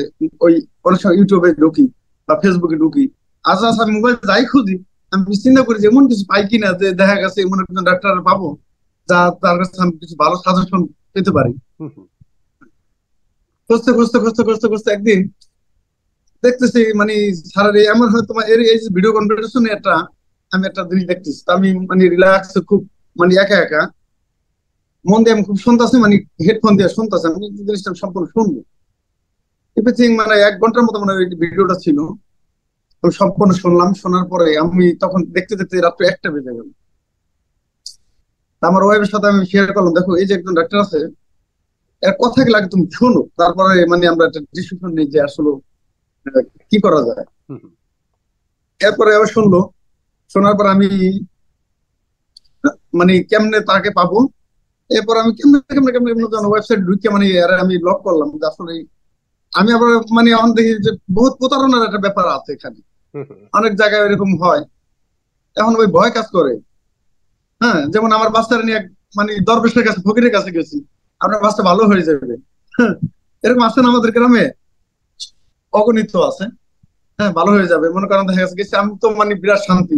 ওই অনেক সময় ইউটিউবে ঢুকি বা ফেসবুকে ঢুকি। আমি মোবাইল যাই খুঁজি, আমি চিন্তা করি যে এমন কিছু পাই কিনা যে দেখা গেছে এমন একজন ডাক্তার পাবো যা তার কাছে আমি কিছু ভালো সাজেশন পেতে পারি। খুঁজতে খুঁজতে খুঁজতে খুঁজতে খুঁজতে একদিন দেখতেছি মানে স্যারের এমন হয় তোমার এই যে ভিডিও কনভারসেশনে আমি একটা জিনিস দেখতেছি, তো আমি মানে রিল্যাক্স খুব মানে একা একা মন দিয়ে আমি খুব শুনতেছি, মানে হেডফোন দিয়ে শুনতেছি, আমি জিনিসটা সম্পূর্ণ শুনবো এভরিথিং। মানে 1 ঘন্টার মতো মানে ওই ভিডিওটা ছিল, আমি সম্পূর্ণ শুনলাম। শোনার পরে আমি তখন দেখতে দেখতে রাত্রে 1টা বেজে গেল। আমার ওয়াইফের সাথে আমি শেয়ার করলাম, দেখো এই যে একজন ডাক্তার আছে, এর কথা লাগে তুমি শোনো, তারপরে মানে আমরা একটা ডিসিশন নিই যে আসলে কি করা যায়। এরপরে আবার শুনলো, শোনার পর আমি মানে কেমনে তাকে পাবো, এরপর আমি কেমনে কেমনে কেমনে কেমনে ওয়েবসাইট ঢুকে মানে আমি লক করলাম যে আসলে আমি আবার মানে এখন দেখি যে বহুত প্রতারণার একটা ব্যাপার আছে এখানে, অনেক জায়গায় এরকম হয়। এখন ওই ভয় কাজ করে। হ্যাঁ, যেমন আমার বাচ্চারা নিয়ে মানে দরবেশের কাছে ফকিরের কাছে গেছি, আপনার বাচ্চা ভালো হয়ে যাবে, এরকম আছে না আমাদের গ্রামে? অগণিত আছে। হ্যাঁ, ভালো হয়ে যাবে মনে করেন, দেখা গেছে আমি তো মানে বিরাট শান্তি,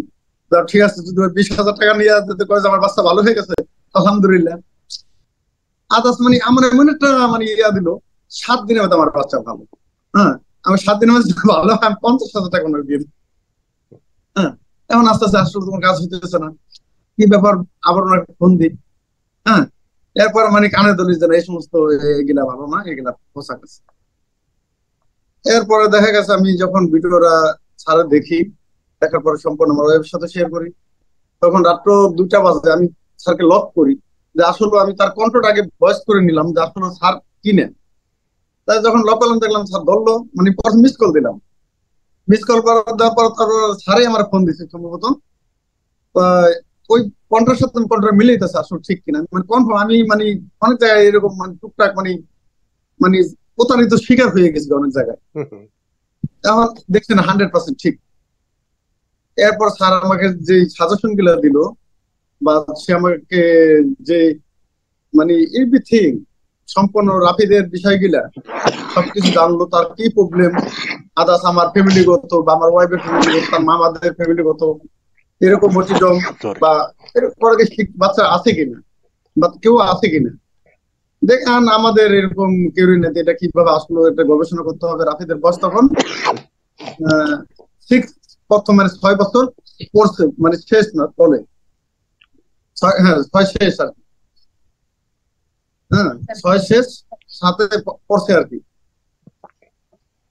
ঠিক আছে যদি 20,000 টাকা নিয়ে যদি কয় যে আমার বাচ্চা ভালো হয়ে গেছে আলহামদুলিল্লাহ। আদার্স মানে আমার এমন একটা মানে দিল 7 দিনের মধ্যে আমার বাচ্চা ভালো। হ্যাঁ, আমি 7 দিনের মধ্যে ভালো, আমি 50,000 টাকা ওনার দিয়ে দিই। হ্যাঁ, এখন আস্তে আস্তে আসলে তোমার কাজ হইতেছে না, কি ব্যাপার, আবার ওনাকে ফোন দিই। হ্যাঁ, এরপর মানে কানে দলিস যেন এই সমস্ত এগুলা ভালো না, এগুলা পোশাক আছে। এরপরে দেখা গেছে আমি যখন ভিডিওটা ছাড়ে দেখি, দেখার পরে সম্পূর্ণ আমার ওয়েবের সাথে শেয়ার করি, তখন রাত্র 2টা বাজে আমি স্যারকে লক করি যে আসলে আমি তার কন্ট্রোটা আগে ভয়েস করে নিলাম যে আসলে স্যার কিনেন। তাই যখন লক করলাম দেখলাম স্যার ধরলো, মানে পরে মিস কল দিলাম, মিস কল দেওয়ার পর তারপর স্যারই আমার ফোন দিচ্ছে সম্ভবত। ওই কন্ট্রার সাথে কন্ট্রা মিলেইতেছে আসলে ঠিক কিনা, মানে কনফার্ম আমি মানে অনেক জায়গায় এরকম মানে টুকটাক মানে মানে প্রতারিত শিকার হয়ে গেছি অনেক জায়গায়। এখন দেখছি না 100% ঠিক। এরপর স্যার আমাকে যে সাজেশন গুলো দিল, বা সে আমাকে যে মানে এভরিথিং সম্পূর্ণ রাফিদের বিষয়গুলা সবকিছু জানলো, তার কি প্রবলেম, আদার্স আমার ফ্যামিলিগত বা আমার ওয়াইফের ফ্যামিলিগত, তার মামাদের ফ্যামিলিগত এরকম অটিজম বা এরকম বাচ্চা আছে কিনা বা কেউ আছে কিনা, দেখেন আমাদের এরকম কেউ নেই, এটা কিভাবে আসলো, এটা গবেষণা করতে হবে। রাফিদের বয়স তখন 6, প্রথম মানে 6 বছর পড়ছে, মানে শেষ না চলে, হ্যাঁ 6 শেষ আর কি, হ্যাঁ 6 শেষ 7 পড়ছে আর কি।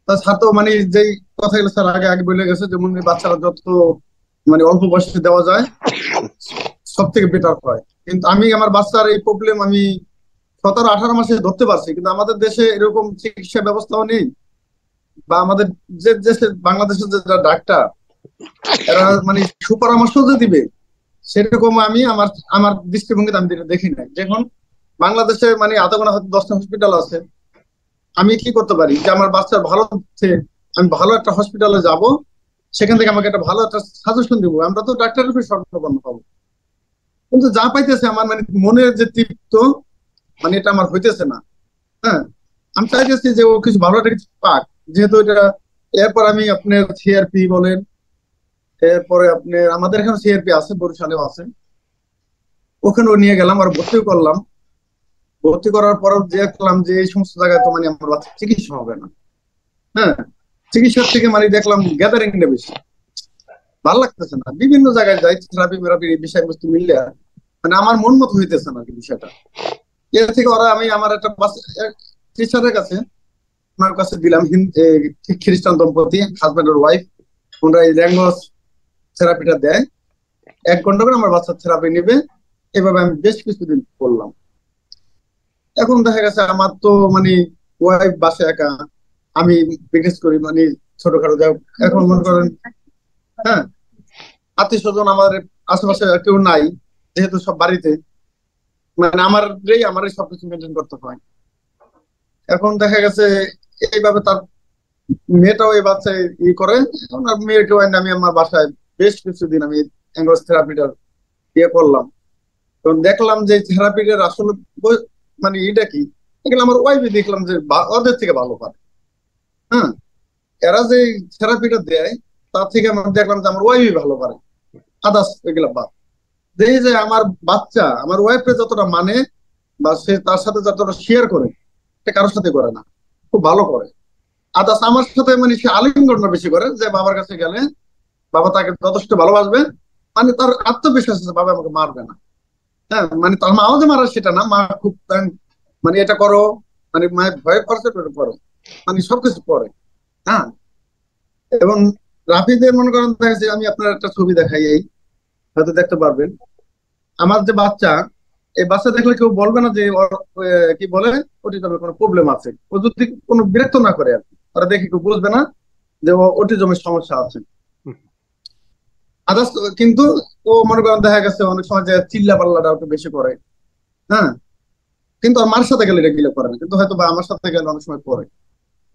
তার সাথে মানে যেই কথাগুলো স্যার আগে আগে বলে গেছে, যেমন বাচ্চারা যত মানে অল্প বয়সে দেওয়া যায় সব থেকে বেটার হয়। কিন্তু আমি আমার বাচ্চার এই প্রবলেম আমি 17-18 মাসে ধরতে পারছি, কিন্তু আমাদের দেশে এরকম চিকিৎসা ব্যবস্থাও নেই, বা আমাদের যে দেশে বাংলাদেশের যে ডাক্তার এরা মানে সুপরামর্শ যে দিবে সেরকম আমি আমার আমার দৃষ্টিভঙ্গিতে আমি দেখি নাই। যখন বাংলাদেশে মানে আধা গোনা হয়তো 10টা হসপিটাল আছে, আমি কি করতে পারি যে আমার বাচ্চার ভালো হচ্ছে, আমি ভালো একটা হসপিটালে যাব, সেখান থেকে আমাকে একটা ভালো একটা সাজেশন দিব, আমরা তো ডাক্তারের উপর স্বর্ণপন্ন পাবো। কিন্তু যা পাইতেছে আমার মানে মনের যে তৃপ্ত, মানে এটা আমার হইতেছে না। হ্যাঁ, আমি চাইতেছি যে ও কিছু ভালো একটা কিছু পাক, যেহেতু এটা। এরপর আমি আপনার সিআরপি বলেন, এরপরে আপনার আমাদের এখানে সিআরপি আছে, বরিশালেও আছে, ওখানেও নিয়ে গেলাম আর ভর্তিও করলাম। ভর্তি করার পরেও দেখলাম যে এই সমস্ত জায়গায় তো মানে আমার বাচ্চা চিকিৎসা হবে না। হ্যাঁ, চিকিৎসার থেকে মানে দেখলাম গ্যাদারিংটা বেশি, ভালো লাগতেছে না। বিভিন্ন জায়গায় যাই থেরাপি মেরাপির এই বিষয়বস্তু মিললে মানে আমার মন মতো হইতেছে না বিষয়টা। এর থেকে ওরা আমি আমার একটা টিচারের কাছে, ওনার কাছে দিলাম, খ্রিস্টান দম্পতি, হাজব্যান্ড আর ওয়াইফ, ওনারা এই ল্যাঙ্গুয়েজ থেরাপিটা দেয়, 1 ঘন্টা করে আমার বাচ্চার থেরাপি নেবে। এভাবে আমি বেশ কিছুদিন করলাম। এখন দেখা গেছে আমার তো মানে ওয়াইফ বাসে একা, আমি বিজনেস করি মানে ছোটখাটো যাও। এখন মনে করেন হ্যাঁ, আত্মীয় স্বজন আমার আশেপাশে কেউ নাই, যেহেতু সব বাড়িতে, মানে আমারই সবকিছু মেনটেন করতে হয়। এখন দেখা গেছে এইভাবে তার মেয়েটাও এই বাচ্চায় করে, ওনার মেয়েকেও আমি আমার বাসায় বেশ কিছুদিন আমি অ্যাঙ্গোস থেরাপিটা ইয়ে করলাম। তো দেখলাম যে থেরাপিটার আসলে মানে এটা কি, এগুলো আমার ওয়াইফে দেখলাম যে ওদের থেকে ভালো পারে। হ্যাঁ, এরা যে থেরাপিটা দেয় তার থেকে আমি দেখলাম যে আমার ওয়াইফই ভালো পারে, আদার্স এগুলা বাদ। দেখি যে আমার বাচ্চা আমার ওয়াইফে যতটা মানে বা সে তার সাথে যতটা শেয়ার করে সে কারোর সাথে করে না, খুব ভালো করে। আদার্স আমার সাথে মানে সে আলিঙ্গনটা বেশি করে, যে বাবার কাছে গেলে বাবা তাকে যথেষ্ট ভালোবাসবে, মানে তার আত্মবিশ্বাস আছে বাবা আমাকে মারবে না। হ্যাঁ, মানে তার মাও যে মারা সেটা না, মা খুব মানে এটা করো, মানে মায়ের ভয় করছে করো, মানে সবকিছু করে। হ্যাঁ, এবং রাফিদের মনে করেন দেখেছি আমি, আপনার একটা ছবি দেখাই, এই হয়তো দেখতে পারবেন, আমার যে বাচ্চা, এই বাচ্চা দেখলে কেউ বলবে না যে কি বলে অটিজমের কোনো প্রবলেম আছে। ও যদি কোনো বিরক্ত না করে আর কি, ওরা দেখে কেউ বুঝবে না যে ও অটিজমের সমস্যা আছে। আদার্স কিন্তু ও মনে করেন দেখা গেছে অনেক সময় যে চিল্লা পাল্লাটা একটু বেশি করে। হ্যাঁ, কিন্তু আর মার সাথে গেলে রেগুলার করে না, কিন্তু হয়তো বা আমার সাথে গেলে অনেক সময় করে।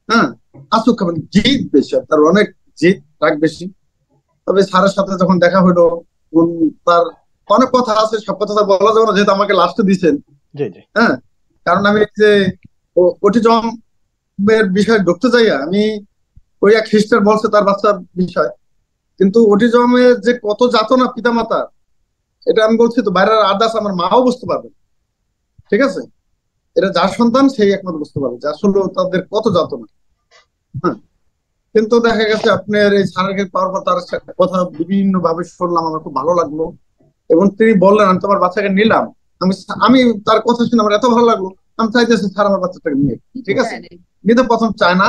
হ্যাঁ, আসুক খাবেন, জিদ বেশি, তার অনেক জিদ, রাগ বেশি। তবে স্যারের সাথে যখন দেখা হলো, তার অনেক কথা আছে, সব কথা বলা যাবে না যেহেতু আমাকে লাস্টে দিচ্ছেন। হ্যাঁ, কারণ আমি যে অটিজম এর বিষয়ে ঢুকতে যাই, আমি ওই এক সিস্টার বলছে তার বাচ্চার বিষয়, কিন্তু অটিজমের যে কত যাতনা পিতা মাতা, এটা আমি বলছি তো বাইরের আদার্স আমার মাও বুঝতে পারবে। ঠিক আছে, এটা যার সন্তান সেই একমাত্র বুঝতে পারবে যে আসলে তাদের কত যাতনা। হ্যাঁ, কিন্তু দেখা গেছে আপনার এই স্যারের পাওয়ার পর তার কথা বিভিন্ন ভাবে শুনলাম, আমার খুব ভালো লাগলো। এবং তিনি বললেন আমি তোমার বাচ্চাকে নিলাম, আমি তার কথা শুনে আমার এত ভালো লাগলো, আমি চাইতেছি স্যার আমার বাচ্চাটাকে নিয়ে। ঠিক আছে, নিতে প্রথম চায় না,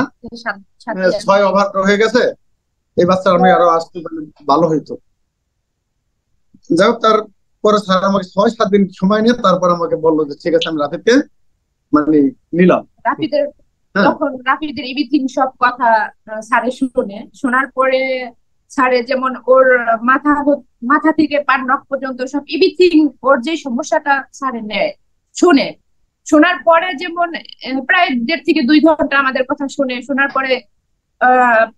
6 ওভার হয়ে গেছে, এই বাচ্চা আমি আরো আসতে ভালো হইতো। যাই হোক, তারপরে স্যার আমাকে 6-7 দিন সময় নিয়ে তারপর আমাকে বললো যে ঠিক আছে আমি রাফিদকে মানে নিলাম। তখন রাফিদের এভরিথিং সব কথা স্যারে শোনার পরে স্যারে যেমন ওর মাথা থেকে পার নখ পর্যন্ত সব এভরিথিং ওর যে সমস্যাটা স্যারে নেয়, শোনার পরে যেমন প্রায় 1.5 থেকে 2 ঘন্টা আমাদের কথা শোনার পরে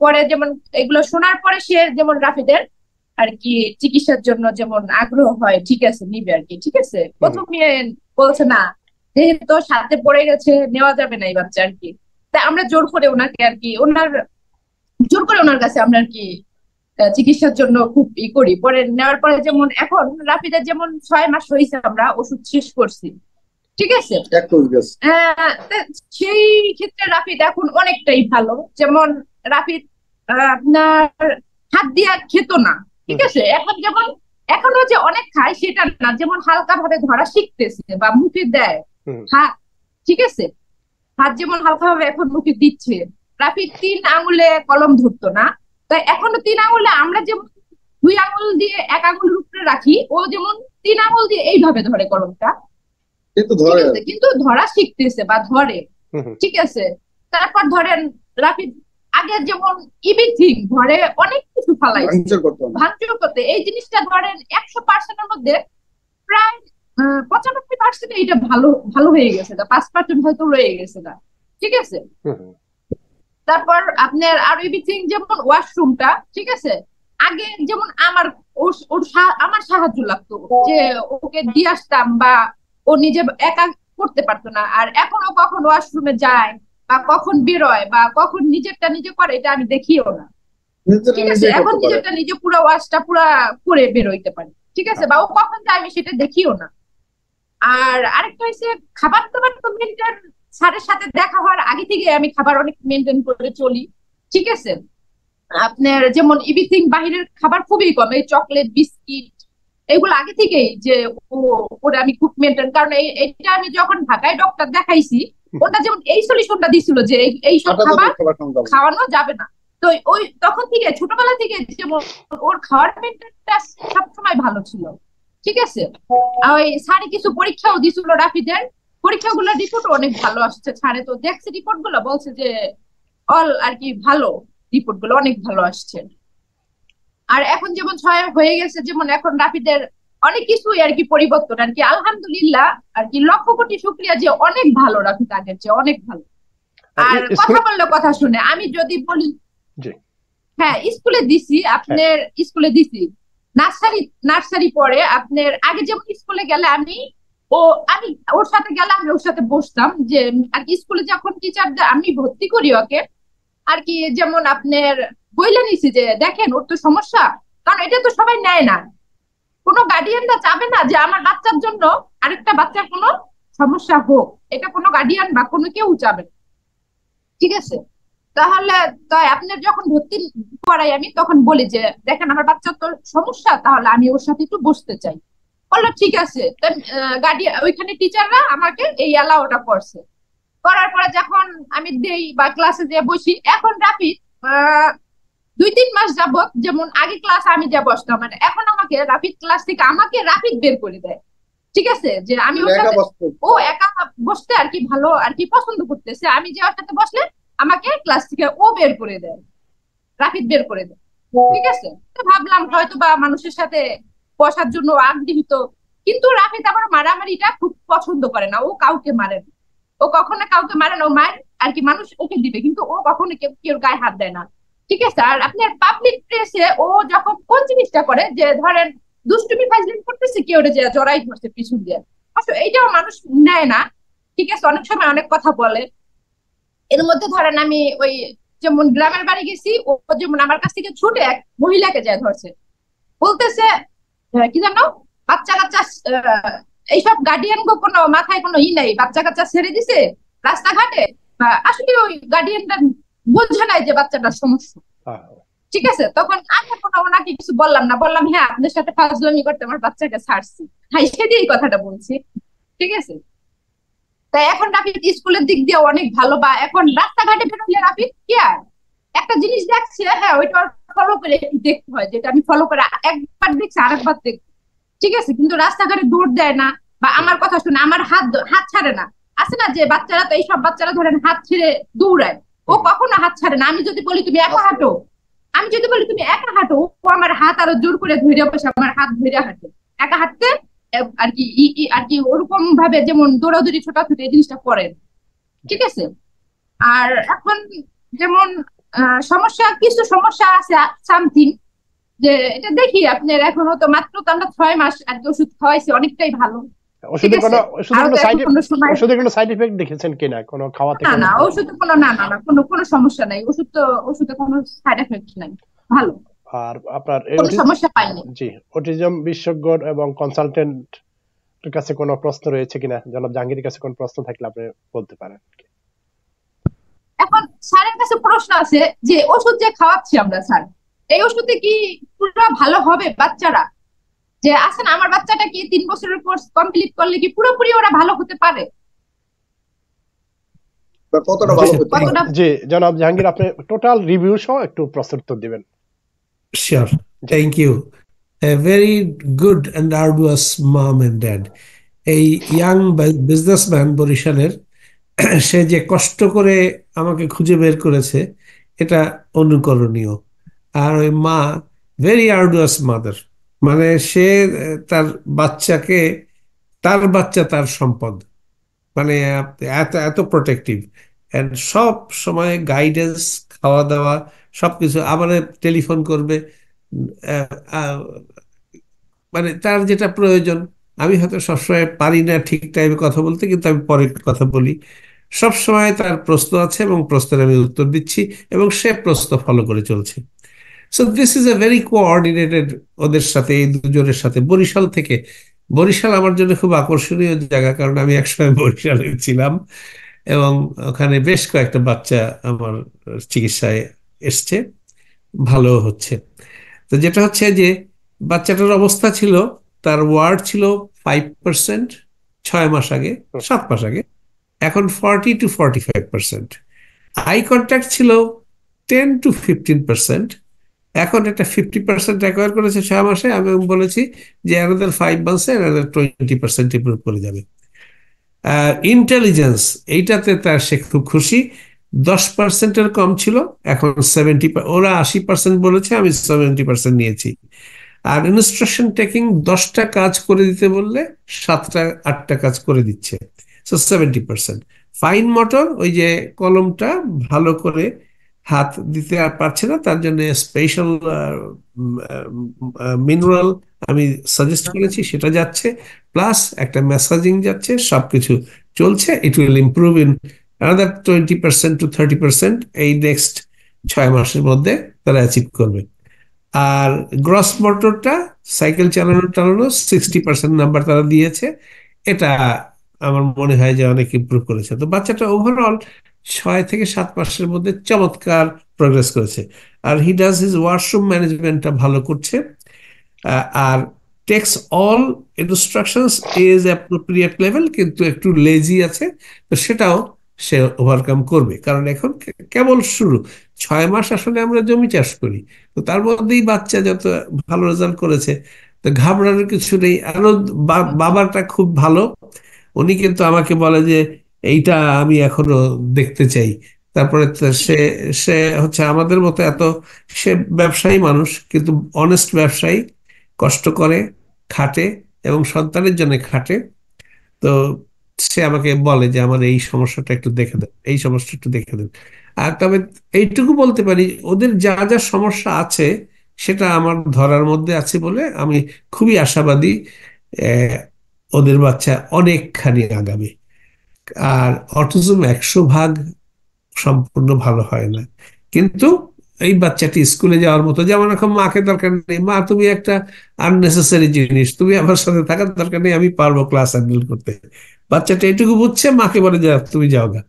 পরে যেমন এগুলো শোনার পরে সে যেমন রাফিদের আর কি চিকিৎসার জন্য যেমন আগ্রহ হয়, ঠিক আছে নিবে আর কি। ঠিক আছে, প্রথমে বলছে না, যেহেতু সাথে পড়ে গেছে নেওয়া যাবে না এই বাচ্চা আর কি। তাই আমরা জোর করে ওনাকে আর কি ওনার কাছে আমরা আর কি চিকিৎসার জন্য খুব করি। পরে নেওয়ার পরে যেমন এখন রাফিদের যেমন 6 মাস হয়েছে আমরা ওষুধ শেষ করছি। ঠিক আছে, সেই ক্ষেত্রে রাফিদ এখন অনেকটাই ভালো। যেমন রাফিদ আপনার হাত দিয়া খেত না। ঠিক আছে, এখন যেমন এখনো যে অনেক খায় সেটা না, যেমন হালকা ভাবে ধরা শিখতেছে বা মুখে দেয় হাত। ঠিক আছে, হাত যেমন হালকা ভাবে এখন মুখে দিচ্ছে। রাফিদ 3 আঙুলে কলম ধরতো না, তাই এখনো 3 আঙুলে আমরা যেমন 2 আঙুল দিয়ে 1 আঙুলের উপরে রাখি, ও যেমন 3 আঙুল দিয়ে এইভাবে ধরে কলমটা, কিন্তু ধরা শিখতেছে বা ধরে। ঠিক আছে, তারপর ধরেন রাফিদ আগে যেমন এভরিথিং ঘরে অনেক কিছু ফালাইছে ভাঙচুর করতে, এই জিনিসটা ধরেন 100%-এর মধ্যে প্রায় 95% এটা ভালো হয়ে গেছে, 5% হয়তো রয়ে গেছে না। ঠিক আছে, তারপর আপনার আর এভরিথিং যেমন ওয়াশরুমটা, ঠিক আছে, আগে যেমন আমার সাহায্য লাগতো যে ওকে দিয়ে আসতাম বা ও নিজে একা করতে পারতো না। আর এখনো কখন ওয়াশরুমে যায় বা কখন বেরোয় বা কখন নিজেরটা নিজে করে এটা আমি দেখিও না। ঠিক আছে, এখন নিজেরটা নিজে পুরো ওয়াশটা পুরা করে বেরোইতে পারে। ঠিক আছে, বা ও কখন যায় আমি সেটা দেখিও না। আর আরেকটা হচ্ছে খাবার দাবার তো মেনটেন, স্যারের সাথে দেখা হওয়ার আগে থেকে আমি খাবার অনেক মেনটেন করে চলি। ঠিক আছে, আপনার যেমন এভরিথিং বাহিরের খাবার খুবই কম, এই চকলেট বিস্কিট এগুলো আগে থেকেই যে ওরা আমি খুব মেনটেন, কারণ এইটা আমি যখন ঢাকায় ডক্টর দেখাইছি ওটা যেমন এই সলিউশনটা দিছিল যে এই সব খাবার খাওয়ানো যাবে না। তো ওই তখন থেকে ছোটবেলা থেকে যেমন ওর খাওয়ার মেনটেনটা সবসময় ভালো ছিল। ঠিক আছে, ওই স্যারে কিছু পরীক্ষাও দিছিল রাফিদের, পরীক্ষাগুলোর রিপোর্ট অনেক ভালো আসছে। স্যারে তো দেখছে রিপোর্ট গুলো, বলছে যে অল আর কি ভালো, রিপোর্ট গুলো অনেক ভালো আসছে। আর এখন যেমন 6 হয়ে গেছে, যেমন এখন রাফিদের অনেক কিছুই আর কি পরিবর্তন আর কি, আলহামদুলিল্লাহ আর কি, লক্ষ কোটি শুকরিয়া যে অনেক ভালো রাফিদ আগের চেয়ে অনেক ভালো। আর কথা বললে কথা শুনে, আমি যদি বলি হ্যাঁ স্কুলে দিছি, আপনার স্কুলে দিছি নার্সারি পরে আপনার আগে যেমন স্কুলে গেলে আমি ওর সাথে গেলে আমি ওর সাথে বসতাম যে আর কি, স্কুলে যখন টিচারদের আমি ভর্তি করি ওকে আর কি, যেমন আপনার বইলে নিছি যে দেখেন ওর তো সমস্যা, কারণ এটা তো সবাই নেয় না, কোনো গার্ডিয়ানরা চাবে না যে আমার বাচ্চার জন্য আরেকটা বাচ্চার কোনো সমস্যা হোক, এটা কোনো গার্ডিয়ান বা কোনো কেউ চাবে না। ঠিক আছে, তাহলে তাই আপনার যখন ভর্তি করাই আমি তখন বলি যে দেখেন আমার বাচ্চার তো সমস্যা, তাহলে আমি ওর সাথে একটু বসতে চাই। বললো ঠিক আছে। গার্ডিয়ান ওইখানে টিচাররা আমাকে এই অ্যালাউটা করছে। করার পরে যখন আমি দেই বা ক্লাসে যে বসি, এখন রাফিদ 2-3 মাস যাবত, যেমন আগে ক্লাস আমি যা বসতাম, মানে এখন আমাকে রাফিদ ক্লাস থেকে আমাকে রাফিদ বের করে দেয়। ঠিক আছে, যে আমি ওর সাথে ও একা বসতে আর কি ভালো আর কি পছন্দ করতেছে, আমি যে ওর সাথে বসলে আমাকে ক্লাস থেকে ও বের করে দেয়, রাফিদ বের করে দেয়। ঠিক আছে, তো ভাবলাম হয়তো বা মানুষের সাথে বসার জন্য আগ্রহী তো। কিন্তু রাফিদ আবার মারামারিটা খুব পছন্দ করে না, ও কাউকে মারে না, ও কখনো কাউকে মারে না। ও মার আর কি মানুষ ওকে দিবে, কিন্তু ও কখনো কেউ গায়ে হাত দেয় না। ঠিক আছে। আর আপনার পাবলিক প্লেসে ও যখন কোন জিনিসটা করে, যে ধরেন দুষ্টুমি ফাজলিমি করতেছে, কেউ যে জড়াই ধরছে পিছন দিয়ে, আসলে এইটাও মানুষ নেয় না। ঠিক আছে, অনেক সময় অনেক কথা বলে। এর মধ্যে ধরেন আমি ওই যেমন গ্রামের বাড়ি গেছি, ও যেমন আমার কাছ থেকে ছুটে এক মহিলাকে যায় ধরছে, বলতেছে কি জানো বাচ্চা কাচ্চা, এইসব গার্ডিয়ান গো কোনো মাথায় কোনো নাই, বাচ্চা কাচ্চা ছেড়ে দিছে রাস্তাঘাটে। আসলে ওই গার্ডিয়ানটা বোঝে নাই যে বাচ্চাটার সমস্যা। ঠিক আছে, তখন আমি কোনো ওনাকে কিছু বললাম না, বললাম হ্যাঁ আপনাদের সাথে ফাজলামি করতে আমার বাচ্চাকে ছাড়ছি, হ্যাঁ সেটাই এই কথাটা বলছি। ঠিক আছে, তাই এখন রাফিদ স্কুলের দিক দিয়ে অনেক ভালো, বা এখন রাস্তাঘাটে বেরোলে রাফিদ কি আর একটা জিনিস দেখছে, হ্যাঁ ওইটা ফলো করে দেখতে হয়, যেটা আমি ফলো করে একবার দেখছি আরেকবার দেখছি। ঠিক আছে, কিন্তু রাস্তাঘাটে দৌড় দেয় না, বা আমার কথা শুনে আমার হাত হাত ছাড়ে না। আছে না যে বাচ্চারা, তো এইসব বাচ্চারা ধরেন হাত ছেড়ে দৌড়ায়, ও কখনো হাত ছাড়ে না। আমি যদি বলি তুমি একা হাঁটো, ও আমার হাত আরো জোর করে ধরে বসে আমার হাত ধরে হাঁটে, একা হাঁটতে আর কি আর কি ওরকম ভাবে যেমন দৌড়াদৌড়ি ছোটাছুটি এই জিনিসটা করেন। ঠিক আছে। আর এখন যেমন কিছু সমস্যা আছে সামথিং, যে এটা দেখি আপনার এখনো তো মাত্র তো আমরা 6 মাস আর কি ওষুধ খাওয়াইছি, অনেকটাই ভালো। ওষুধে কোনো সাইড এফেক্ট দেখেছেন কিনা, কোনো খাওয়াতে? না, ওষুধে কোনো কোনো সমস্যা নাই, ওষুধে কোনো সাইড এফেক্ট নাই, ভালো। আর আপনার কোনো সমস্যা পাইনি। জি, অটিজম বিশেষজ্ঞ এবং কনসালটেন্ট কাছে কোনো প্রশ্ন রয়েছে কিনা? জনাব জাহাঙ্গীরের কাছে কোনো প্রশ্ন থাকলে আপনি বলতে পারেন। এখন স্যারের কাছে প্রশ্ন আছে যে ওষুধ যে খাওয়াচ্ছি আমরা স্যার, এই ওষুধে কি পুরো ভালো হবে বাচ্চারা? যে আছেন আমার বাচ্চাটা কি 3 বছরের কোর্স কমপ্লিট করলে কি পুরোপুরি ওরা ভালো হতে পারে? জি জনাব জাহাঙ্গীর, আপনি টোটাল রিভিউ সহ একটু প্রশ্নোত্তর দিবেন। Sure, thank you. A very good and arduous mom and dad. এই ইয়াং বিজনেসম্যান বরিশালের, সে যে কষ্ট করে আমাকে খুঁজে বের করেছে, এটা অনুকরণীয়। আর ওই মা ভেরি আর্ডুয়াস মাদার, মানে সে তার বাচ্চাকে, তার বাচ্চা তার সম্পদ, মানে এত এত প্রোটেক্টিভ, এন্ড সব সময় গাইডেন্স, খাওয়া দাওয়া সবকিছু। আবার টেলিফোন করবে, মানে তার যেটা প্রয়োজন। আমি হয়তো সবসময় পারি না ঠিক টাইমে কথা বলতে, কিন্তু আমি পরে কথা বলি। সবসময় তার প্রশ্ন আছে এবং প্রশ্নের আমি উত্তর দিচ্ছি, এবং সে প্রশ্ন ফলো করে চলছে। So this is a very coordinated, ওদের সাথে, এই দুজনের সাথে। বরিশাল আমার জন্য খুব আকর্ষণীয় জায়গা, কারণ আমি একসময় বরিশালে ছিলাম, এবং ওখানে বেশ কয়েকটা বাচ্চা আমার চিকিৎসায় এসছে, ভালো হচ্ছে। তো যেটা হচ্ছে যে বাচ্চাটার অবস্থা ছিল, তার ওয়ার্ড ছিল 5% 6 মাস আগে, 7 মাস আগে, এখন 40 to 45%। আই কন্ট্যাক্ট ছিল 10 to 15%, এখন এটা 50% অ্যাকোয়ার করেছে 6 মাসে। আমি বলেছি যে অ্যানাদার 5 মান্থসে অ্যানাদার 20% ইমপ্রুভ করে যাবে। ইন্টেলিজেন্স, এইটাতে তার সে খুব খুশি। 10%-এর কম ছিল, এখন 70%। ওরা 80% বলেছে, আমি 70% নিয়েছি। আর ইনস্ট্রাকশন টেকিং, 10টা কাজ করে দিতে বললে 7টা-8টা কাজ করে দিচ্ছে, সো 70%। ফাইন মোটর, ওই যে কলমটা ভালো করে হাত দিতে আর পারছে না, তার জন্য স্পেশাল মিনারেল আমি সাজেস্ট করেছি, সেটা যাচ্ছে, প্লাস একটা ম্যাসাজিং যাচ্ছে, সবকিছু চলছে। It will improve in another 20% to 30% এই নেক্সট 6 মাসের মধ্যে তারা অ্যাচিভ করবে। আর গ্রস মোটরটা, সাইকেল চালানো 60% নাম্বার তারা দিয়েছে, এটা আমার মনে হয় যে অনেক ইমপ্রুভ করেছে। তো বাচ্চাটা ওভারঅল 6 থেকে 7 মাসের মধ্যে চমৎকার প্রোগ্রেস করেছে। আর হি ডাজ হিজ ওয়াশরুম ম্যানেজমেন্টটা ভালো করছে, আর takes all instructions is appropriate level, কিন্তু একটু লেজি আছে, তো সেটাও সে ওভারকাম করবে, কারণ এখন কেবল শুরু। 6 মাস আসলে আমরা জমি চাষ করি, তো তার মধ্যেই বাচ্চা যত ভালো রেজাল্ট করেছে, তো ঘাবড়ানোর কিছু নেই। আরো বাবাটা খুব ভালো, উনি কিন্তু আমাকে বলে যে এইটা আমি এখনো দেখতে চাই। তারপরে সে সে হচ্ছে আমাদের মতো এত, সে ব্যবসায়ী মানুষ, কিন্তু অনেস্ট ব্যবসায়ী, কষ্ট করে, খাটে এবং সন্তানের জন্য খাটে। তো সে আমাকে বলে যে আমার এই সমস্যাটা একটু দেখে দেন, এই সমস্যা একটু দেখে দেন। আর তবে এইটুকু বলতে পারি, ওদের যা যা সমস্যা আছে সেটা আমার ধরার মধ্যে আছে বলে আমি খুবই আশাবাদী। আহ, ওদের বাচ্চা অনেকখানি আগামী। আর অটিজম 100 ভাগ সম্পূর্ণ ভালো হয় না, কিন্তু এই বাচ্চাটি স্কুলে যাওয়ার মতো, যেমন এখন মাকে দরকার নেই, মা তুমি একটা আননেসেসারি জিনিস, তুমি আমার সাথে থাকার দরকার নেই, আমি পারবো ক্লাস হ্যান্ডেল করতে। বাচ্চাটা এটুকু বুঝছে, মাকে বলে যা তুমি যাও গা।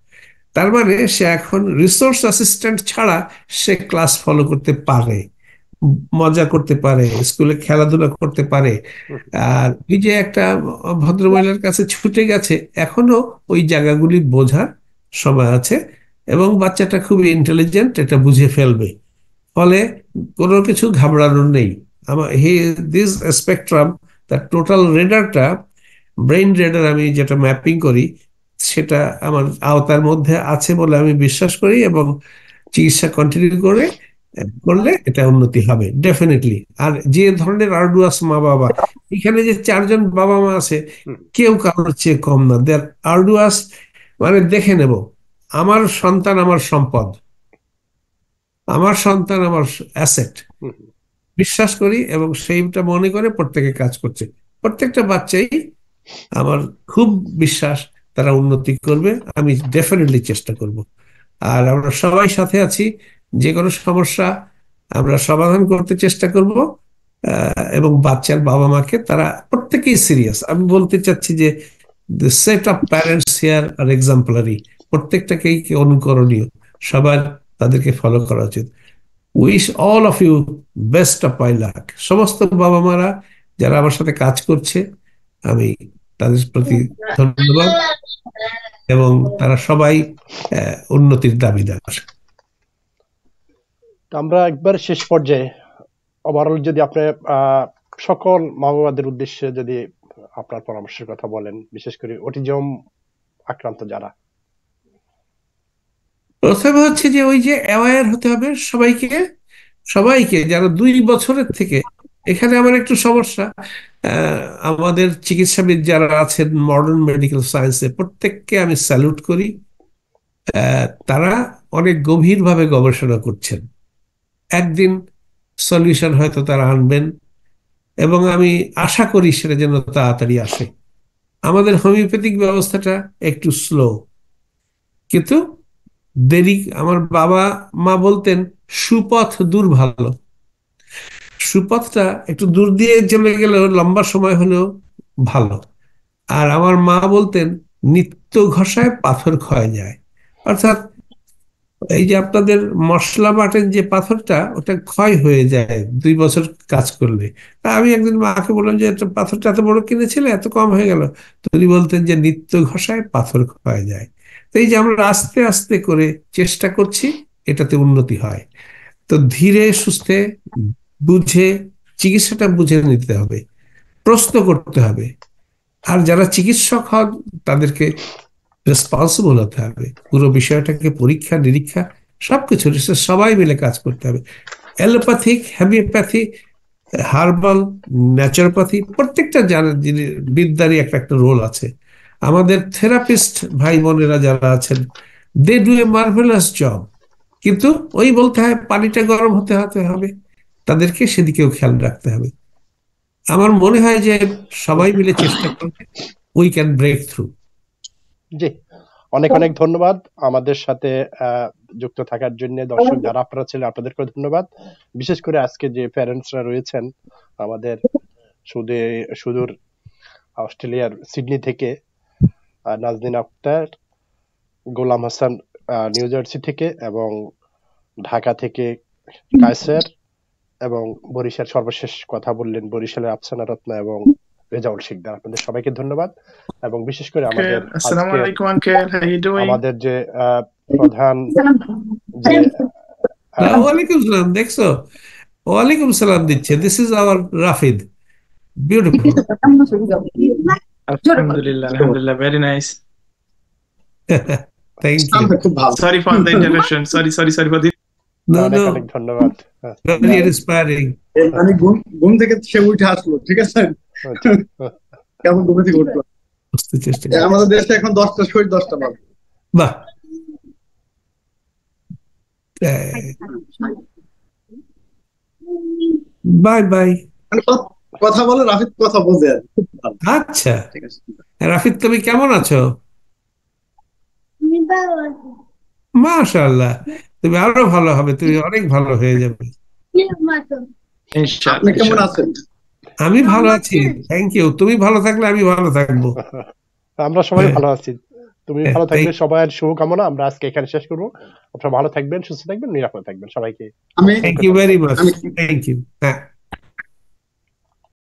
তার মানে সে এখন রিসোর্স অ্যাসিস্ট্যান্ট ছাড়া সে ক্লাস ফলো করতে পারে, মজা করতে পারে, স্কুলে খেলাধুলা করতে পারে। আর ওই যে একটা ভদ্রমহিলার কাছে ছুটে গেছে, এখনো ওই জায়গাগুলি বোঝার সময় আছে, এবং বাচ্চাটা খুবই ইন্টেলিজেন্ট, এটা বুঝে ফেলবে। ফলে কোনো কিছু ঘাবড়ানোর নেই। আমার দিস স্পেকট্রাম, তার টোটাল রেডারটা, ব্রেইন রেডার আমি যেটা ম্যাপিং করি, সেটা আমার আওতার মধ্যে আছে বলে আমি বিশ্বাস করি, এবং চিকিৎসা কন্টিনিউ করলে এটা উন্নতি হবে ডেফিনেটলি। আর যে ধরনের আর্ডুয়াস মা বাবা, এখানে যে 4 জন বাবা মা আছে, কেউ কারোর চেয়ে কম না, দেয়ার আর্ডুয়াস। মানে দেখে নেব, আমার সন্তান আমার সম্পদ, আমার সন্তান আমার অ্যাসেট, বিশ্বাস করি, এবং সেইটা মনে করে প্রত্যেকে কাজ করছে। প্রত্যেকটা বাচ্চাই আমার খুব বিশ্বাস তারা উন্নতি করবে, আমি ডেফিনেটলি চেষ্টা করব। আর আমরা সবাই সাথে আছি, যে কোনো সমস্যা আমরা সমাধান করতে চেষ্টা করব। এবং বাচ্চার বাবা মাকে, তারা প্রত্যেকেই সিরিয়াস। আমি বলতে চাচ্ছি যে the set of parents here are exemplary, প্রত্যেকটাকেই অনুকরণীয়, সবার তাদেরকে ফলো করা উচিত। Wish all of you best of my luck. সমস্ত বাবা মারা যারা আমার সাথে কাজ করছে, আমি তাদের প্রতি ধন্যবাদ, এবং তারা সবাই উন্নতির দাবিদার। আমরা একবার শেষ পর্যায়ে ওভারঅল যদি আপনি সকল মা বাবাদের উদ্দেশ্যে যদি আপনার পরামর্শের কথা বলেন, বিশেষ করে অটিজম আক্রান্ত যারা। প্রথমে হচ্ছে যে ওই যে অ্যাওয়্যার হতে হবে সবাইকে, সবাইকে যারা 2 বছরের থেকে। এখানে আমার একটু সমস্যা, আমাদের চিকিৎসাবিদ যারা আছেন মডার্ন মেডিকেল সায়েন্সে, প্রত্যেককে আমি স্যালুট করি। তারা অনেক গভীরভাবে গবেষণা করছেন, একদিন সলিউশন হয়তো তারা আনবেন, এবং আমি আশা করি সেটা যেন তাড়াতাড়ি আসে। আমাদের হোমিওপ্যাথিক ব্যবস্থাটা একটু স্লো, কিন্তু দেরি। আমার বাবা মা বলতেন সুপথ দূর ভালো, সুপথটা একটু দূর দিয়ে চলে গেলেও লম্বা সময় হলেও ভালো। আর আমার মা বলতেন নিত্য ঘষায় পাথর ক্ষয় যায়, অর্থাৎ এই যে আপনাদের মশলা বাটের যে পাথরটা, ওটা ক্ষয় হয়ে যায় 2 বছর কাজ করলে। তা আমি একদিন মাকে বললাম যে পাথরটা এত বড় কিনেছিলে, এত কম হয়ে গেল। তো উনি বলতেন যে নিত্য ঘষায় পাথর ক্ষয় যায়। তো এই যে আমরা আস্তে আস্তে করে চেষ্টা করছি, এটাতে উন্নতি হয়। তো ধীরে সুস্থে বুঝে, চিকিৎসাটা বুঝে নিতে হবে, প্রশ্ন করতে হবে। আর যারা চিকিৎসক হন তাদেরকে রেসপন্সিবল হতে হবে, পুরো বিষয়টাকে পরীক্ষা নিরীক্ষা সবকিছু সবাই মিলে কাজ করতে হবে। অ্যালোপ্যাথিক, হোমিওপ্যাথি, হার্বাল, ন্যাচারোপ্যাথি, প্রত্যেকটা বিদ্যারই একটা একটা রোল আছে। আমাদের থেরাপিস্ট ভাই বোনেরা যারা আছেন, they do a marvellous job, কিন্তু ওই বলতে হয় পানিটা গরম হতে হতে হবে, তাদেরকে সেদিকেও খেয়াল রাখতে হবে। আমার মনে হয় যে সবাই মিলে চেষ্টা করলে উই ক্যান ব্রেক থ্রু। জি, অনেক অনেক ধন্যবাদ আমাদের সাথে যুক্ত থাকার জন্য। দর্শক যারা আপনারা ছিলেন, আপনাদেরকে ধন্যবাদ। বিশেষ করে আজকে যে প্যারেন্টসরা রয়েছেন আমাদের সুদূর অস্ট্রেলিয়ার সিডনি থেকে, নাজনীন আক্তার, গোলাম হাসান নিউ জার্সি থেকে, এবং ঢাকা থেকে কায়সার, এবং বরিশাল সর্বশেষ কথা বললেন বরিশালের আফসানা রত্না এবং রেজাউল শিকদার। আপনাদের সবাইকে ধন্যবাদ। এবং বিশেষ করে আমাদের আসসালামু আজকে আলাইকুম আঙ্কেল, হাউ ইউ ডুইং? আমাদের যে প্রধান যে ওয়ালাইকুম সালাম, দেখছো ওয়ালাইকুম সালাম দিচ্ছে। This is our Rafid, beautiful. আলহামদুলিল্লাহ, আলহামদুলিল্লাহ, ভেরি নাইস। Thank you. খুব ভালো। Sorry for the interruption, sorry for this. No অনেক নো, অনেক ধন্যবাদ। Very inspiring. মানে ঘুম থেকে সে উঠে আসলো, ঠিক আছে, কেমন ঘুমে থেকে উঠলো। বুঝতে চেষ্টা আমাদের দেশে এখন 10টা শহীদ 10টা বাজে। বাহ, বাই বাই। মানে কথা বলে রাফিদ, কথা বোঝে আর কি। খুব ভালো। আচ্ছা ঠিক আছে। রাফিদ, তুমি কেমন আছো? মাশাআল্লাহ, তুমি আরো ভালো হবে, তুমি অনেক ভালো হয়ে যাবে। আপনি কেমন আছেন? আমি ভালো আছি, থ্যাংক ইউ। তুমি ভালো থাকলে আমি ভালো থাকবো। আমরা সবাই ভালো আছি। তুমি হ্যাঁ, ভালো থাকবে, thank- সবার শুভকামনা। আমরা আজকে এখানে শেষ করবো। আপনারা ভালো থাকবেন, সুস্থ থাকবেন, নিরাপদ থাকবেন। সবাইকে আমি thank you very much, thank you. হ্যাঁ।